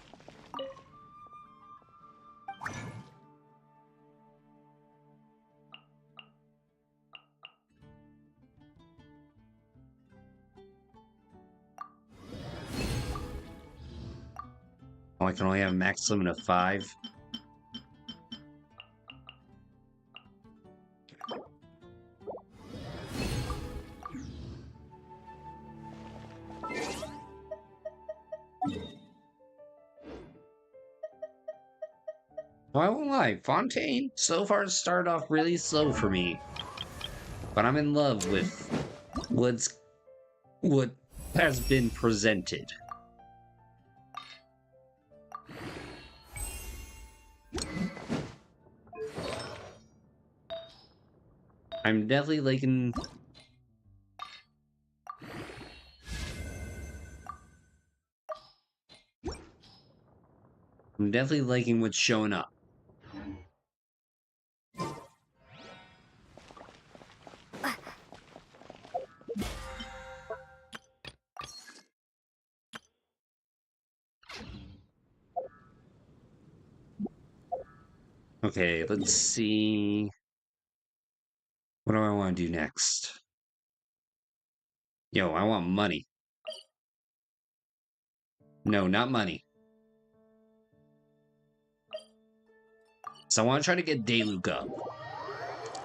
Oh, I can only have a max limit of 5. Well, I won't lie, Fontaine so far started off really slow for me. But I'm in love with what has been presented. I'm definitely liking what's showing up. Okay, let's see. What do I want to do next? Yo, I want money. No, not money. So I want to try to get Dayluk up.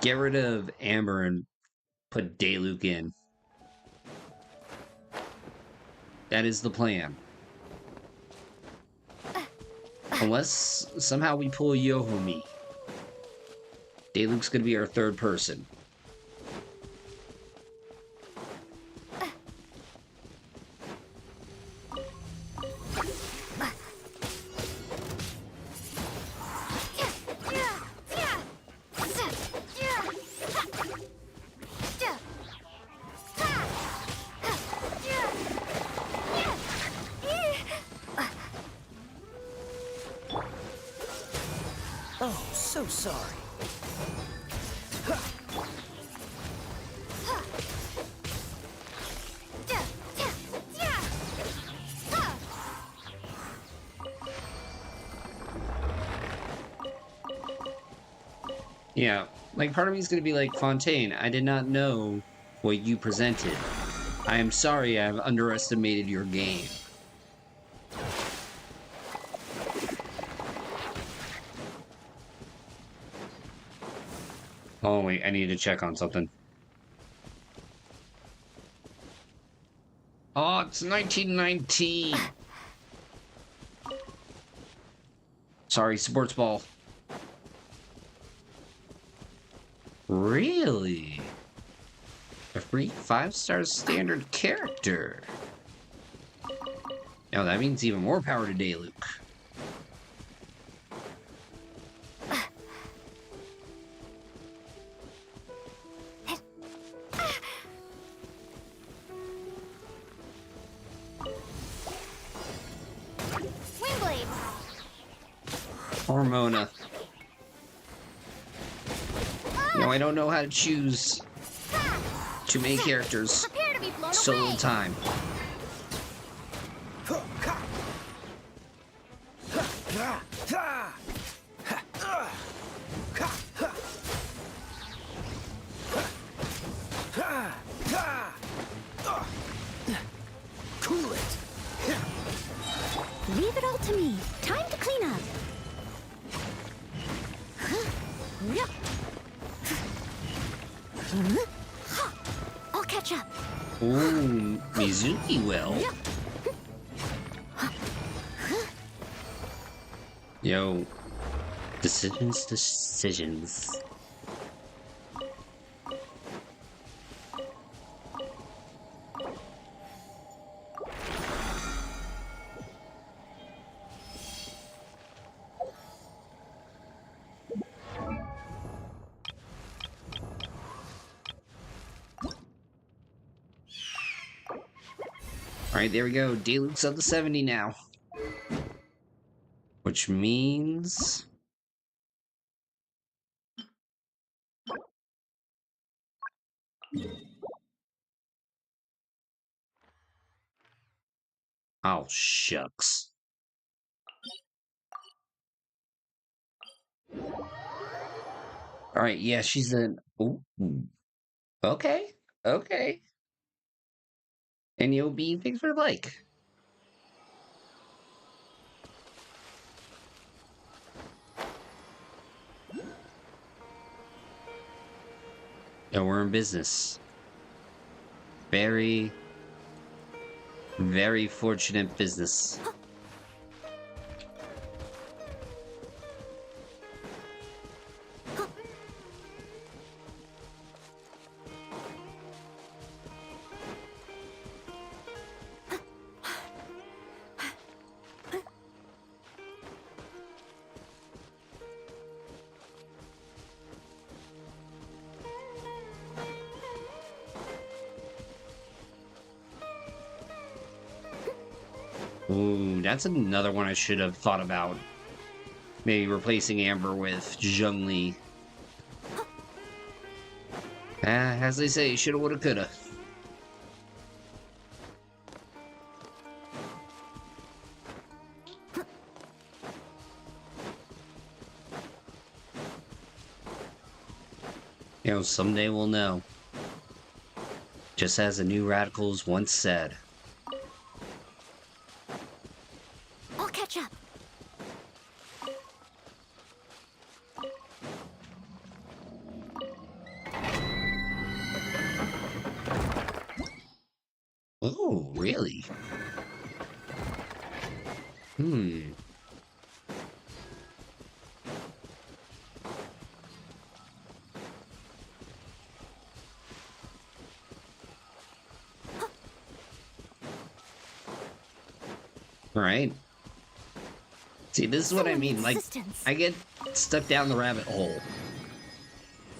Get rid of Amber and put Dayluk in. That is the plan. Unless somehow we pull Yohomi. Dayluk's gonna be our third person. Oh, so sorry. Yeah, like part of me is gonna be like, Fontaine, I did not know what you presented. I am sorry I've underestimated your game. Oh wait, I need to check on something. Oh, it's 1919! Sorry, sports ball. Really? A free 5-star standard character. Now that means even more power to Dayluk. Windblade! Hormona. No, I don't know how to choose too many characters. Prepare to be blown So little away! time. Cool it. Leave it all to me. Time to clean up. I'll catch up. Ooh, Mizuki will. Yo, decisions. Alright, there we go. Dayluk's up to 70 now. Which means... Oh, shucks. Alright, yeah, she's an... Ooh. Okay. Okay. And you'll be things for like. And we're in business. Very, very fortunate business. Ooh, that's another one I should have thought about. Maybe replacing Amber with Zhongli. As they say, shoulda, woulda, coulda. You know, someday we'll know. Just as the New Radicals once said. I'll catch up. Oh, really? Alright. See, this is what I mean. Like, I get stuck down the rabbit hole.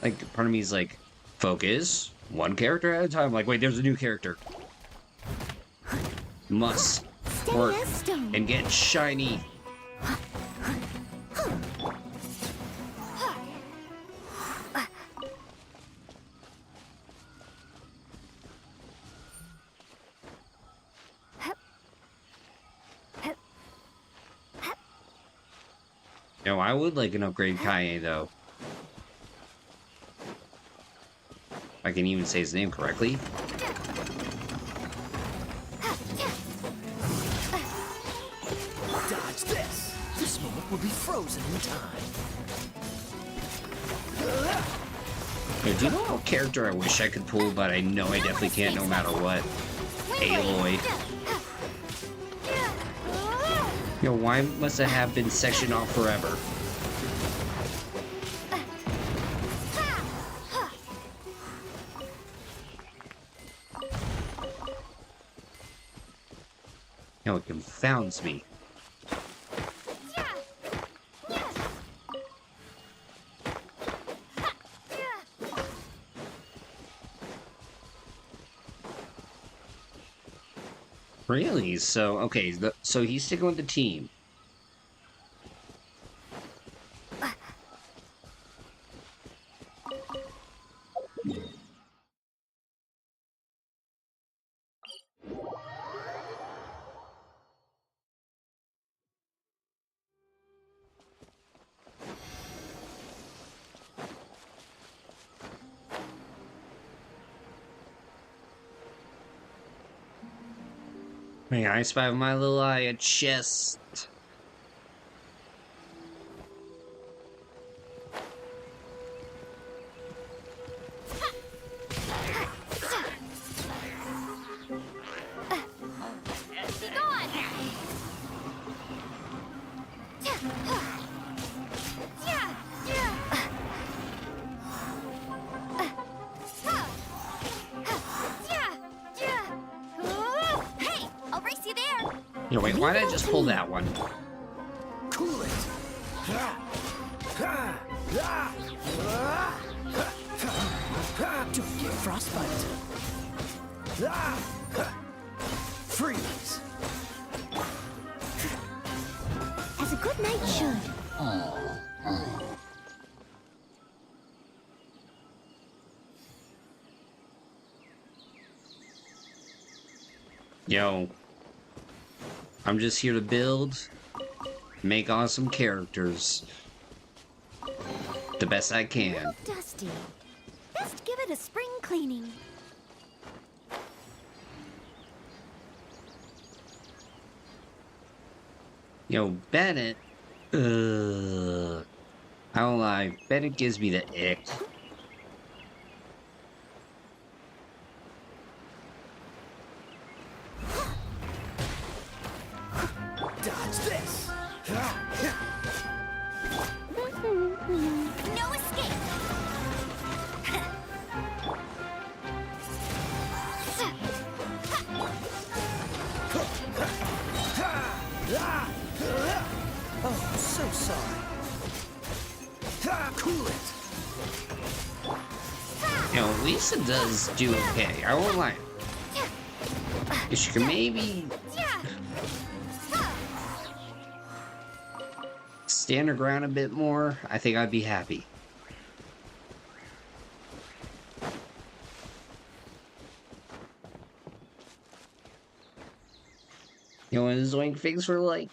Like, part of me is like, focus, one character at a time. Like, wait, there's a new character. Must work and get shiny. No, I would like an upgrade Kaye, though. I can even say his name correctly. Dodge this. This moment will be frozen in time. Hey, do you know what character I wish I could pull, but I know I definitely can't no matter what? Aloy. Yo, why must I have been sectioned off forever? Yo, it confounds me. Really? So, okay, so he's sticking with the team. May I spy with my little eye a chest? Hey, I'll race you there. You know, wait, why did I just pull that one? Cool it. Don't get frostbite. Freeze. As a good knight should. Yo. I'm just here to build, make awesome characters. The best I can. Little dusty. Best give it a spring cleaning. Yo, Bennett. I don't lie. Bennett gives me the ick. Dodge this! No escape! Oh, I'm so sorry. Cool it. You know, Lisa does do okay. I won't lie. If she can maybe stand her ground a bit more, I think I'd be happy. You know, and Zoink figs for like.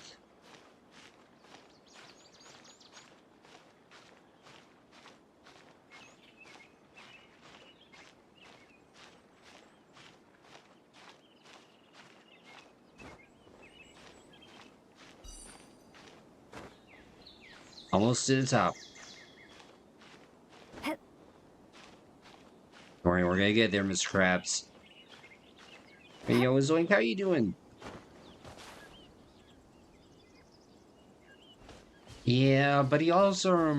Almost to the top. Don't worry, we're gonna get there, Mr. Krabs. Hey, yo, Zoink, how you doing? Yeah, but he also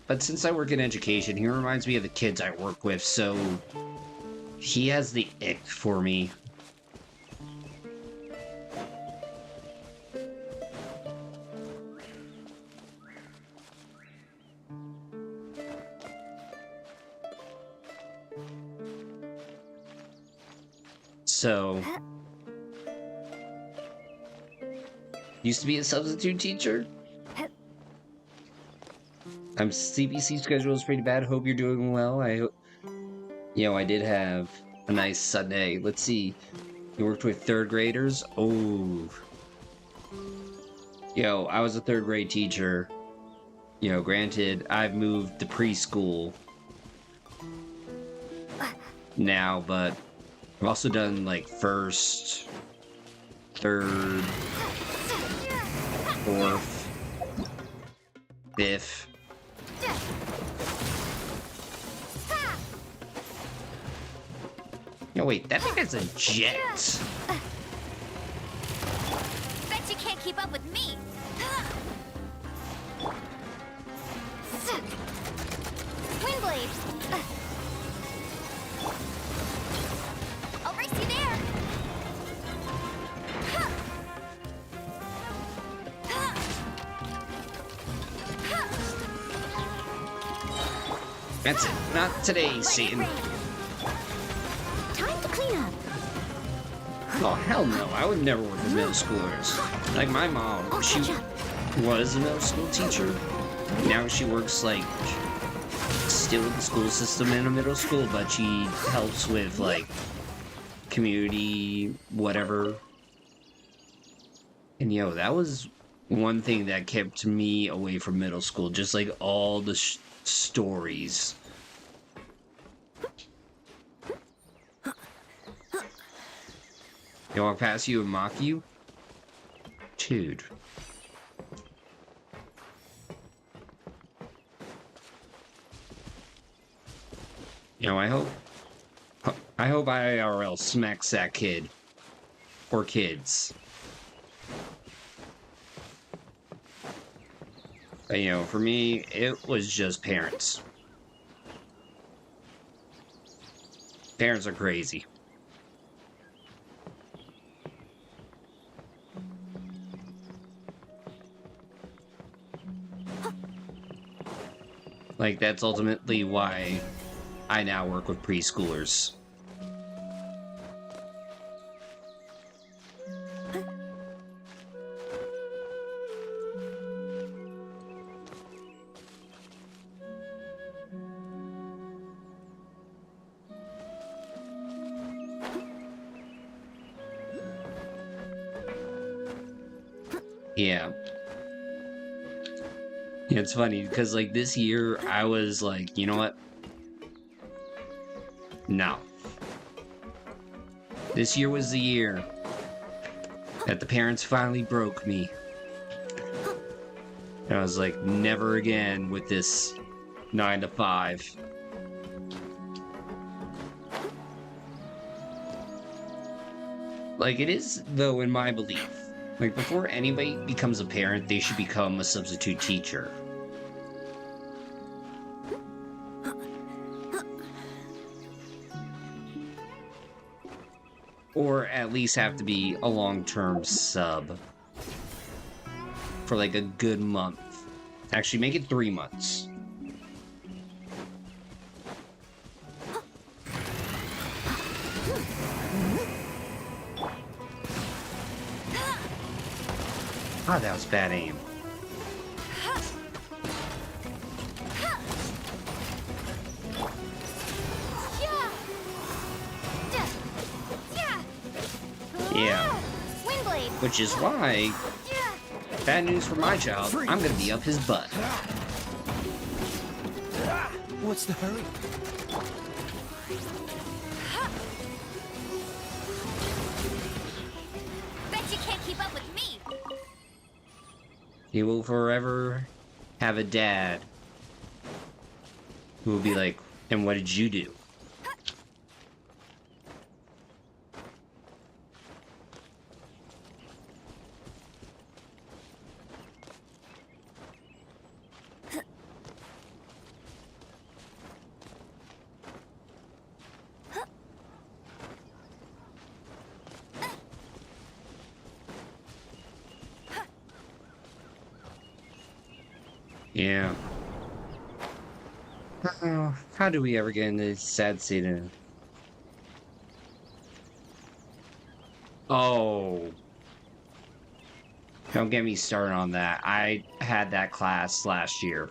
but since I work in education, he reminds me of the kids I work with, so he has the ick for me. So, used to be a substitute teacher. CBC schedule is pretty bad. Hope you're doing well. I did have a nice Sunday. Let's see. You worked with third graders? Oh. Yo, I was a third grade teacher. You know, granted, I've moved to preschool now, but I've also done like first, third, fourth, fifth. No, wait, that thing is a jet. Bet you can't keep up with me. Windblade. I'll race you there. That's it. Not today, Satan. Time to clean up. Oh, hell no. I would never work with middle schoolers. Like my mom, she was a middle school teacher. Now she works, like, still in the school system in a middle school, but she helps with, like, community, whatever. And, yo, that was one thing that kept me away from middle school. Just, like, all the stories. They walk past you and mock you? Dude. You know, I hope IRL smacks that kid. Or kids. But, you know, for me, it was just parents. Parents are crazy. Like, that's ultimately why I now work with preschoolers. Yeah. Yeah, it's funny because like this year I was like, you know what? No. This year was the year that the parents finally broke me. And I was like, never again with this 9 to 5. Like, it is, though, in my belief. Like, before anybody becomes a parent, they should become a substitute teacher. Or at least have to be a long-term sub. For like a good month. Actually, make it 3 months. Ah, that was bad aim. Yeah. Which is why, bad news for my child, I'm gonna be up his butt. What's the hurry? Bet you can't keep up with me. He will forever have a dad who will be like, and what did you do? Yeah. How do we ever get into this sad scene? Oh. Don't get me started on that. I had that class last year.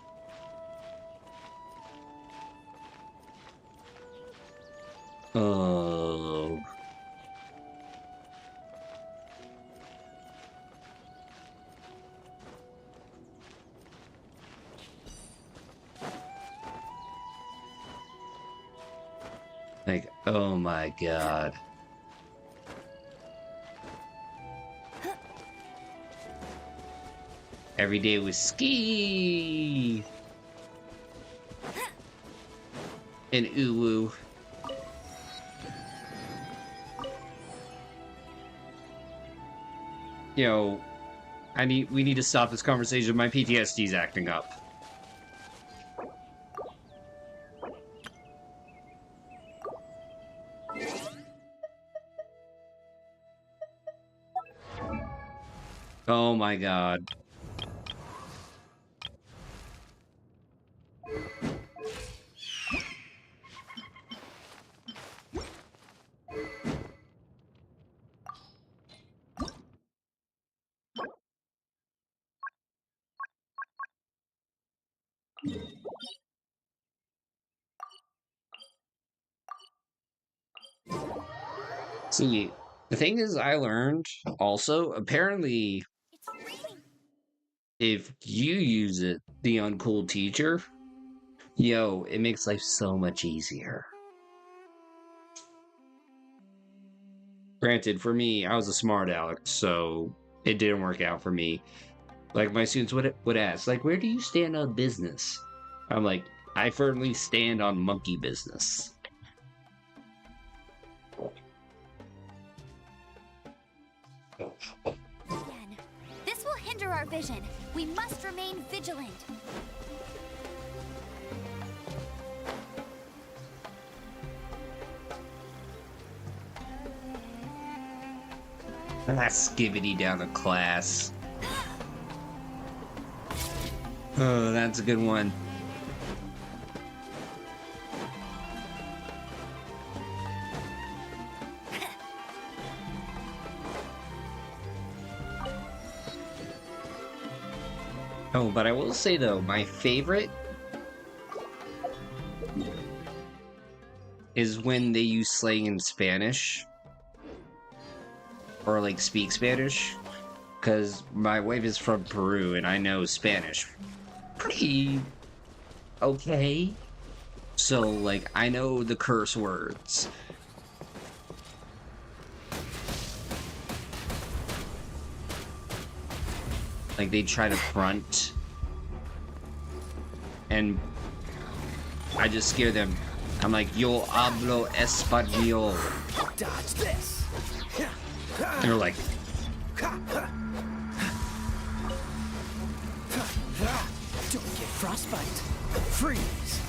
Oh. Like, oh my god. Every day was ski and uwu. Yo, we need to stop this conversation. My PTSD's acting up. Oh my god. See, the thing is, I learned also, apparently, if you use it, the uncool teacher, yo, it makes life so much easier. Granted, for me, I was a smart aleck, so it didn't work out for me. Like, my students would ask, like, where do you stand on business? I'm like, I firmly stand on monkey business. Again. This will hinder our vision. We must remain vigilant. Skivity down to class. Oh, that's a good one. Oh, but I will say though, my favorite is when they use slang in Spanish. Or like speak Spanish. because my wife is from Peru and I know Spanish pretty okay. So, like, I know the curse words. Like, they try to front. And I just scare them. I'm like, yo hablo español. Dodge this. And they're like, Don't get frostbite. Freeze.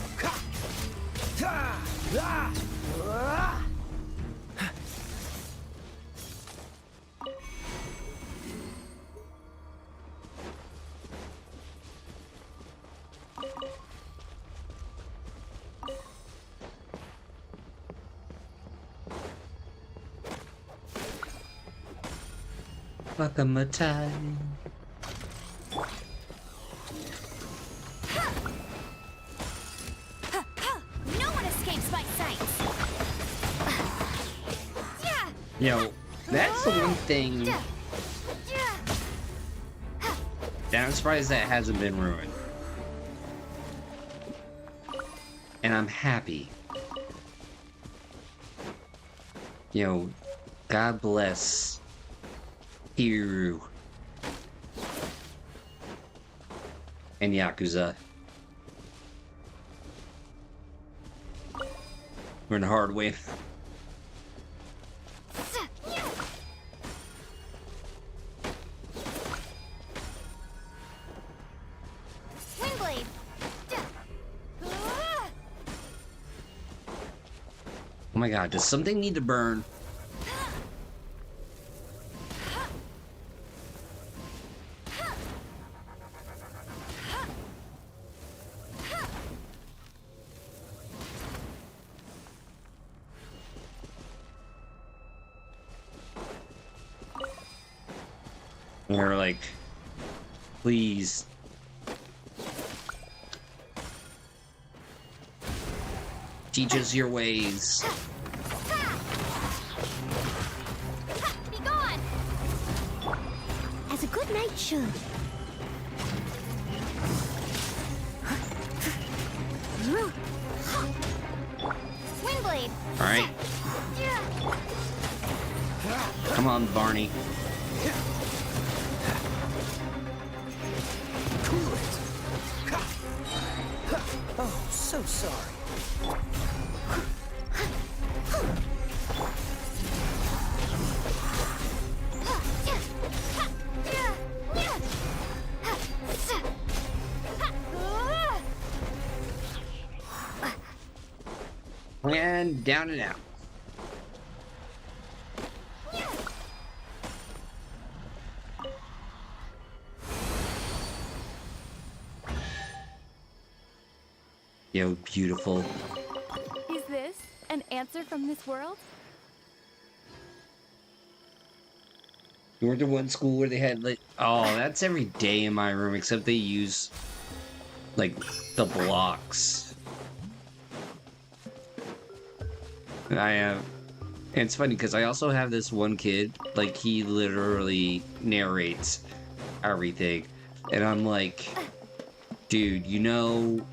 Wakamatai. No one escapes my sight. You know, that's the one thing that I'm surprised that hasn't been ruined. And I'm happy. You know, God bless Hiru and Yakuza. We're in the hard way. Windblade. Oh my god, does something need to burn? And they're like, please. Teach us your ways. Be gone. As a good knight should. Windblade. All right. Come on, Barney. Cool it. Oh, so sorry. And down and out. Yo, beautiful. Is this an answer from this world? You went to one school where they had like, oh, that's every day in my room, except they use like the blocks. And I have, and it's funny because I also have this one kid, like he literally narrates everything, and I'm like, dude, you know,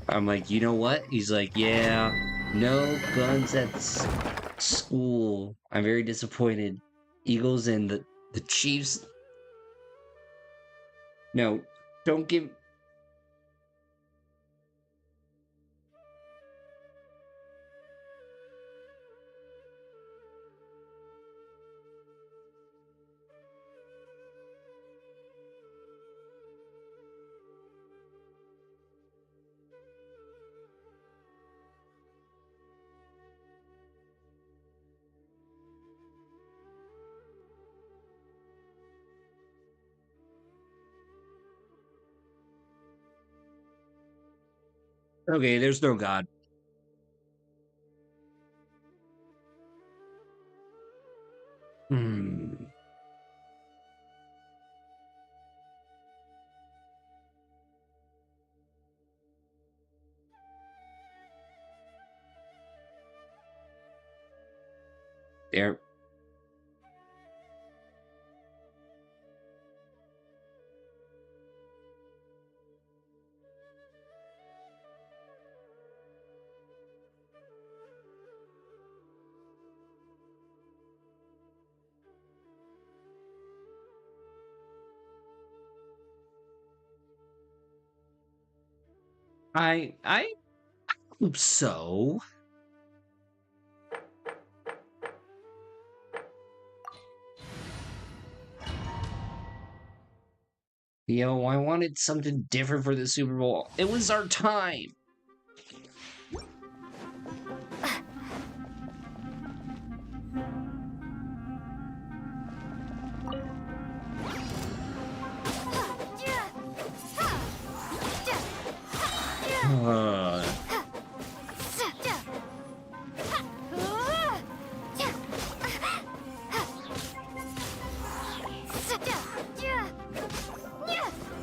I'm like, you know what? He's like, yeah, no guns at school. I'm very disappointed. Eagles and the Chiefs. No, don't give. Okay, there's no God. Hmm. There. I hope so. Yo, I wanted something different for the Super Bowl. It was our time.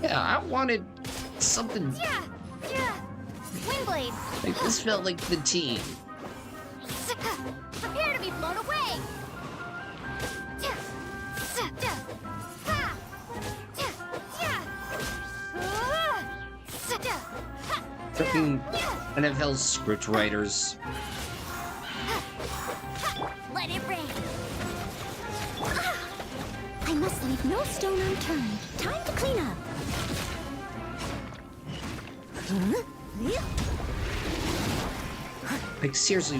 Yeah, I wanted something. Windblade! Like, this felt like the team. Prepare to be blown away! Freaking NFL script writers. Let it rain. I must leave no stone unturned. Time to clean up. Like, seriously.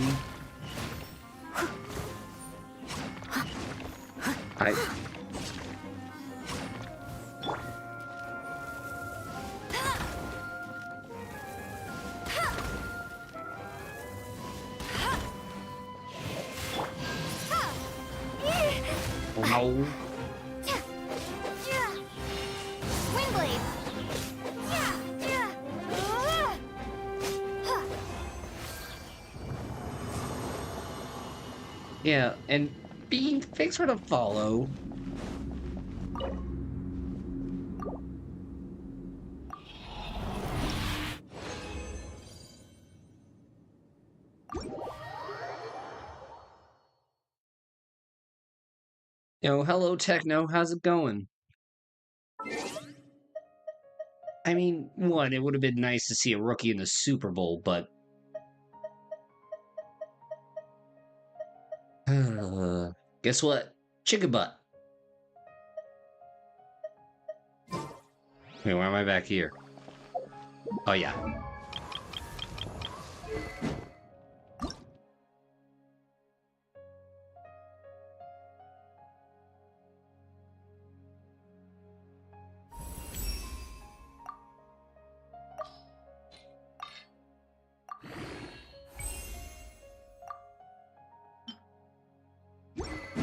Ow. Windblade! Yeah, and Bean, thanks for the follow. Yo, hello Techno, how's it going? I mean, one, it would have been nice to see a rookie in the Super Bowl, but... guess what? Chicken butt. Wait, why am I back here? Oh, yeah.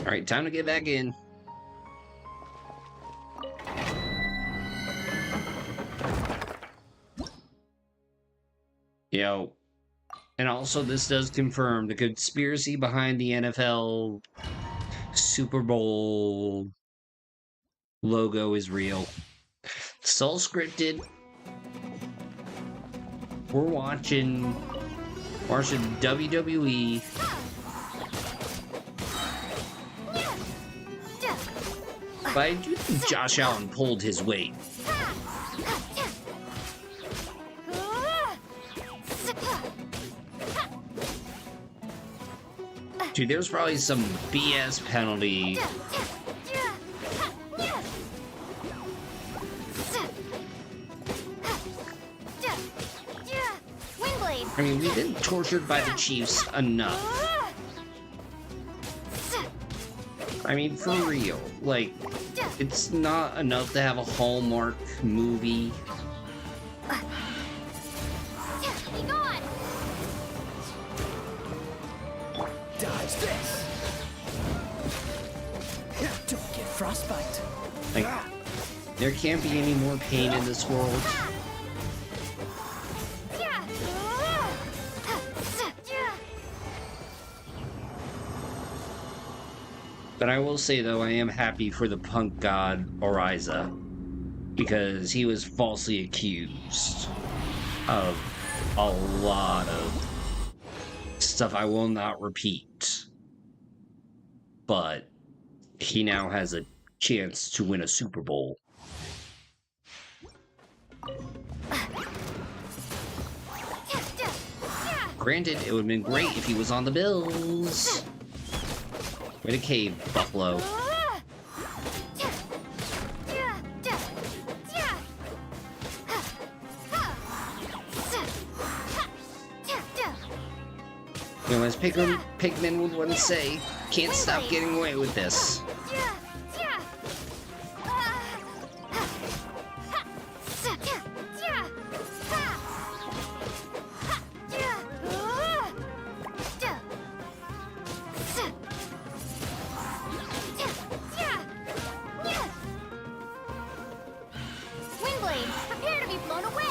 Alright, time to get back in. Yo. And also, this does confirm the conspiracy behind the NFL Super Bowl logo is real. It's all scripted. We're watching WWE. But I do think Josh Allen pulled his weight. Dude, there's probably some BS penalty. I mean, we've been tortured by the Chiefs enough. I mean, for real. Like, it's not enough to have a Hallmark movie. Be gone! Dodge this! Don't get frostbite. Like, there can't be any more pain in this world. But I will say, though, I am happy for the punk god Oriza, because he was falsely accused of a lot of stuff I will not repeat. But he now has a chance to win a Super Bowl. Granted, it would have been great if he was on the Bills. Way to cave, Buffalo. You know, as Pigman would once say, can't stop getting away with this. Windblade, prepare to be blown away!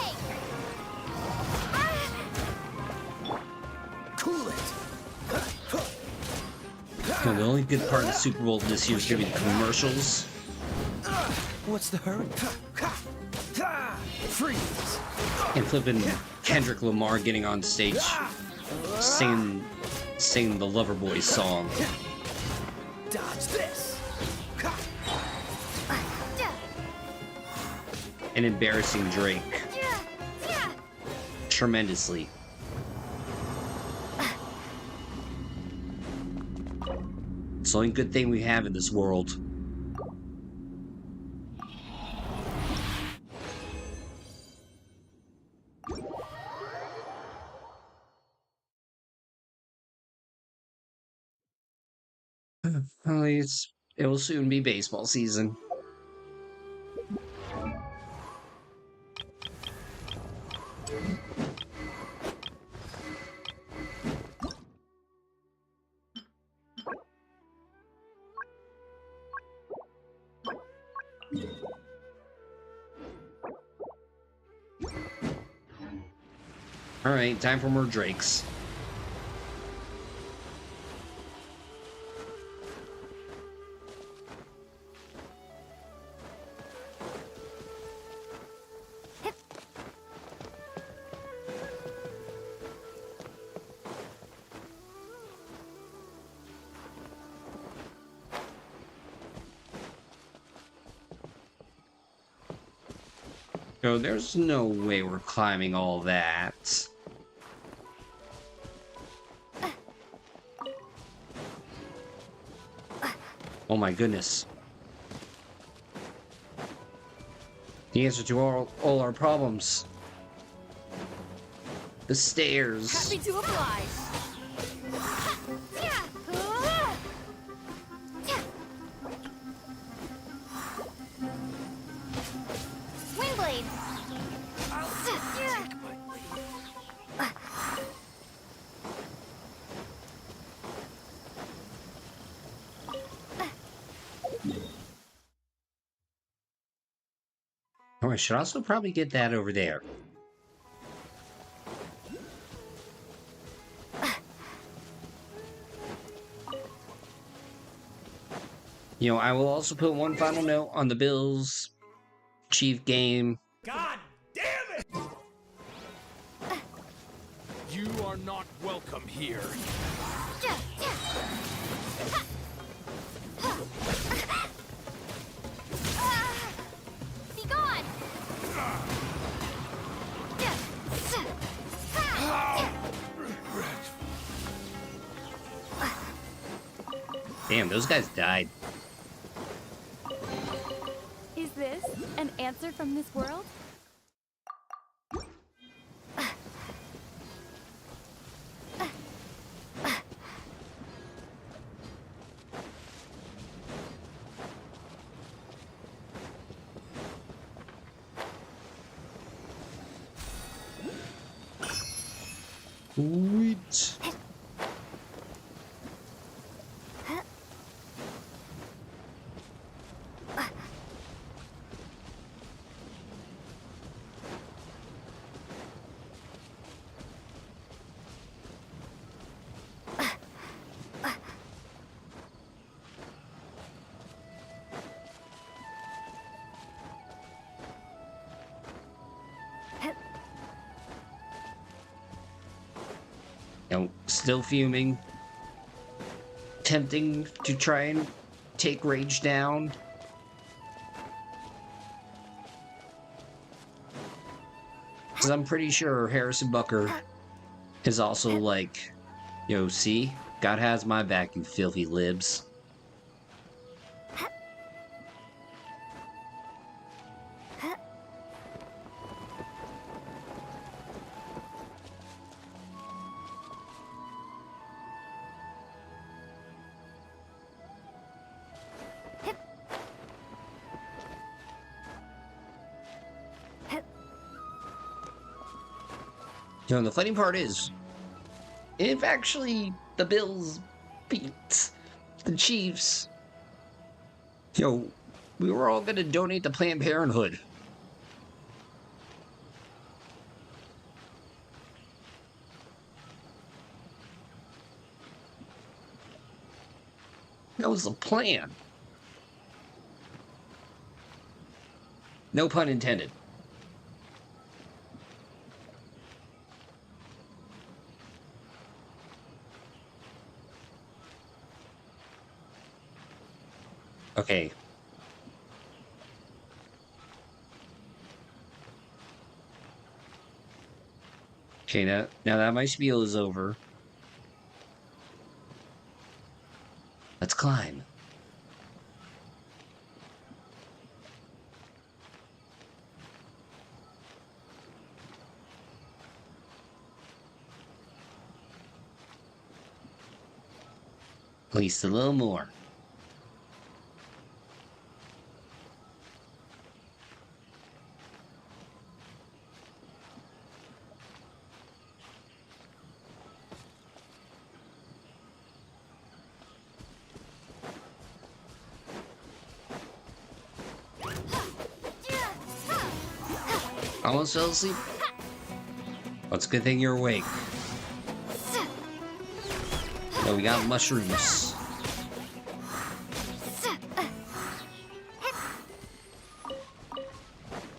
Cool it! Well, the only good part of the Super Bowl this year is going to be the commercials. What's the hurry? Freeze! And flipping Kendrick Lamar getting on stage singing the Loverboy song. Dodge this! And embarrassing Drake tremendously. It's the only good thing we have in this world. Well, it will soon be baseball season. Alright, time for more Drakes. No, there's no way we're climbing all that. Oh my goodness. The answer to all our problems. The stairs. Happy to oblige. Windblade! Oh, I should also probably get that over there. You know, I will also put one final note on the Bills Chief game. God damn it! You are not welcome here. Be gone! Damn, those guys died. Is this an answer from this world? Sweet. You know, still fuming. Tempting to try and take Rage down. Because I'm pretty sure Harrison Bucker is also like, yo, see? God has my back, you filthy libs. You know, the funny part is, if actually the Bills beat the Chiefs, yo, we were all gonna donate to Planned Parenthood. That was the plan. No pun intended. Okay. Okay, now that my spiel is over. Let's climb. At least a little more. Almost fell asleep. Well, it's a good thing you're awake. Oh, we got mushrooms.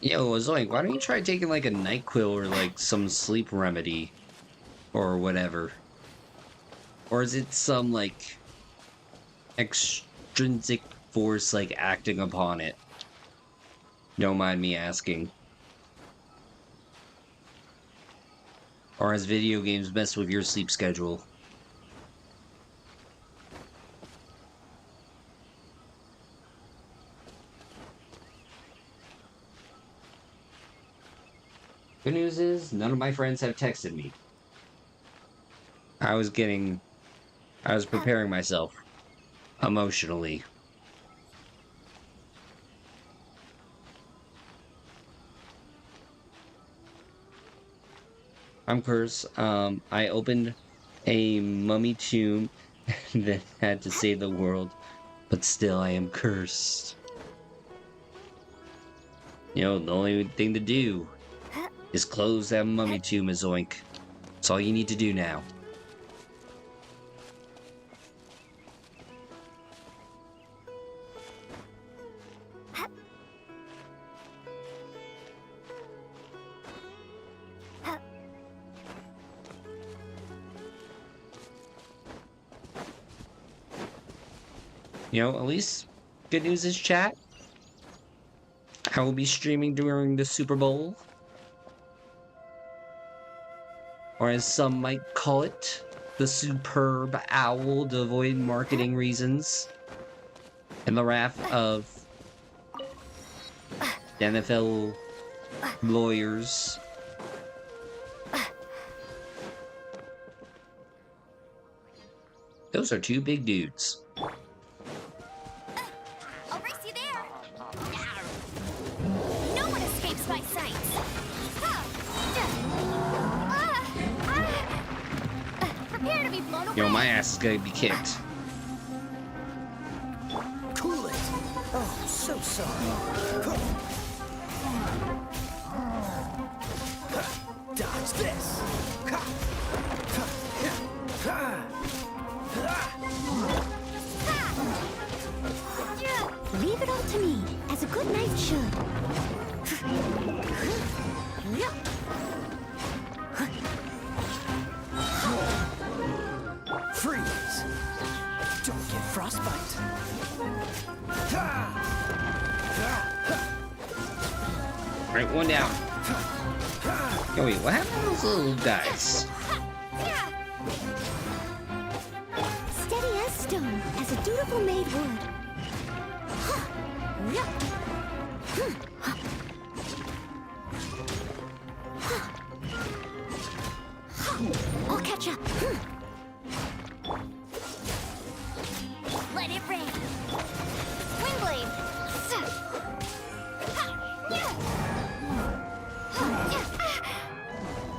Yo, Zoink, why don't you try taking like a NyQuil or like some sleep remedy or whatever? Or is it some like extrinsic force like acting upon it? Don't mind me asking. Or has video games messed with your sleep schedule? Good news is, none of my friends have texted me. I was preparing myself. Emotionally. I'm cursed. I opened a mummy tomb that had to save the world, but still I am cursed. You know, the only thing to do is close that mummy tomb, Zoink. That's all you need to do now. You know, at least good news is, chat, I will be streaming during the Super Bowl. Or as some might call it, the Superb Owl to avoid marketing reasons. And the wrath of the NFL lawyers. Those are two big dudes. I'll race you there. No one escapes my sights. Prepare to be blown away. Yo, my ass is gonna be kicked. Cool it. Oh, so sorry. Dodge this. Leave it all to me, as a good knight should. Freeze. Don't get frostbite. Right, one down. Yo, wait, what happened to those little guys? Steady as stone, as a dutiful maid would. I'll catch up. Let it rain. Wingblade.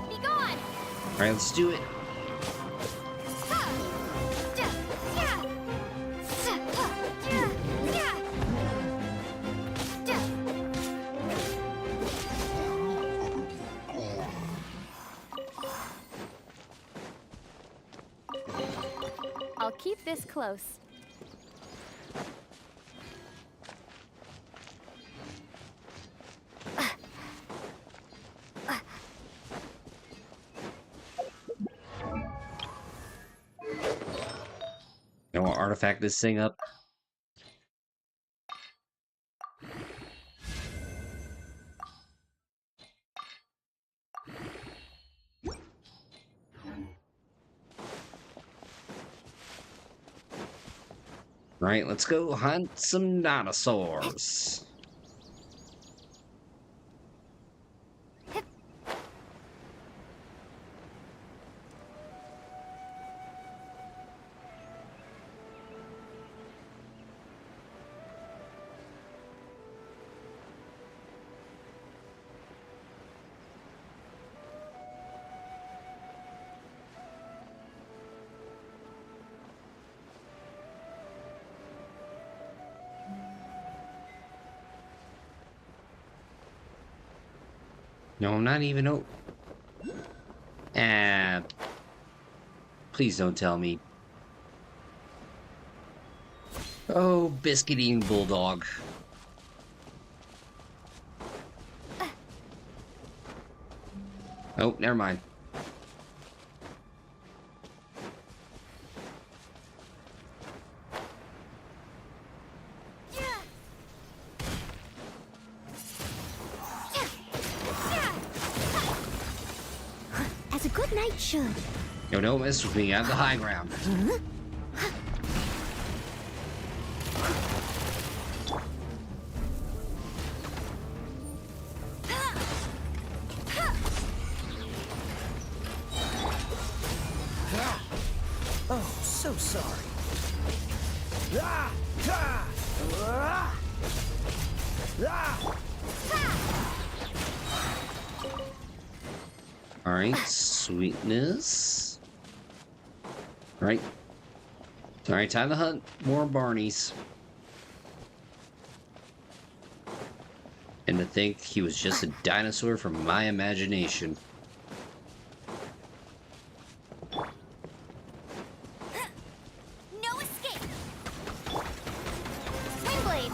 Be gone. Alright, let's do it. I'll keep this close. You know, artifact this thing up. Right, let's go hunt some dinosaurs. No, I'm not even please don't tell me. Oh, biscuit-eating bulldog. Oh, never mind. As a good knight should. Yo, don't mess with me. I have the high ground. Oh, so sorry. Alright, sweetness. Alright. Alright, time to hunt more Barneys. And to think he was just a dinosaur from my imagination. No escape. Windblade.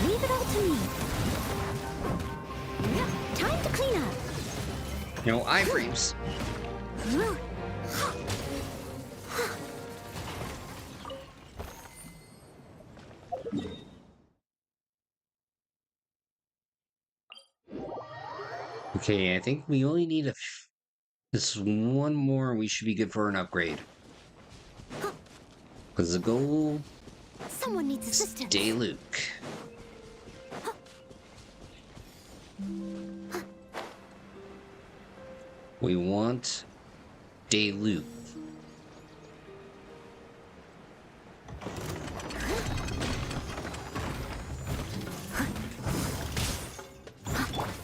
Leave it all to me. Time to clean up. You know, iframes. Okay, I think we only need this one more and we should be good for an upgrade. Because the goal Someone needs assistance. Stay Luke. We want Luke.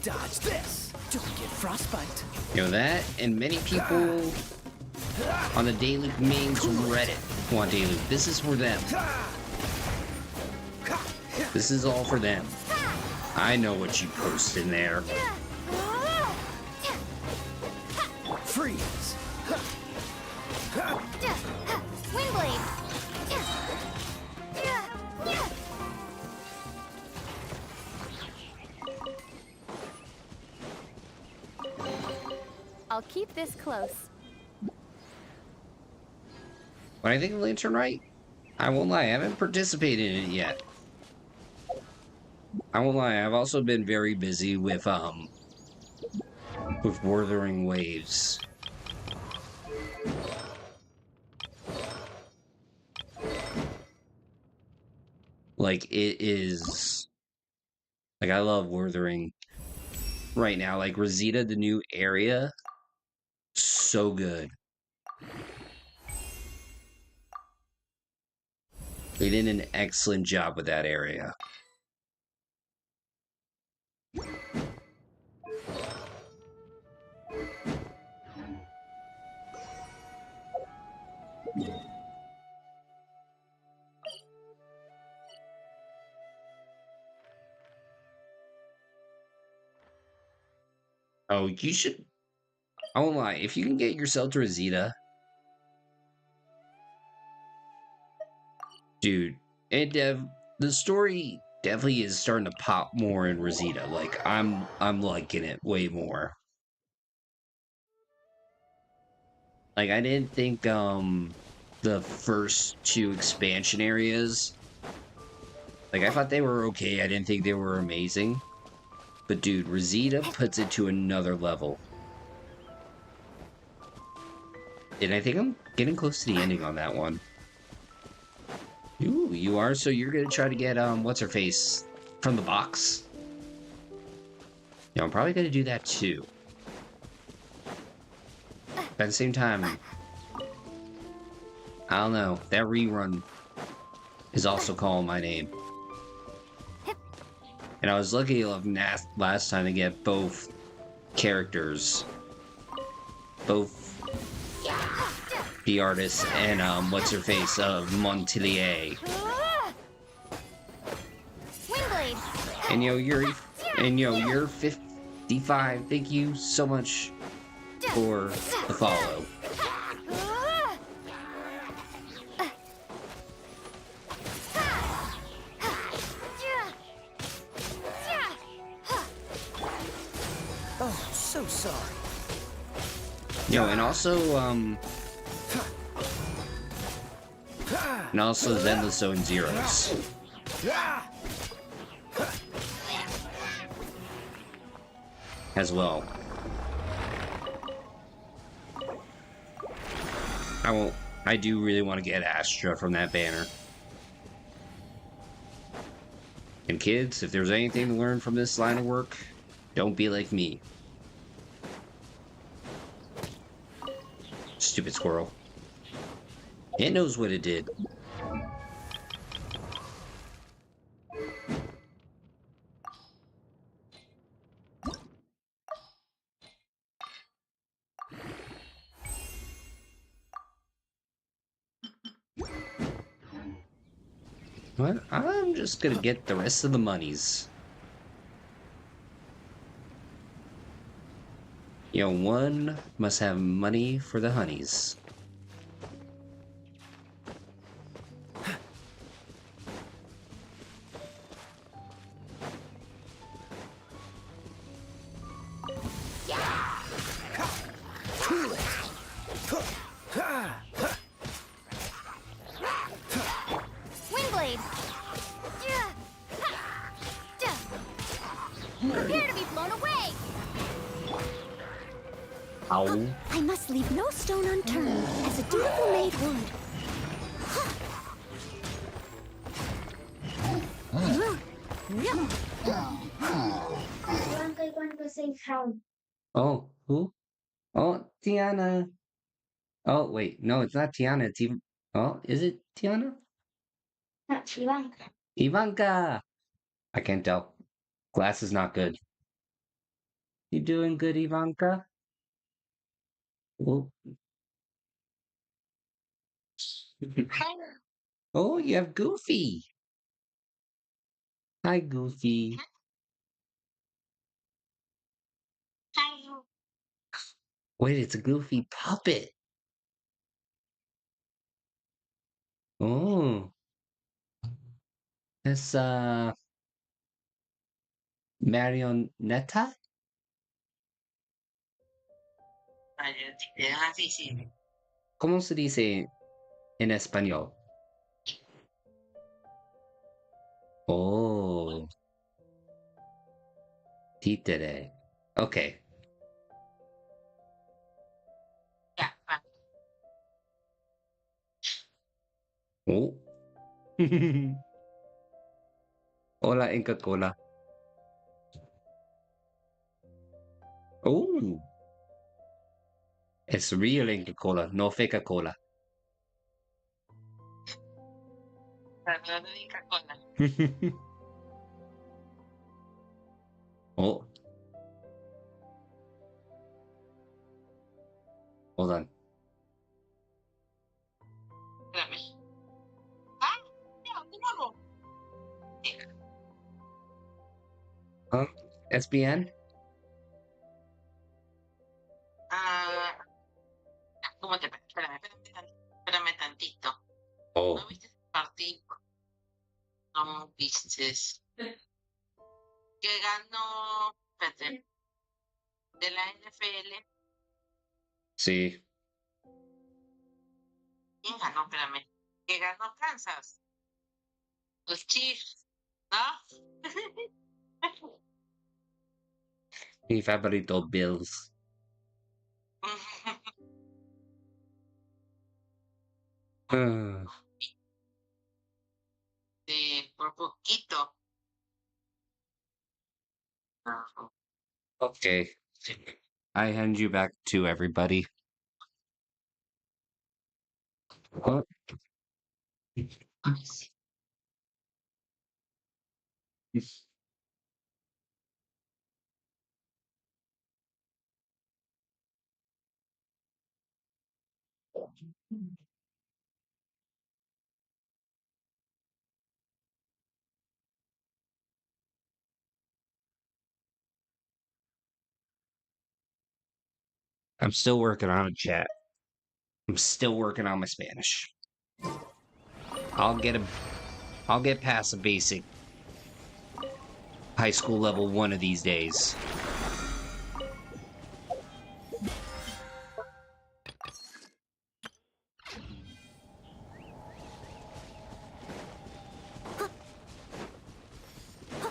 Dodge this. Don't get frostbite. You know that, and many people on the Luke mains Reddit want Luke. This is for them. This is all for them. I know what you post in there. Freeze. Windblade. I'll keep this close. When I think of Lantern Right, I won't lie, I haven't participated in it yet. I won't lie, I've also been very busy with Wuthering Waves. Like, it is... Like, I love Wuthering. right now. Like Rosita, the new area, so good. They did an excellent job with that area. Oh, you should. I won't lie. If you can get yourself to Rosita, dude, the story definitely is starting to pop more in Rosita. Like I'm liking it way more. Like I didn't think the first two expansion areas, like I thought they were okay. I didn't think they were amazing. But dude, Rosita puts it to another level. And I think I'm getting close to the ending on that one. Ooh, you are? So you're gonna try to get what's her face from the box? Yeah, I'm probably gonna do that too. But at the same time, I don't know. That rerun is also calling my name. And I was lucky enough last time to get both characters. Both the artist and what's her face of Montilier. And you're 55. Thank you so much for the follow. Oh, so sorry. And also Zenless Zone Zeros. As well. I do really want to get Astra from that banner. And kids, if there's anything to learn from this line of work, don't be like me. Stupid squirrel. It knows what it did. What? I'm just gonna get the rest of the monies. One must have money for the honeys. Windblade! Prepare to be blown away! Ow. I must leave no stone unturned, as a dutiful maid would. Oh, who? Oh, Tiana. Oh, wait. No, it's not Tiana. It's even... Oh, is it Tiana? Ivanka! I can't tell. Glass is not good. You doing good, Ivanka? Oh. Oh, you have Goofy. Hi, Goofy. Wait, it's a Goofy puppet. Oh. It's, Marionetta? ¿Cómo se dice en español? Oh. Títere. Okay. Oh. Hola, Inca Cola. Oh, it's real Inca Cola, no fake Cola. Oh, hold on. Huh? SBN? Espérame tantito. Oh, ¿No viste ese partido? No vistes. Que ganó, espérate, de la NFL. sí. ¿Quién ganó? Espérame. Que ganó Kansas. Los Chiefs, ¿no? Mi favorito Bills. Ah, Por poquito. okay. I hand you back to everybody. What? I'm still working on a chat. I'm still working on my Spanish. I'll get past a basic high school level one of these days.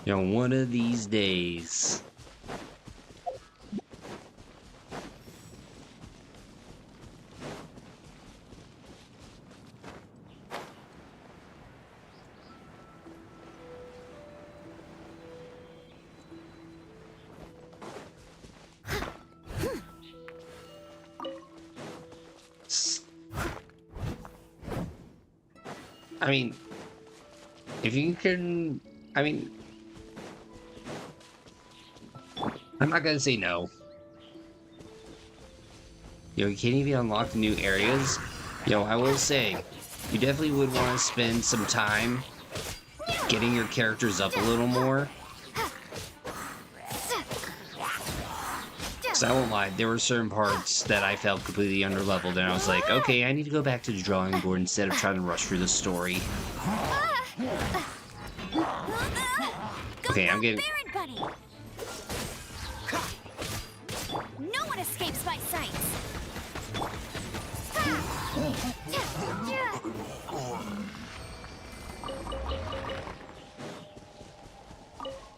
You know, one of these days. I mean, if you can, I mean, I'm not gonna say no. You know, you can't even unlock the new areas. You know, I will say, you definitely would want to spend some time getting your characters up a little more. Because I won't lie, there were certain parts that I felt completely underleveled, and I was like, okay, I need to go back to the drawing board instead of trying to rush through the story. Okay, I'm getting... No one escapes my sight.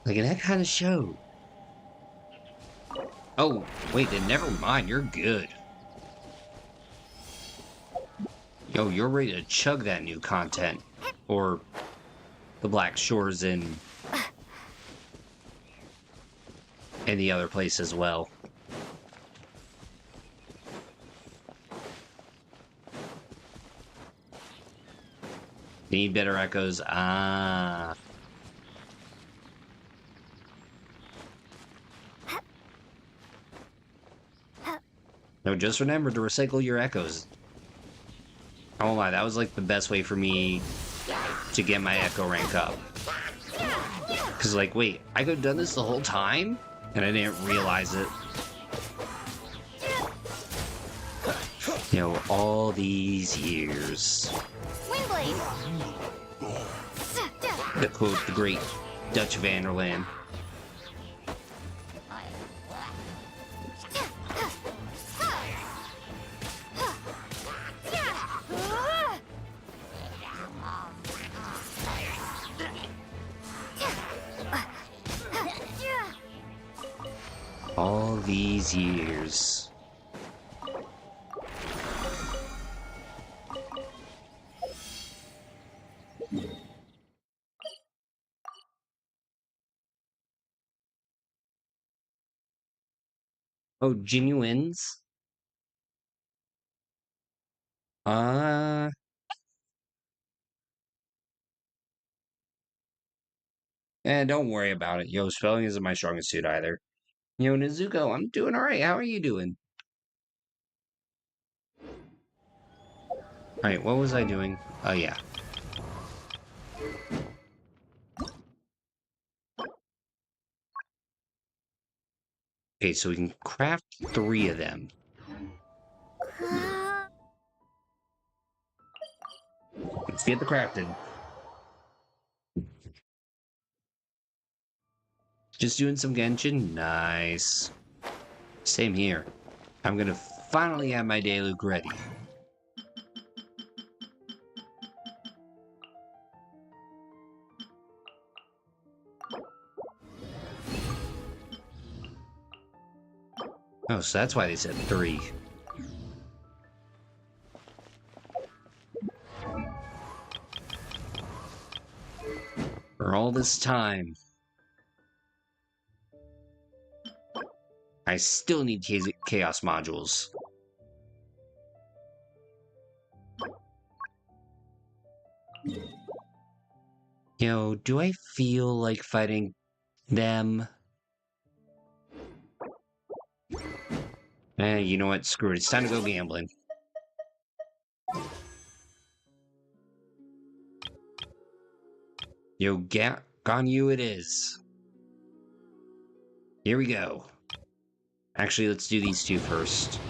Like, that kind of show. Oh, wait, then never mind, you're good. Yo, you're ready to chug that new content. Or the Black Shores and the other place as well. Need better echoes. Ah. No, just remember to recycle your echoes. I won't lie, that was like the best way for me to get my echo rank up. Cause like, wait, I could have done this the whole time? And I didn't realize it. You know, all these years. Windblade. To quote the great Dutch Vanderland. All these years. Oh, genuines? Uh... don't worry about it. Yo, spelling isn't my strongest suit either. Yo, Nezuko, I'm doing alright. How are you doing? Alright, what was I doing? Oh, yeah. Okay, so we can craft 3 of them. Let's get the crafted. Just doing some Genshin? Nice. Same here. I'm gonna finally have my Dayluk ready. Oh, so that's why they said 3. For all this time, I still need chaos modules. Yo, do I feel like fighting them? You know what? Screw it. It's time to go gambling. Yo, Ganyu it is. Here we go. Actually, let's do these 2 first.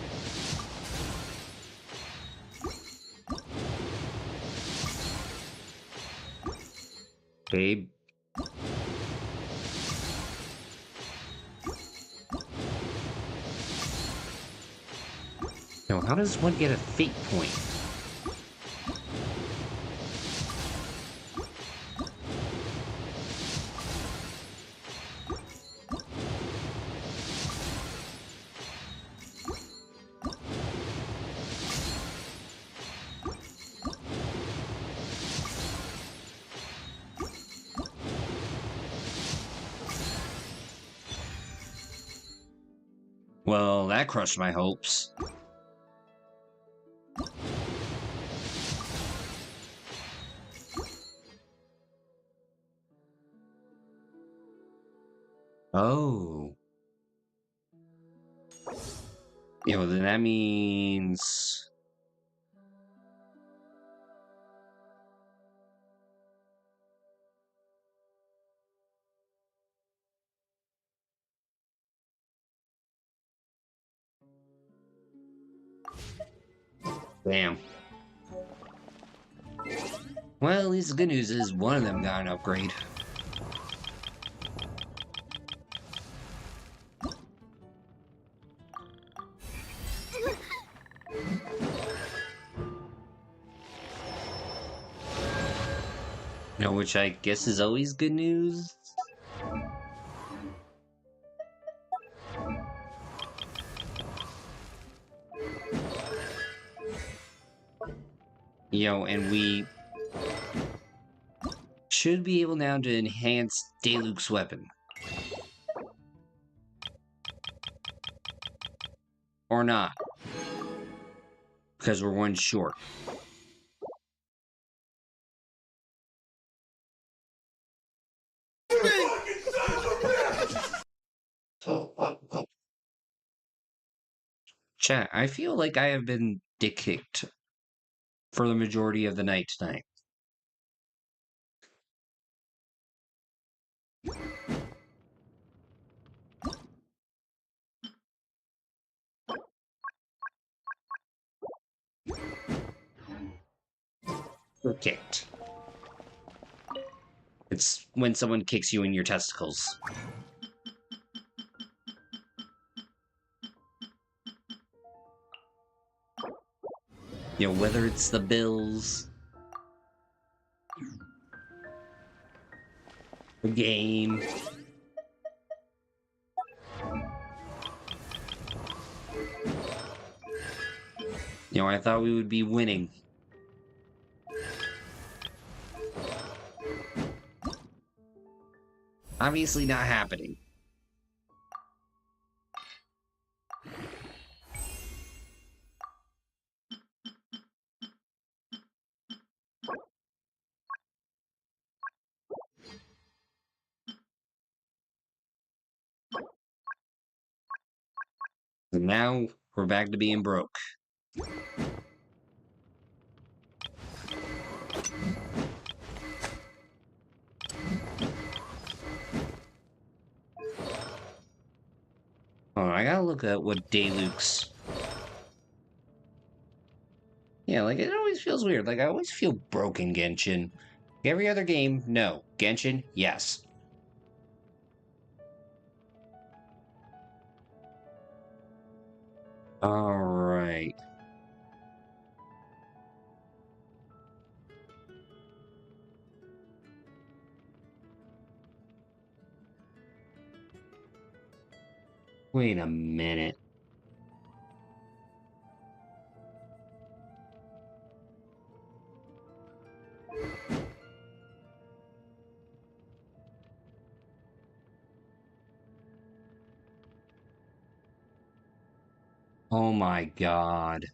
Babe. Now, how does one get a fate point? Well, that crushed my hopes. Oh. Then that means... Damn. Well, at least the good news is one of them got an upgrade. Which I guess is always good news. And we should be able now to enhance Dayluk's weapon. Or not. Because we're 1 short. Chat, I feel like I have been dick kicked for the majority of the night tonight. You're kicked. It's when someone kicks you in your testicles. Whether it's the bills, the game, I thought we would be winning. Obviously not happening. And now we're back to being broke. Oh, I gotta look at what Dayluk's. Yeah, like it always feels weird. Like I always feel broke in Genshin. Every other game, no. Genshin, yes. Alright. Wait a minute. Oh my god.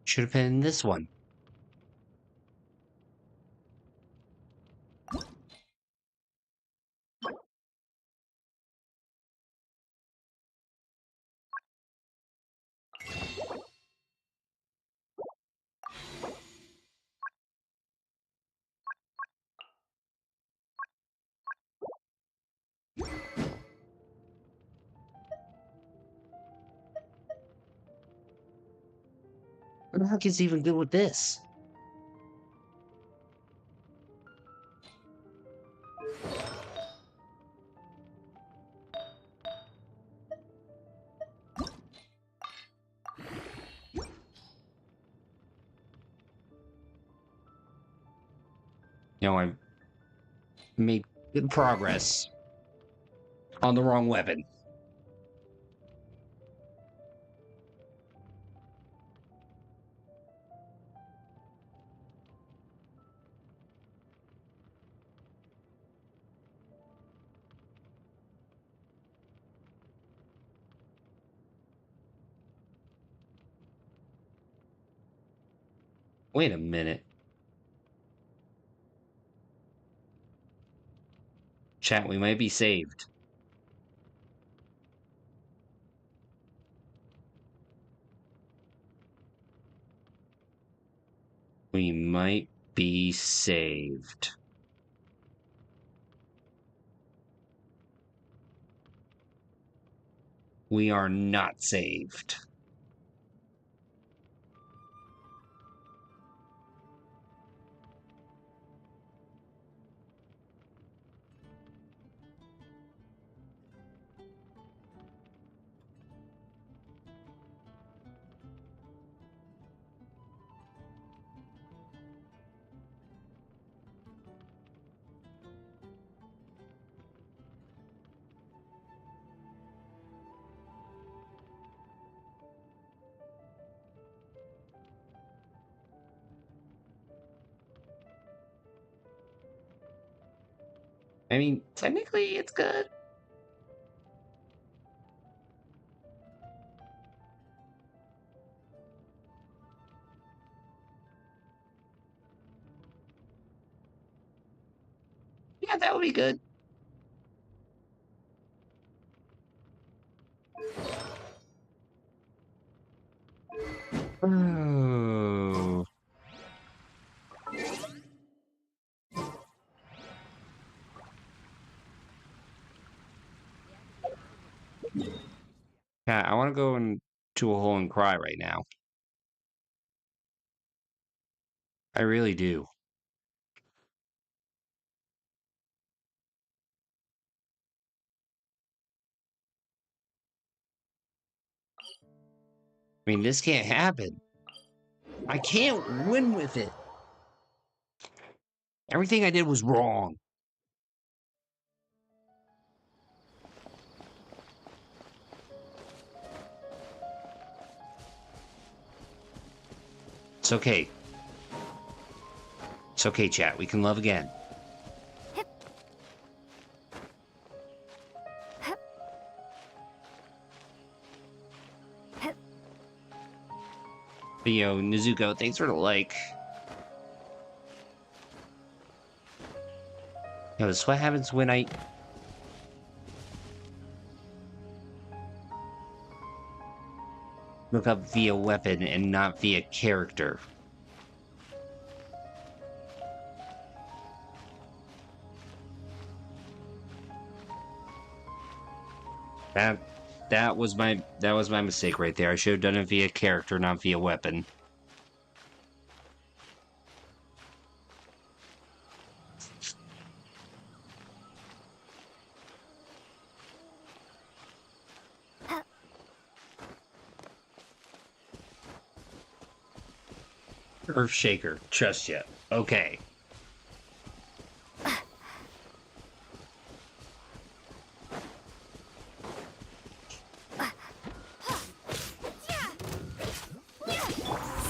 Should have been this one. What the heck is even good with this? You know, I've made good progress on the wrong weapon. Wait a minute. Chat, we might be saved. We might be saved. We are not saved. I mean, technically, it's good. Yeah, that would be good. Oh. Yeah, I want to go into a hole and cry right now. I really do. I mean, this can't happen. I can't win with it. Everything I did was wrong. It's okay. It's okay, chat. We can love again. But, Nezuko, thanks for the like. Notice what happens when I... look up via weapon and not via character. That was my mistake right there. I should have done it via character, not via weapon. Earthshaker, trust ya. Okay.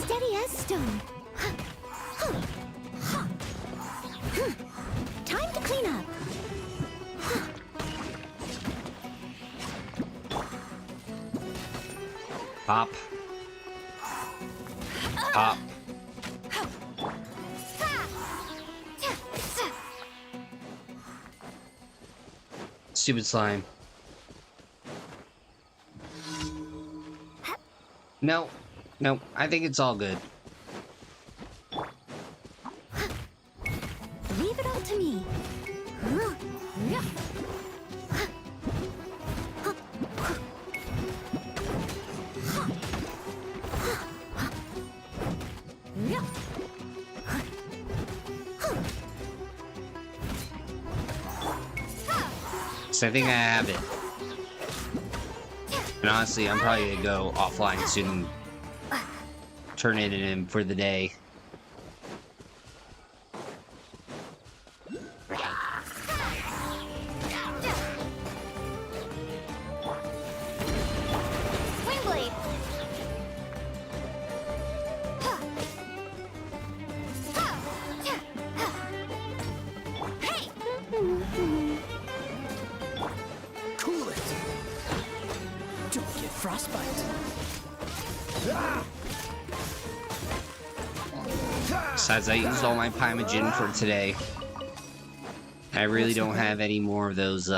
Steady as stone. Time to clean up. Pop. Pop. Stupid slime. No. No, I think it's all good. Leave it all to me. So I think I have it. And honestly, I'm probably gonna go offline soon and turn it in for the day. Swing blade. Hey! Cool it. Don't get frostbite. Besides, I used all my Pymogen for today. I really don't have any more of those,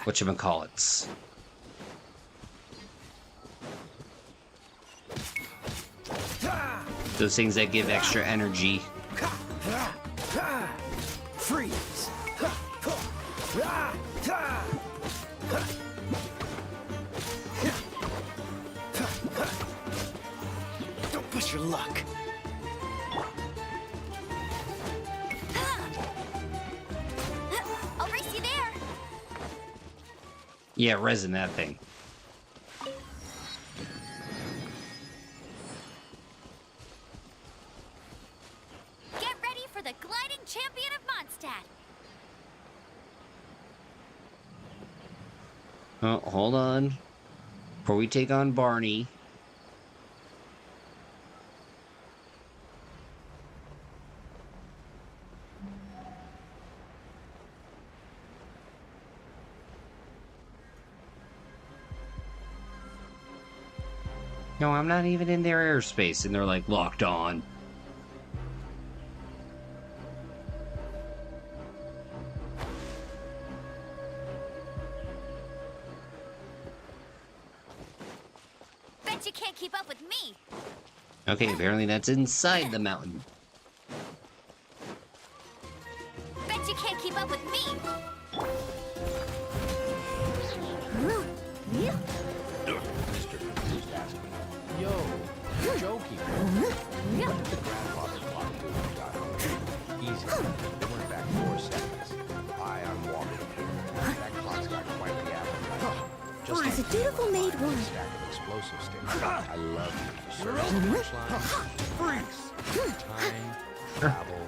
whatchamacallits. Those things that give extra energy. Freeze. Don't push your luck. I'll race you there. Yeah, resin that thing. Get ready for the gliding champion of Mondstadt. Oh, hold on. Before we take on Barney. No, I'm not even in their airspace, and they're like locked on. Bet you can't keep up with me. Okay, apparently that's inside the mountain. Bet you can't keep up with me. Yo, you're joking. The grandfather clock got home. Easy. They went back 4 seconds. I'm walking here. That clock's got quite the appetite. Oh, it's a dutiful maid one. Stack of explosive sticks. I love you for serving punchlines. Freeze. Time, travel,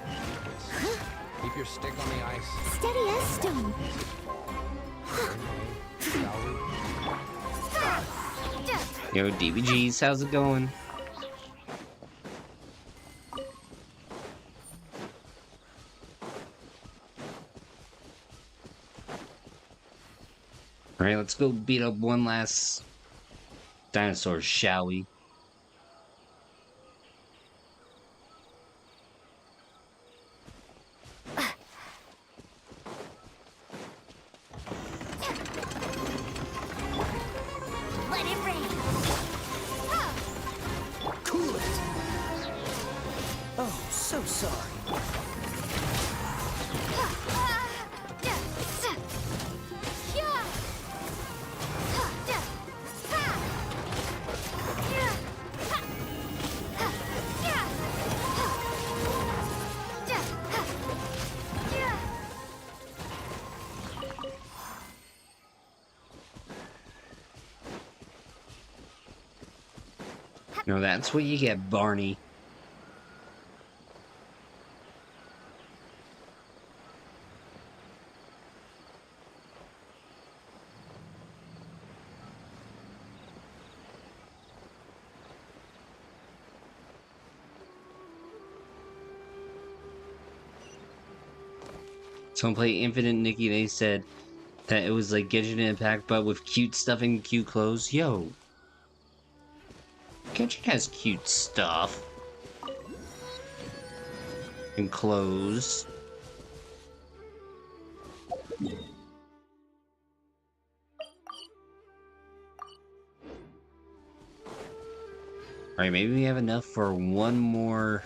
twist. Keep your stick on the ice. Steady as stone. Shall we? Yo, DBGs, how's it going? Alright, let's go beat up one last dinosaur, shall we? so sorry. No, that's what you get, Barney. Someone play Infinite Nikki, they said that it was like Genshin Impact, but with cute stuff and cute clothes. Yo. Genshin has cute stuff. And clothes. Alright, maybe we have enough for one more...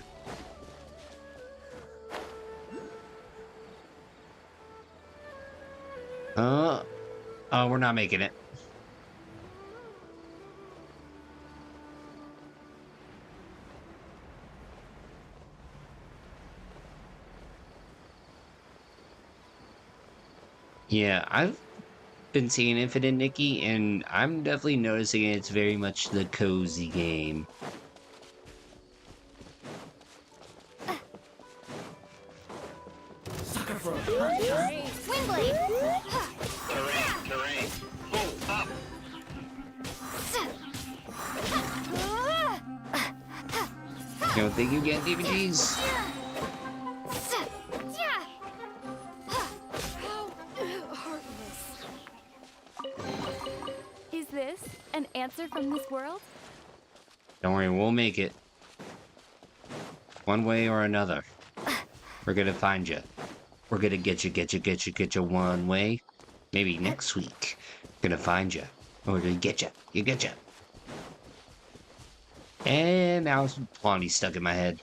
Oh, we're not making it. Yeah, I've been seeing Infinite Nikki, and I'm definitely noticing it's very much the cozy game. Sucker for a punch, huh? Windblade! Terrain. Move up. You don't think you get DVGs? Is this an answer from this world? Don't worry, we'll make it. One way or another. We're gonna find you. We're gonna get you one way. Maybe next week. Gonna find you. We're gonna get you. Get you. And now Blondie's stuck in my head.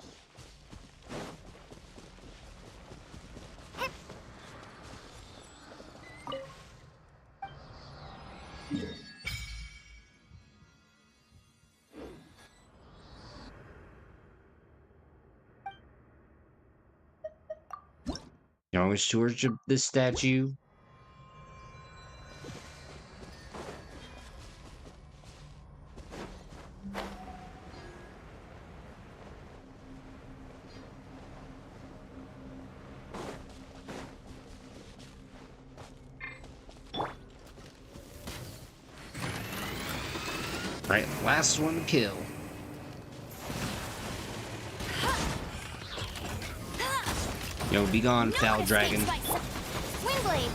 You always worship this statue. Alright, last one to kill. Yo, be gone, foul dragon. Windblade!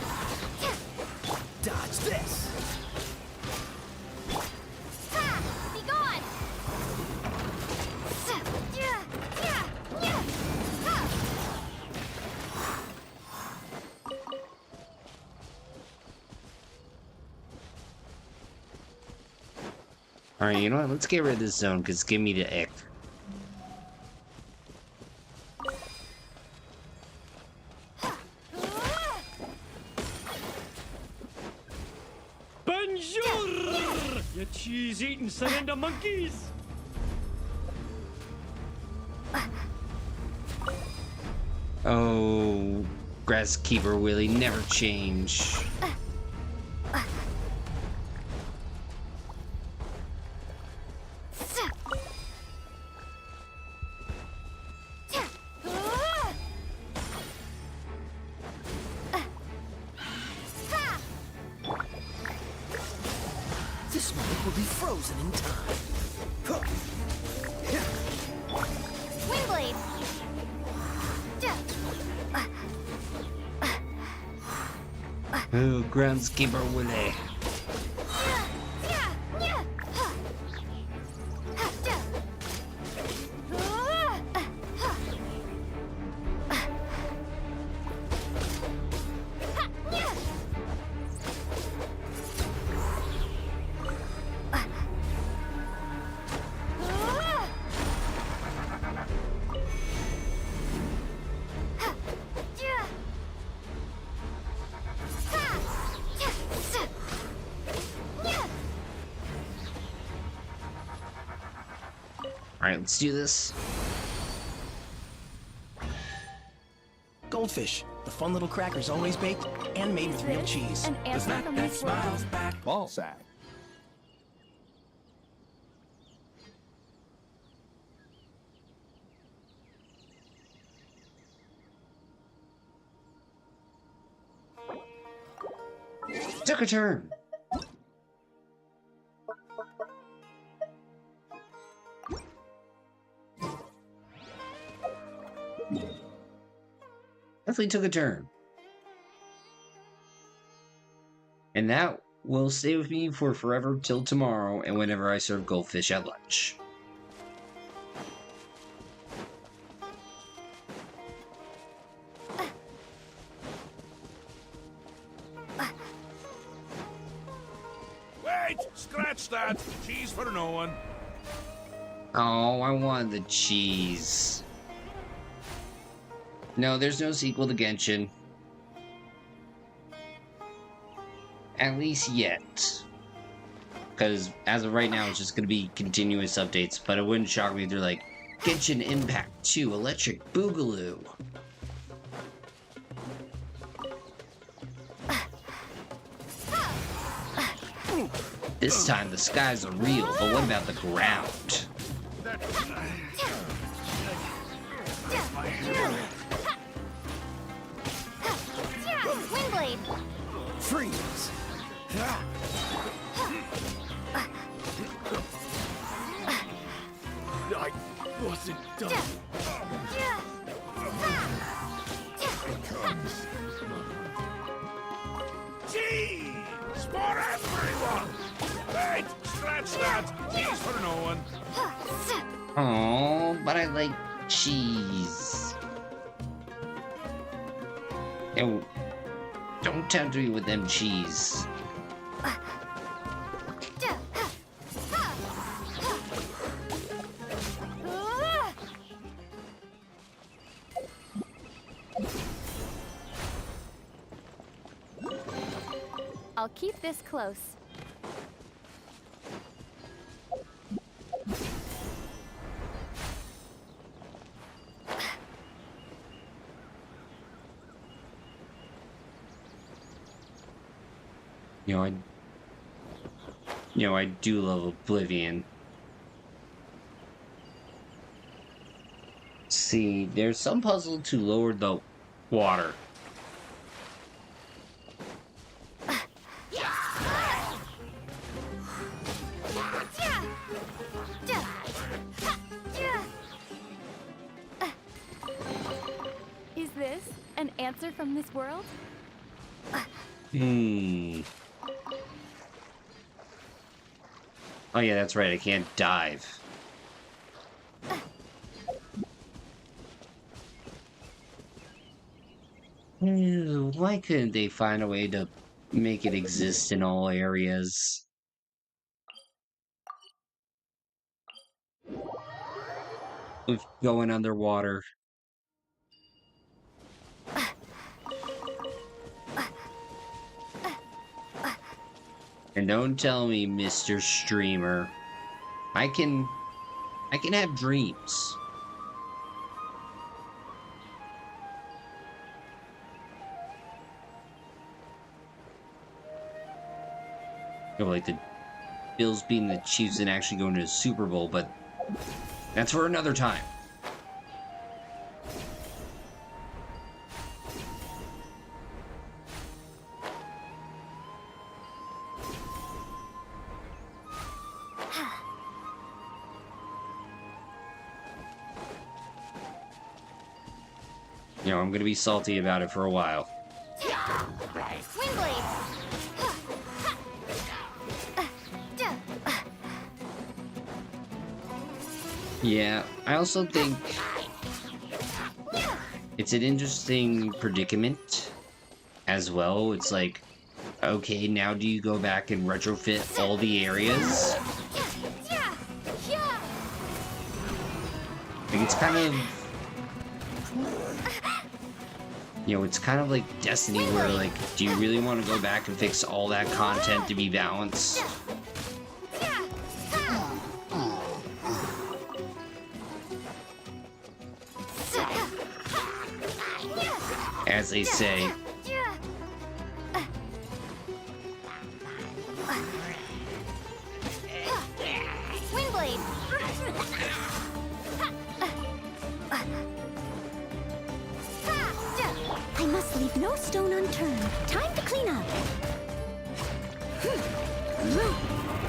Dodge this. Be gone! Alright, you know what? Let's get rid of this zone, because give me the ick. Bonjour! You cheese-eating surrender monkeys! Oh, Grasskeeper Willie, never change. This moment will be frozen in time. Windblade! Oh, Groundskeeper Willie. Alright, let's do this. Goldfish, the fun little crackers always baked and made with real cheese. An answer from this world? Ball sack. Took a turn. Definitely took a turn. And that will stay with me for forever till tomorrow and whenever I serve goldfish at lunch. Wait! Scratch that! Cheese for no one. Oh, I wanted the cheese. No, there's no sequel to Genshin. At least yet. Because as of right now, it's just going to be continuous updates. But it wouldn't shock me if they're like, Genshin Impact 2 Electric Boogaloo. This time the skies are real, but what about the ground? Windblade! Freeze! I wasn't done. Cheese for everyone! Wait! Scratch that! Cheese for no one. Oh, but I like cheese. Ew. Don't tempt me with them cheese. I'll keep this close. I do love Oblivion. See, there's some puzzle to lower the water. Is this an answer from this world? Oh yeah, that's right, I can't dive. Ew, why couldn't they find a way to make it exist in all areas? With going underwater. And don't tell me, Mr. Streamer, I can have dreams. Like the Bills beating the Chiefs and actually going to the Super Bowl, but that's for another time. I'm gonna be salty about it for a while. Yeah, I also think it's an interesting predicament as well. It's like, okay, now do you go back and retrofit all the areas? Like, it's kind of... it's kind of like Destiny, where, like, do you really want to go back and fix all that content to be balanced? as they say. Windblade! I must leave no stone unturned. Time to clean up.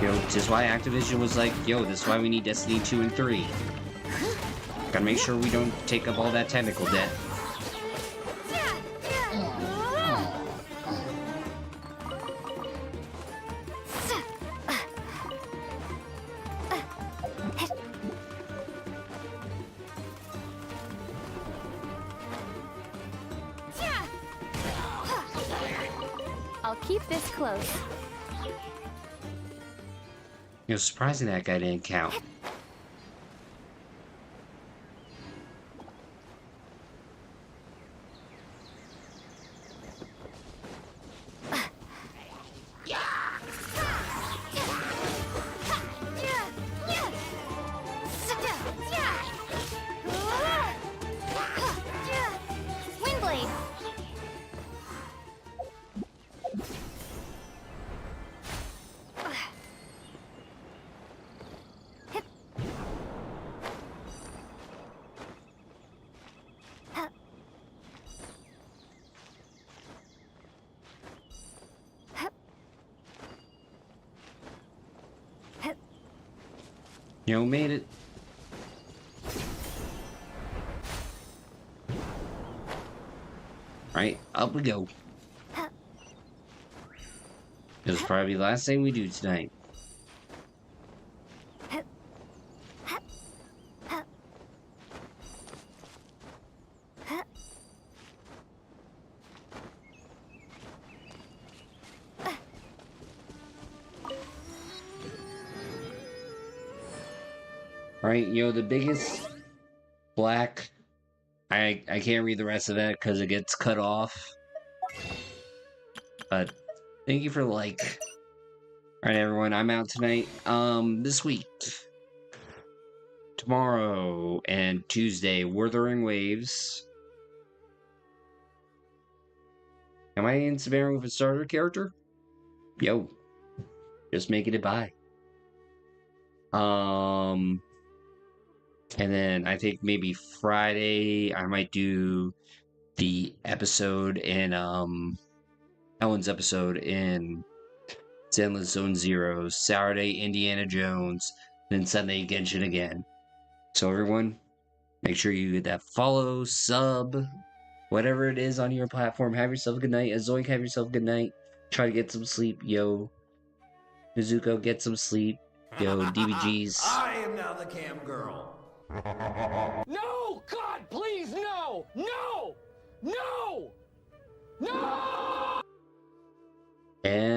You know, this is why Activision was like, yo, this is why we need Destiny 2 and 3. Gotta make sure we don't take up all that technical debt. I'll keep this close. You know, surprising that guy didn't count. Windblade! You know, made it. Right, up we go. This is probably the last thing we do tonight. Right, you know, the biggest black, I can't read the rest of that because it gets cut off. But thank you for the like. Alright everyone, I'm out tonight. This week, tomorrow and Tuesday, Wuthering Waves. Am I in Savannah with a starter character? Yo. Just making it by. And then I think maybe Friday I might do the episode in Ellen's episode in Zenless Zone Zero. Saturday Indiana Jones, then Sunday Genshin again. So everyone, make sure you get that follow, sub, whatever it is on your platform. Have yourself a good night. Azoink, have yourself a good night. Try to get some sleep, yo. Mizuko, get some sleep. Yo, DBGs. I am now the cam girl. No! God, please, no! No! No! No! And